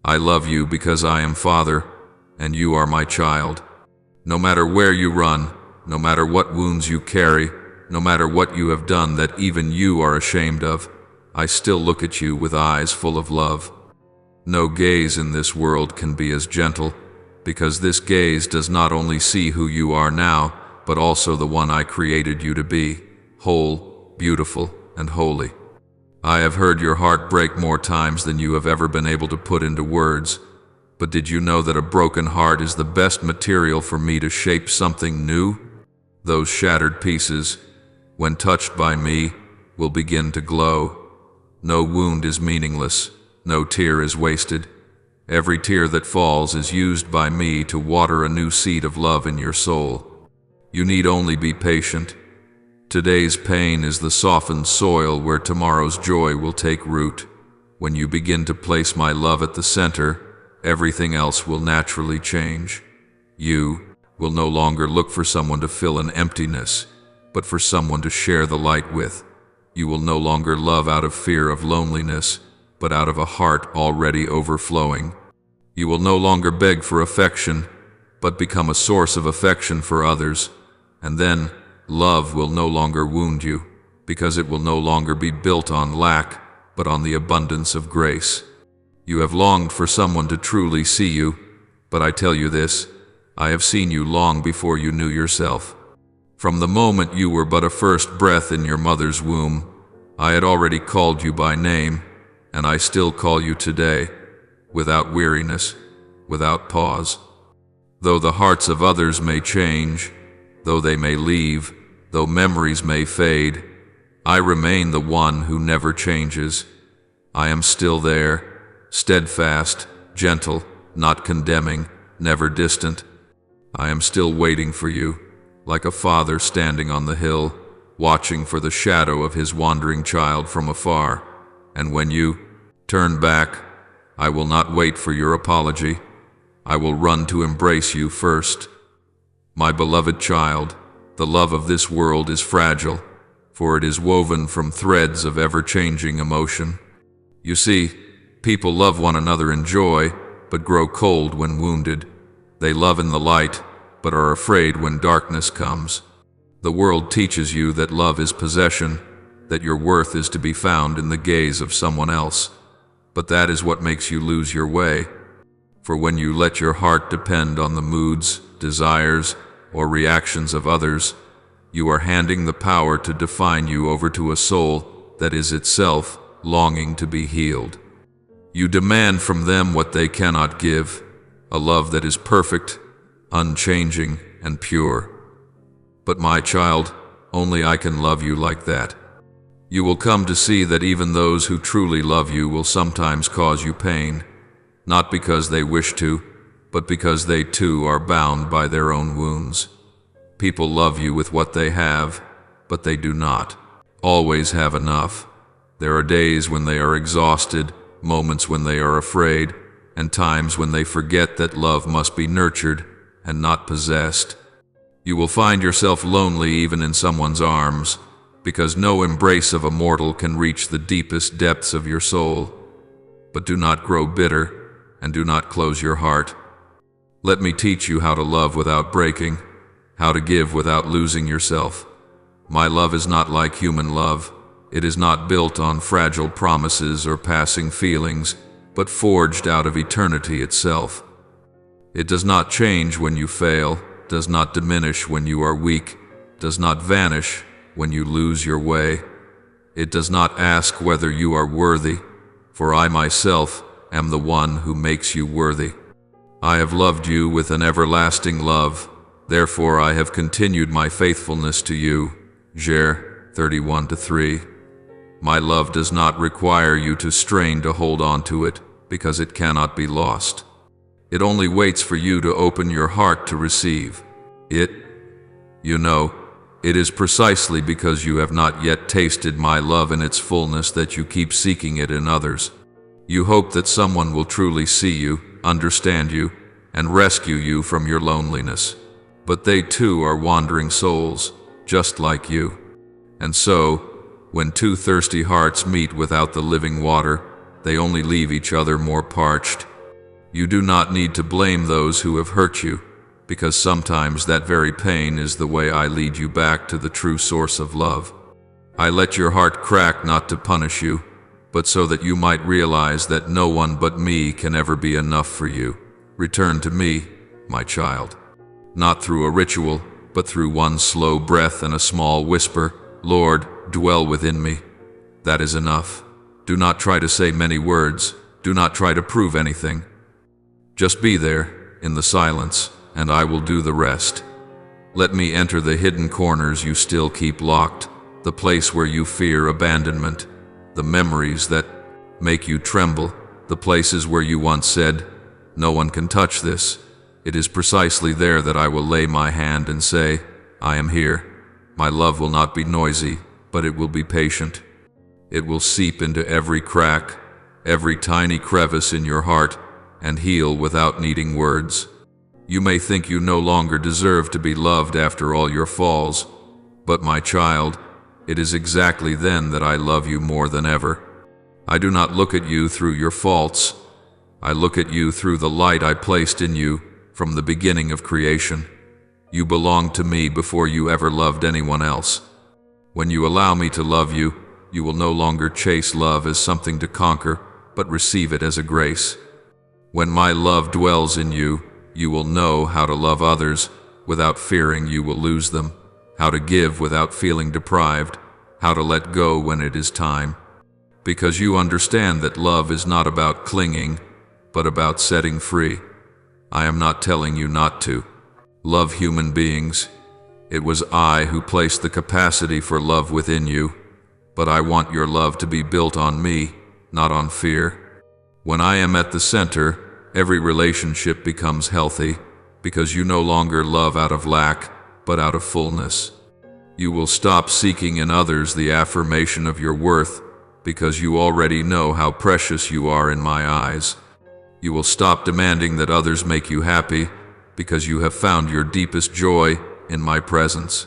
I love you because I am Father, and you are my child. No matter where you run, no matter what wounds you carry, no matter what you have done that even you are ashamed of, I still look at you with eyes full of love. No gaze in this world can be as gentle, because this gaze does not only see who you are now, but also the one I created you to be, whole, beautiful, and holy. I have heard your heart break more times than you have ever been able to put into words, but did you know that a broken heart is the best material for me to shape something new? Those shattered pieces, when touched by me, will begin to glow. No wound is meaningless, no tear is wasted. Every tear that falls is used by me to water a new seed of love in your soul. You need only be patient. Today's pain is the softened soil where tomorrow's joy will take root. When you begin to place my love at the center, everything else will naturally change. You will no longer look for someone to fill an emptiness, but for someone to share the light with. You will no longer love out of fear of loneliness, but out of a heart already overflowing. You will no longer beg for affection, but become a source of affection for others. And then, love will no longer wound you, because it will no longer be built on lack, but on the abundance of grace. You have longed for someone to truly see you, but I tell you this, I have seen you long before you knew yourself. From the moment you were but a first breath in your mother's womb, I had already called you by name, and I still call you today, without weariness, without pause. Though the hearts of others may change, though they may leave, though memories may fade, I remain the one who never changes. I am still there, steadfast, gentle, not condemning, never distant. I am still waiting for you, like a father standing on the hill, watching for the shadow of his wandering child from afar. And when you turn back, I will not wait for your apology. I will run to embrace you first. My beloved child, the love of this world is fragile, for it is woven from threads of ever-changing emotion. You see, people love one another in joy, but grow cold when wounded. They love in the light, but are afraid when darkness comes. The world teaches you that love is possession, that your worth is to be found in the gaze of someone else. But that is what makes you lose your way. For when you let your heart depend on the moods, desires, or reactions of others, you are handing the power to define you over to a soul that is itself longing to be healed. You demand from them what they cannot give, a love that is perfect, unchanging, and pure. But my child, only I can love you like that. You will come to see that even those who truly love you will sometimes cause you pain, not because they wish to, but because they too are bound by their own wounds. People love you with what they have, but they do not always have enough. There are days when they are exhausted, moments when they are afraid, and times when they forget that love must be nurtured and not possessed. You will find yourself lonely even in someone's arms, because no embrace of a mortal can reach the deepest depths of your soul. But do not grow bitter, and do not close your heart. Let me teach you how to love without breaking, how to give without losing yourself. My love is not like human love. It is not built on fragile promises or passing feelings, but forged out of eternity itself. It does not change when you fail. does not diminish when you are weak, does not vanish when you lose your way. It does not ask whether you are worthy, for I myself am the one who makes you worthy. I have loved you with an everlasting love, therefore I have continued my faithfulness to you. Jer 31:3. My love does not require you to strain to hold on to it, because it cannot be lost. It only waits for you to open your heart to receive it. You know, it is precisely because you have not yet tasted my love in its fullness that you keep seeking it in others. You hope that someone will truly see you, understand you, and rescue you from your loneliness. But they too are wandering souls, just like you. And so, when two thirsty hearts meet without the living water, they only leave each other more parched. You do not need to blame those who have hurt you, because sometimes that very pain is the way I lead you back to the true source of love. I let your heart crack not to punish you, but so that you might realize that no one but me can ever be enough for you. Return to me, my child. Not through a ritual, but through one slow breath and a small whisper, Lord, dwell within me. That is enough. Do not try to say many words. Do not try to prove anything. Just be there, in the silence, and I will do the rest. Let me enter the hidden corners you still keep locked, the place where you fear abandonment, the memories that make you tremble, the places where you once said, no one can touch this. It is precisely there that I will lay my hand and say, I am here. My love will not be noisy, but it will be patient. It will seep into every crack, every tiny crevice in your heart, and heal without needing words. You may think you no longer deserve to be loved after all your falls, but my child, it is exactly then that I love you more than ever. I do not look at you through your faults. I look at you through the light I placed in you from the beginning of creation. You belonged to me before you ever loved anyone else. When you allow me to love you, you will no longer chase love as something to conquer, but receive it as a grace. When my love dwells in you, you will know how to love others without fearing you will lose them, how to give without feeling deprived, how to let go when it is time. Because you understand that love is not about clinging, but about setting free. I am not telling you not to. Love human beings. It was I who placed the capacity for love within you, but I want your love to be built on me, not on fear. When I am at the center, every relationship becomes healthy, because you no longer love out of lack, but out of fullness. You will stop seeking in others the affirmation of your worth, because you already know how precious you are in my eyes. You will stop demanding that others make you happy, because you have found your deepest joy in my presence.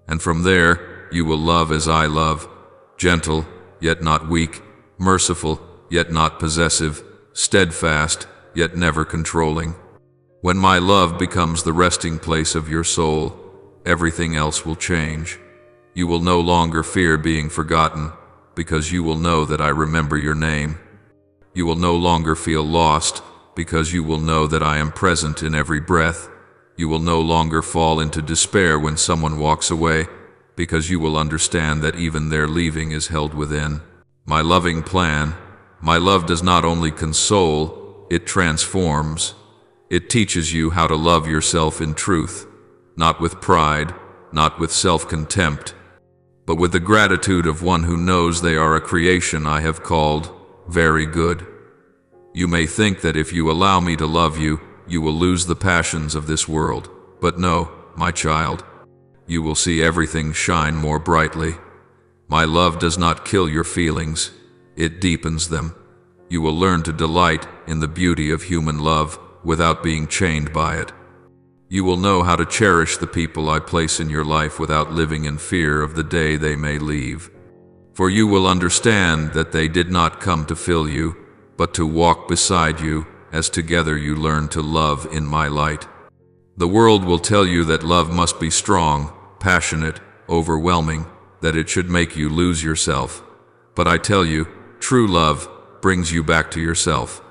And from there, you will love as I love, gentle, yet not weak, merciful, yet not possessive, steadfast, yet never controlling. When my love becomes the resting place of your soul, everything else will change. You will no longer fear being forgotten, because you will know that I remember your name. You will no longer feel lost, because you will know that I am present in every breath. You will no longer fall into despair when someone walks away, because you will understand that even their leaving is held within my loving plan. My love does not only console, it transforms. It teaches you how to love yourself in truth, not with pride, not with self-contempt, but with the gratitude of one who knows they are a creation I have called very good. You may think that if you allow me to love you, you will lose the passions of this world. But no, my child. You will see everything shine more brightly. My love does not kill your feelings, it deepens them. You will learn to delight in the beauty of human love without being chained by it. You will know how to cherish the people I place in your life without living in fear of the day they may leave. For you will understand that they did not come to fill you, but to walk beside you, as together you learn to love in my light. The world will tell you that love must be strong, passionate, overwhelming, that it should make you lose yourself. But I tell you, true love brings you back to yourself.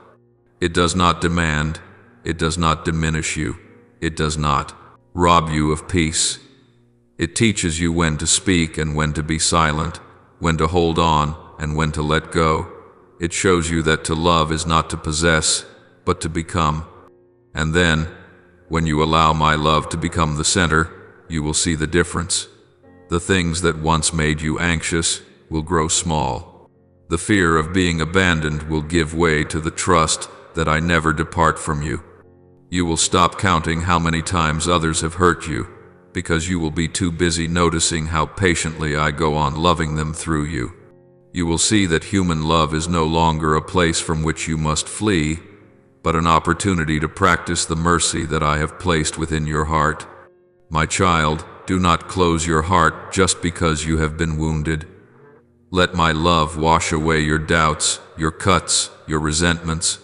It does not demand, it does not diminish you, it does not rob you of peace. It teaches you when to speak and when to be silent, when to hold on and when to let go. It shows you that to love is not to possess, but to become. And then, when you allow my love to become the center, you will see the difference. The things that once made you anxious will grow small. The fear of being abandoned will give way to the trust that I never depart from you. You will stop counting how many times others have hurt you, because you will be too busy noticing how patiently I go on loving them through you. You will see that human love is no longer a place from which you must flee, but an opportunity to practice the mercy that I have placed within your heart. My child, do not close your heart just because you have been wounded. Let my love wash away your doubts, your cuts, your resentments.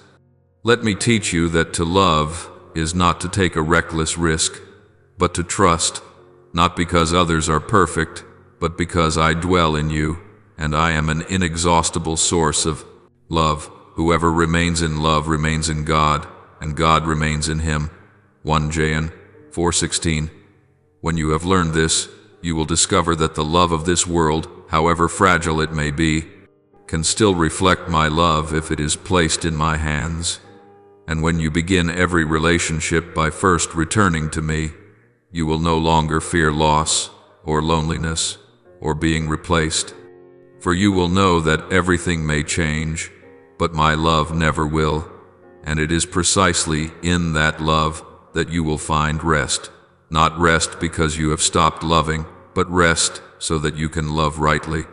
Let me teach you that to love is not to take a reckless risk, but to trust, not because others are perfect, but because I dwell in you, and I am an inexhaustible source of love. Whoever remains in love remains in God, and God remains in him. 1 John 4:16. When you have learned this, you will discover that the love of this world, however fragile it may be, can still reflect my love if it is placed in my hands. And when you begin every relationship by first returning to me, you will no longer fear loss, or loneliness, or being replaced. For you will know that everything may change, but my love never will, and it is precisely in that love that you will find rest. Not rest because you have stopped loving, but rest so that you can love rightly.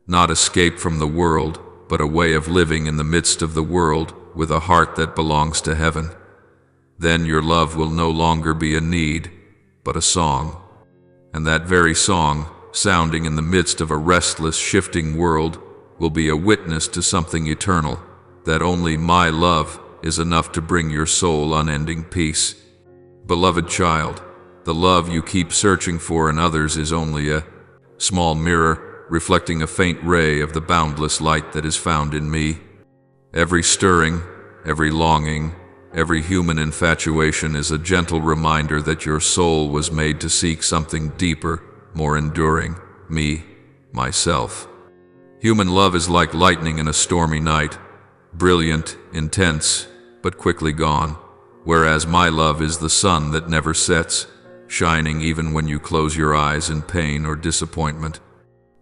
Not escape from the world, but a way of living in the midst of the world with a heart that belongs to heaven. Then your love will no longer be a need, but a song. And that very song, sounding in the midst of a restless, shifting world, will be a witness to something eternal, that only my love is enough to bring your soul unending peace. Beloved child, the love you keep searching for in others is only a small mirror reflecting a faint ray of the boundless light that is found in me. Every stirring, every longing, every human infatuation is a gentle reminder that your soul was made to seek something deeper, more enduring, me, myself. Human love is like lightning in a stormy night, brilliant, intense, but quickly gone, whereas my love is the sun that never sets, shining even when you close your eyes in pain or disappointment.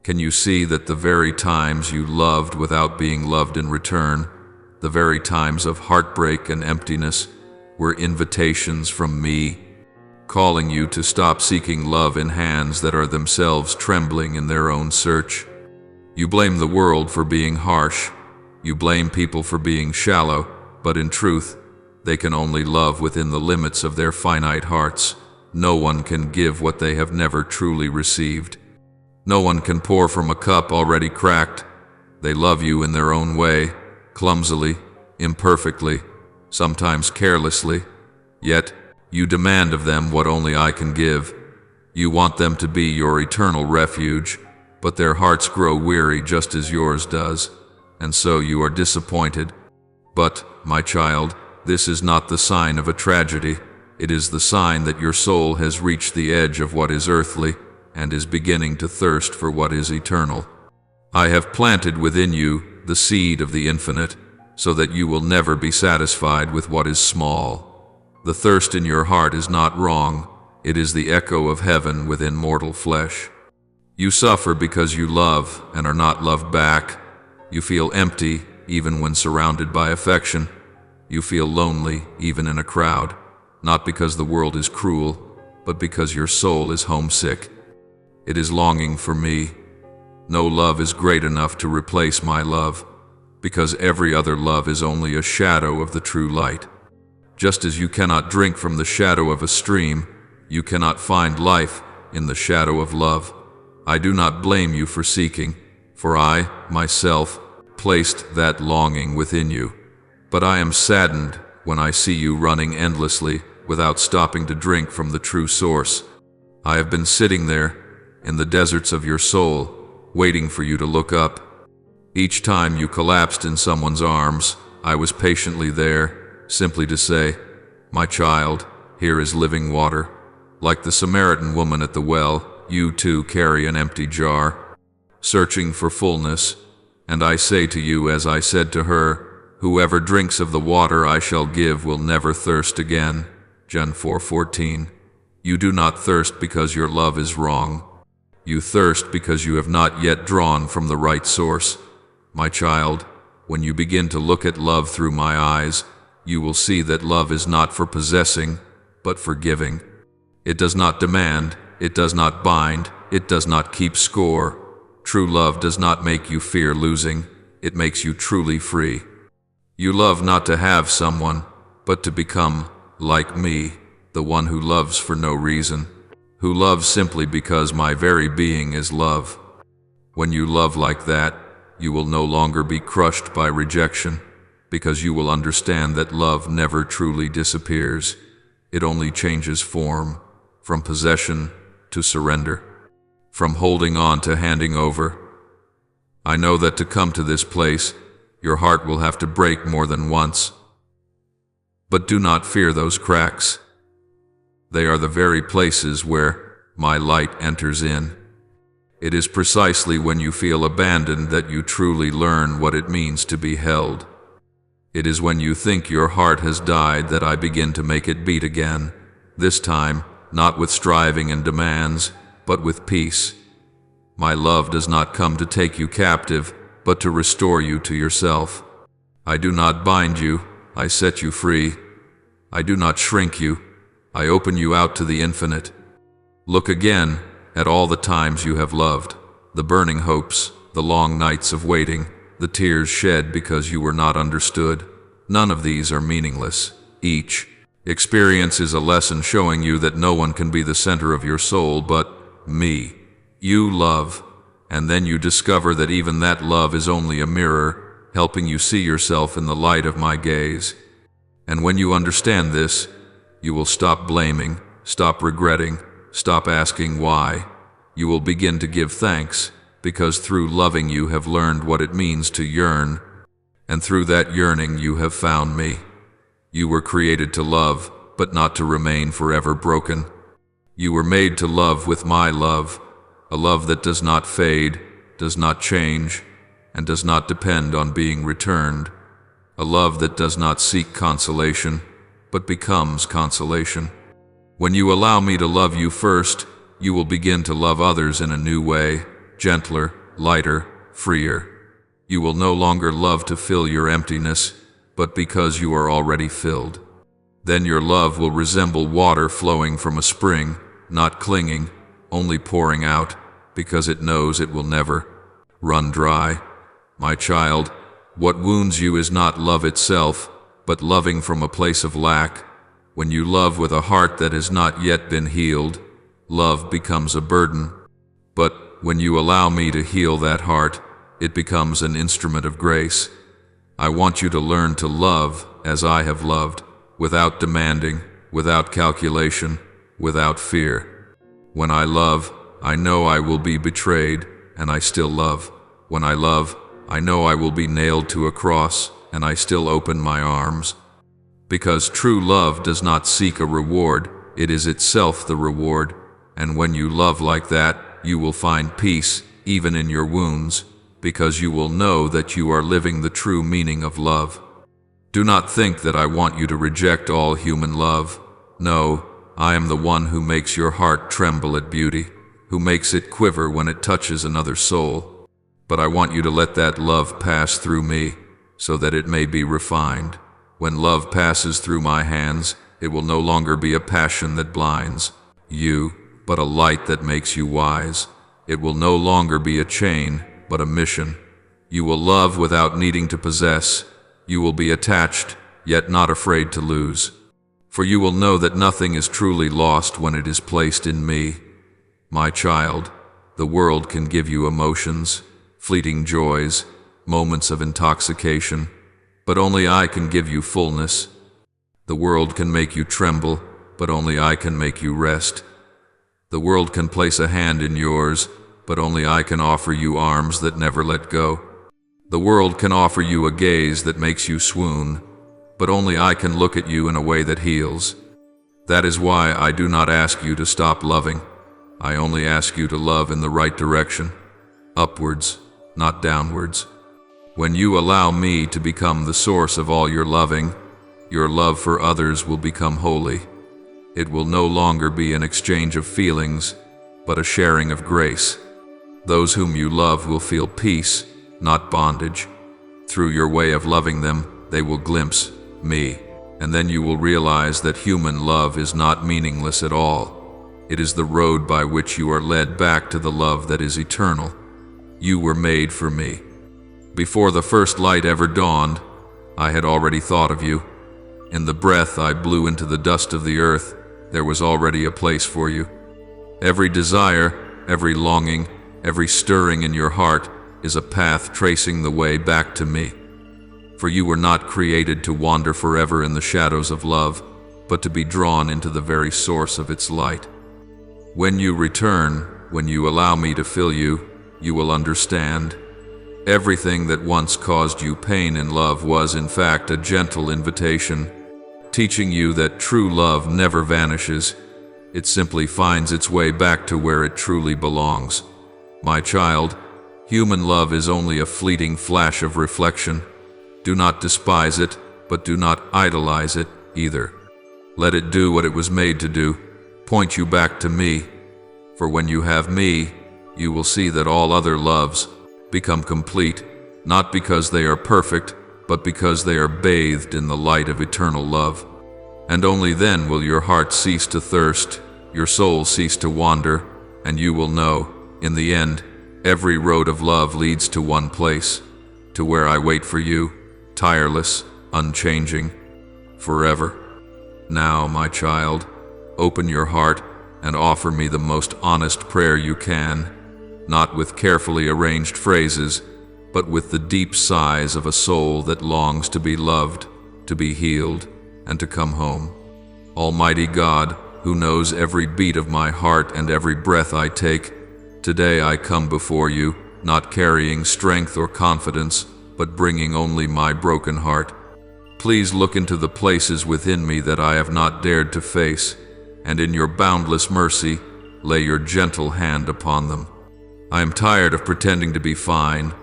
Can you see that the very times you loved without being loved in return, the very times of heartbreak and emptiness, were invitations from me, calling you to stop seeking love in hands that are themselves trembling in their own search? You blame the world for being harsh. You blame people for being shallow, but in truth, they can only love within the limits of their finite hearts. No one can give what they have never truly received. No one can pour from a cup already cracked. They love you in their own way, clumsily, imperfectly, sometimes carelessly. Yet, you demand of them what only I can give. You want them to be your eternal refuge, but their hearts grow weary just as yours does, and so you are disappointed. But, my child, this is not the sign of a tragedy. It is the sign that your soul has reached the edge of what is earthly and is beginning to thirst for what is eternal. I have planted within you the seed of the infinite, so that you will never be satisfied with what is small. The thirst in your heart is not wrong. It is the echo of heaven within mortal flesh. You suffer because you love and are not loved back. You feel empty even when surrounded by affection. You feel lonely even in a crowd, not because the world is cruel, but because your soul is homesick. It is longing for me. No love is great enough to replace my love, because every other love is only a shadow of the true light. Just as you cannot drink from the shadow of a stream, you cannot find life in the shadow of love. I do not blame you for seeking, for I, myself, placed that longing within you. But I am saddened when I see you running endlessly without stopping to drink from the true source. I have been sitting there, in the deserts of your soul, waiting for you to look up. Each time you collapsed in someone's arms, I was patiently there, simply to say, "My child, here is living water. Like the Samaritan woman at the well, you too carry an empty jar, searching for fullness. And I say to you, as I said to her, whoever drinks of the water I shall give will never thirst again. John 4:14. You do not thirst because your love is wrong. You thirst because you have not yet drawn from the right source. My child, when you begin to look at love through my eyes, you will see that love is not for possessing, but for giving. It does not demand, it does not bind, it does not keep score. True love does not make you fear losing, it makes you truly free. You love not to have someone, but to become, like me, the one who loves for no reason, who loves simply because my very being is love. When you love like that, you will no longer be crushed by rejection, because you will understand that love never truly disappears. It only changes form, from possession to surrender, from holding on to handing over. I know that to come to this place, your heart will have to break more than once. But do not fear those cracks. They are the very places where my light enters in. It is precisely when you feel abandoned that you truly learn what it means to be held. It is when you think your heart has died that I begin to make it beat again, this time not with striving and demands, but with peace. My love does not come to take you captive, but to restore you to yourself. I do not bind you, I set you free. I do not shrink you, I open you out to the infinite. Look again at all the times you have loved, the burning hopes, the long nights of waiting, the tears shed because you were not understood. None of these are meaningless. Each experience is a lesson showing you that no one can be the center of your soul but me. You love, and then you discover that even that love is only a mirror, helping you see yourself in the light of my gaze. And when you understand this, you will stop blaming, stop regretting, stop asking why. You will begin to give thanks, because through loving you have learned what it means to yearn, and through that yearning you have found me. You were created to love, but not to remain forever broken. You were made to love with my love, a love that does not fade, does not change, and does not depend on being returned. A love that does not seek consolation, but becomes consolation. When you allow me to love you first, you will begin to love others in a new way, gentler, lighter, freer. You will no longer love to fill your emptiness, but because you are already filled. Then your love will resemble water flowing from a spring, not clinging, only pouring out, because it knows it will never run dry. My child, what wounds you is not love itself, but loving from a place of lack. When you love with a heart that has not yet been healed, love becomes a burden. But when you allow me to heal that heart, it becomes an instrument of grace. I want you to learn to love as I have loved, without demanding, without calculation, without fear. When I love, I know I will be betrayed, and I still love. When I love, I know I will be nailed to a cross, and I still open my arms. Because true love does not seek a reward, it is itself the reward. And when you love like that, you will find peace, even in your wounds, because you will know that you are living the true meaning of love. Do not think that I want you to reject all human love. No, I am the one who makes your heart tremble at beauty, who makes it quiver when it touches another soul. But I want you to let that love pass through me, so that it may be refined. When love passes through my hands, it will no longer be a passion that blinds you, but a light that makes you wise. It will no longer be a chain, but a mission. You will love without needing to possess. You will be attached, yet not afraid to lose. For you will know that nothing is truly lost when it is placed in me. My child, the world can give you emotions, fleeting joys, moments of intoxication, but only I can give you fullness. The world can make you tremble, but only I can make you rest. The world can place a hand in yours, but only I can offer you arms that never let go. The world can offer you a gaze that makes you swoon, but only I can look at you in a way that heals. That is why I do not ask you to stop loving. I only ask you to love in the right direction, upwards, not downwards. When you allow me to become the source of all your loving, your love for others will become holy. It will no longer be an exchange of feelings, but a sharing of grace. Those whom you love will feel peace, not bondage. Through your way of loving them, they will glimpse me, and then you will realize that human love is not meaningless at all. It is the road by which you are led back to the love that is eternal. You were made for me. Before the first light ever dawned, I had already thought of you. In the breath I blew into the dust of the earth, there was already a place for you. Every desire, every longing, every stirring in your heart is a path tracing the way back to me. For you were not created to wander forever in the shadows of love, but to be drawn into the very source of its light. When you return, when you allow me to fill you, you will understand. Everything that once caused you pain in love was in fact a gentle invitation, teaching you that true love never vanishes. It simply finds its way back to where it truly belongs. My child, human love is only a fleeting flash of reflection. Do not despise it, but do not idolize it either. Let it do what it was made to do, point you back to me. For when you have me, you will see that all other loves become complete, not because they are perfect, but because they are bathed in the light of eternal love. And only then will your heart cease to thirst, your soul cease to wander, and you will know, in the end, every road of love leads to one place, to where I wait for you, tireless, unchanging, forever. Now, my child, open your heart and offer me the most honest prayer you can, not with carefully arranged phrases, but with the deep sighs of a soul that longs to be loved, to be healed, and to come home. Almighty God, who knows every beat of my heart and every breath I take, today I come before you, not carrying strength or confidence, but bringing only my broken heart. Please look into the places within me that I have not dared to face, and in your boundless mercy, lay your gentle hand upon them. I am tired of pretending to be fine,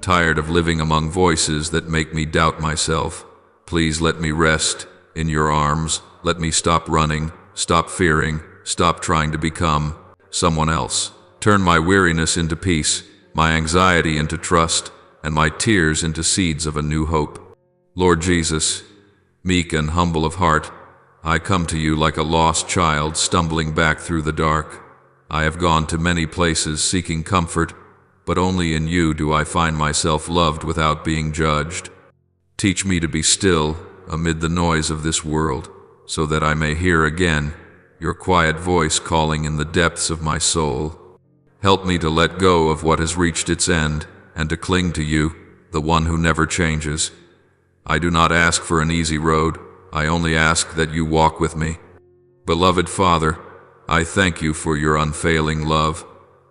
tired of living among voices that make me doubt myself. Please let me rest in your arms. Let me stop running, stop fearing, stop trying to become someone else. Turn my weariness into peace, my anxiety into trust, and my tears into seeds of a new hope. Lord Jesus, meek and humble of heart, I come to you like a lost child stumbling back through the dark. I have gone to many places seeking comfort, but only in you do I find myself loved without being judged. Teach me to be still amid the noise of this world, so that I may hear again your quiet voice calling in the depths of my soul. Help me to let go of what has reached its end and to cling to you, the one who never changes. I do not ask for an easy road, I only ask that you walk with me. Beloved Father, I thank you for your unfailing love,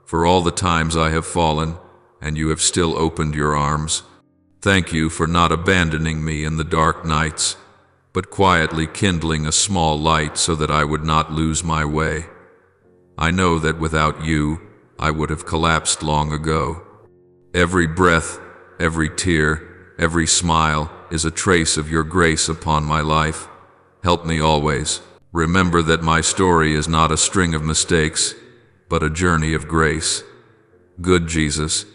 for all the times I have fallen, and you have still opened your arms. Thank you for not abandoning me in the dark nights, but quietly kindling a small light so that I would not lose my way. I know that without you, I would have collapsed long ago. Every breath, every tear, every smile is a trace of your grace upon my life. Help me always. Remember that my story is not a string of mistakes, but a journey of grace. Good Jesus,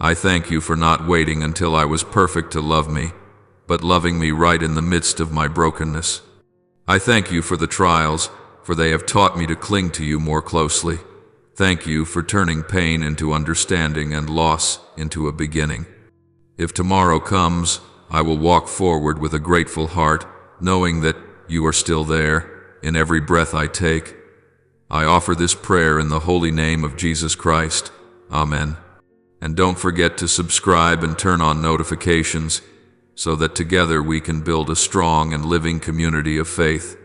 I thank you for not waiting until I was perfect to love me, but loving me right in the midst of my brokenness. I thank you for the trials, for they have taught me to cling to you more closely. Thank you for turning pain into understanding and loss into a beginning. If tomorrow comes, I will walk forward with a grateful heart, knowing that you are still there, in every breath I take. I offer this prayer in the holy name of Jesus Christ. Amen. And don't forget to subscribe and turn on notifications, so that together we can build a strong and living community of faith.